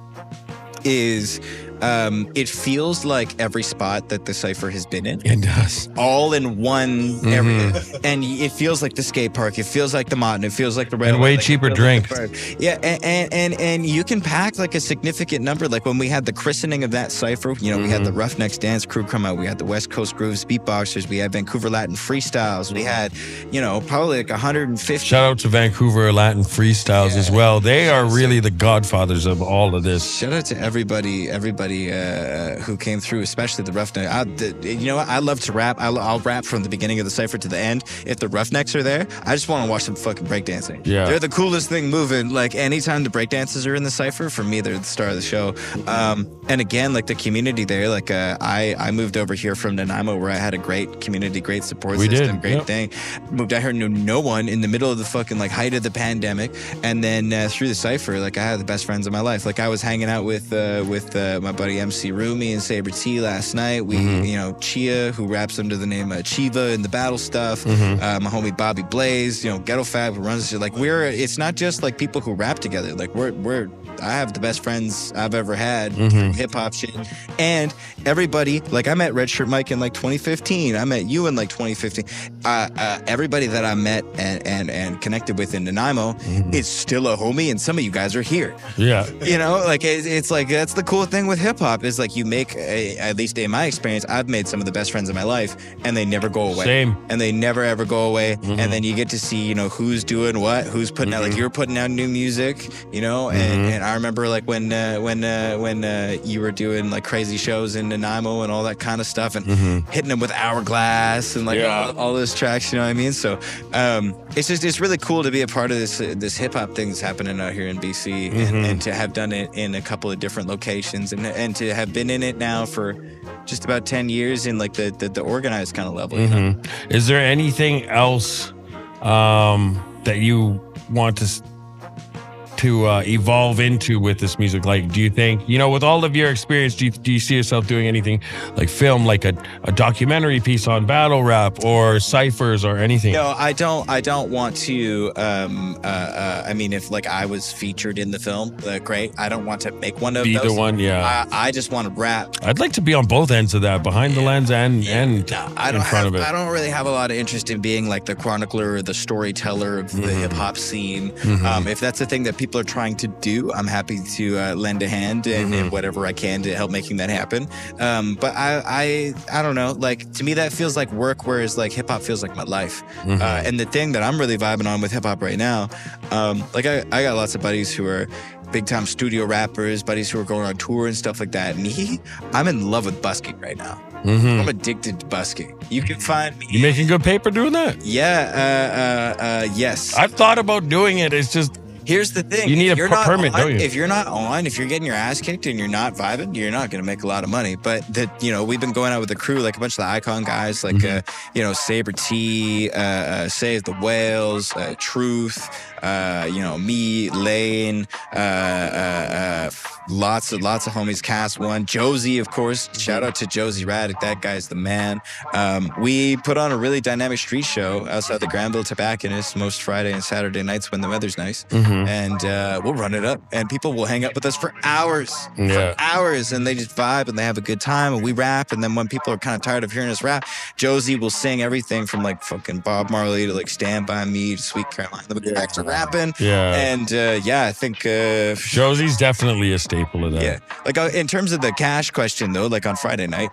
S5: is it feels like every spot that the Cypher has been in.
S4: It does.
S5: All in one area. And it feels like the skate park. It feels like the Mountain. It feels like the Railway.
S4: And way cheaper drinks.
S5: Yeah, and you can pack like a significant number. Like when we had the christening of that Cypher, we had the Roughnecks Dance crew come out. We had the West Coast Grooves beatboxers. We had Vancouver Latin Freestyles. We had, probably like 150.
S4: Shout out to Vancouver Latin Freestyles as well. They are really the godfathers of all of this.
S5: Shout out to everybody who came through, especially the Roughnecks. I love to rap. I'll rap from the beginning of the Cypher to the end. If the Roughnecks are there, I just want to watch them fucking breakdancing.
S4: Yeah.
S5: They're the coolest thing moving. Like anytime the breakdancers are in the Cypher, for me, they're the star of the show. And again, like the community there, like I moved over here from Nanaimo where I had a great community, great support system, great thing. Moved out here, knew no one in the middle of the fucking like height of the pandemic. And then through the Cypher, like I had the best friends of my life. Like I was hanging out with my buddy buddy MC Rumi and Saber T last night. We, you know, Chia, who raps under the name Chiva in the battle stuff. My homie Bobby Blaze, you know, Ghetto Fab, who runs it. Like it's not just like people who rap together. Like I have the best friends I've ever had through hip hop shit. And everybody, like I met Red Shirt Mike in like 2015. I met you in like 2015. Everybody that I met and connected with in Nanaimo is still a homie, and some of you guys are here.
S4: Yeah.
S5: You know, like it's like that's the cool thing with hip hop is like you make at least in my experience, I've made some of the best friends of my life, and they never go away.
S4: Same.
S5: And they never ever go away. And then you get to see, you know, who's doing what, who's putting out, like you're putting out new music, you know, and I remember like when you were doing like crazy shows in Nanaimo and all that kind of stuff, and hitting them with Hourglass and like all those tracks, you know what I mean? So it's really cool to be a part of this hip hop thing that's happening out here in BC, and to have done it in a couple of different locations, and to have been in it now for just about 10 years in like the organized kind of level. You know?
S4: Is there anything else that you want to evolve into with this music? Like, do you think, you know, with all of your experience, do you see yourself doing anything like film, like a documentary piece on battle rap or ciphers or anything?
S5: No, I don't want to. I mean, if like I was featured in the film, great. I don't want to make one of those.
S4: Either one, yeah.
S5: I just want to rap.
S4: I'd like to be on both ends of that, behind the lens and in front of it.
S5: I don't really have a lot of interest in being like the chronicler or the storyteller of the hip hop scene. If that's the thing that people are trying to do, I'm happy to lend a hand and whatever I can to help making that happen. But I don't know. Like to me, that feels like work, whereas like hip hop feels like my life. And the thing that I'm really vibing on with hip hop right now, like I got lots of buddies who are big time studio rappers, buddies who are going on tour and stuff like that. Me, I'm in love with busking right now. I'm addicted to busking. You can find me.
S4: You making good paper doing that?
S5: Yeah. Yes.
S4: I've thought about doing it. It's just,
S5: here's the thing.
S4: You need a permit, don't you?
S5: If you're not on, if you're getting your ass kicked and you're not vibing, you're not going to make a lot of money. But you know, we've been going out with the crew, like a bunch of the icon guys, like, you know, Saber T, Save the Whales, Truth, you know, me, Lane, lots of homies, Cast One, Josie, of course. Shout out to Josie Raddick. That guy's the man. We put on a really dynamic street show outside the Granville Tobacconist most Friday and Saturday nights when the weather's nice. And we'll run it up, and people will hang out with us for hours, and they just vibe and they have a good time, and we rap. And then when people are kind of tired of hearing us rap, Josie will sing everything from like fucking Bob Marley to like Stand By Me to Sweet Caroline. Then we get back to rapping. And I think
S4: Josie's definitely a staple of that.
S5: Yeah, like in terms of the cash question though, like on Friday night,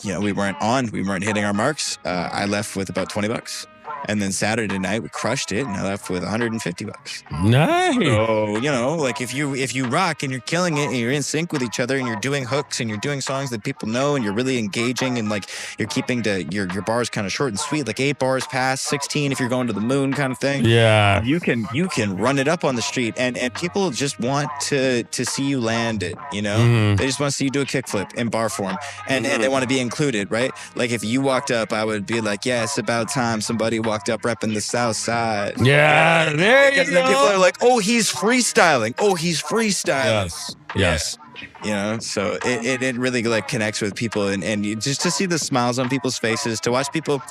S5: you know, we weren't hitting our marks. I left with about $20. And then Saturday night we crushed it, and I left with $150.
S4: Nice.
S5: So, you know, like if you rock and you're killing it and you're in sync with each other and you're doing hooks and you're doing songs that people know and you're really engaging and like you're keeping your bars kind of short and sweet, like 8 bars past 16 if you're going to the moon kind of thing.
S4: Yeah.
S5: You can run it up on the street, and people just want to see you land it, you know? They just want to see you do a kickflip in bar form, and they want to be included, right? Like if you walked up, I would be like, yeah, it's about time somebody walked up repping the South Side.
S4: Yeah, there you go.
S5: Then people are like, oh, he's freestyling.
S4: Yes.
S5: You know, so it really like connects with people, and you, just to see the smiles on people's faces, to watch people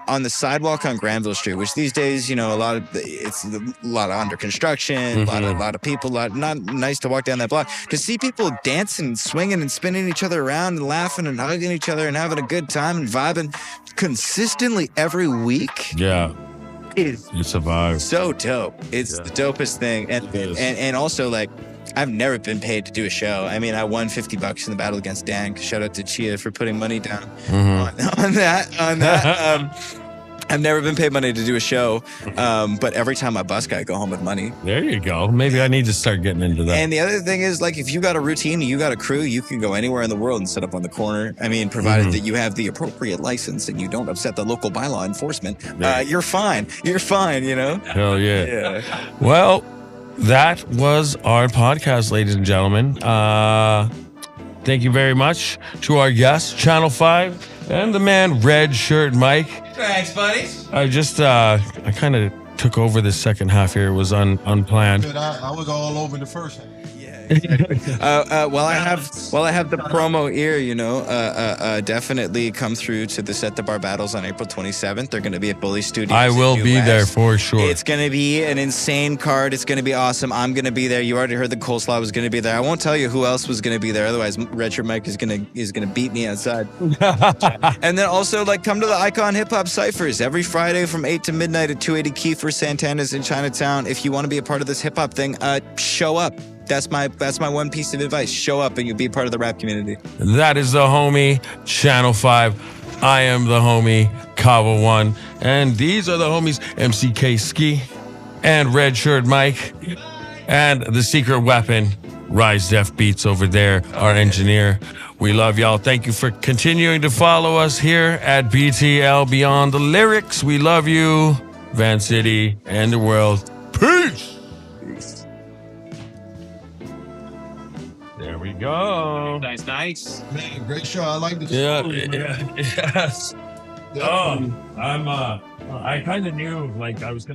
S5: on the sidewalk on Granville Street, which these days, you know, it's a lot of under construction, a lot of people, not nice to walk down that block. To see people dancing, swinging, and spinning each other around, and laughing and hugging each other, and having a good time and vibing consistently every week.
S4: Yeah.
S5: It's
S4: a vibe.
S5: So dope. It's the dopest thing, and also like, I've never been paid to do a show. I mean, I won $50 in the battle against Dan. Shout out to Chia for putting money down on that. I've never been paid money to do a show, but every time I busk, I go home with money.
S4: There you go. Maybe I need to start getting into that.
S5: And the other thing is, like, if you got a routine and you got a crew, you can go anywhere in the world and set up on the corner. I mean, provided that you have the appropriate license and you don't upset the local bylaw enforcement, you're fine. You're fine, you know?
S4: Hell yeah. Well, that was our podcast, ladies and gentlemen. Thank you very much to our guest, Channel 5, and the man, Red Shirt Mike.
S2: Thanks, buddies.
S4: I kind of took over the second half here. It was unplanned.
S3: I was all over the first half.
S5: Yeah. While I have the promo ear, definitely come through to the Set the Bar Battles on April 27th. They're going to be at Bully Studios.
S4: I will
S5: in
S4: be
S5: US.
S4: there for sure.
S5: It's going to be an insane card. It's going to be awesome. I'm going to be there. You already heard the Coleslaw was going to be there. I won't tell you who else was going to be there. Otherwise, Redshirt Mike is going to beat me outside. And then also, come to the Icon Hip Hop Cyphers every Friday from 8 to midnight at 280 Kiefer Santana's in Chinatown. If you want to be a part of this hip hop thing, show up. That's my one piece of advice. Show up and you'll be part of the rap community.
S4: That is the homie, Channel 5. I am the homie, Kava 1. And these are the homies, MCK Ski and Red Shirt Mike. And the secret weapon, Rise Def Beats over there, our engineer. We love y'all. Thank you for continuing to follow us here at BTL Beyond the Lyrics. We love you, Van City and the world. Peace. There we go.
S2: Nice.
S3: Man, great show. I like the
S4: Yeah,
S3: show.
S4: yes. Oh, I kind of knew, I was gonna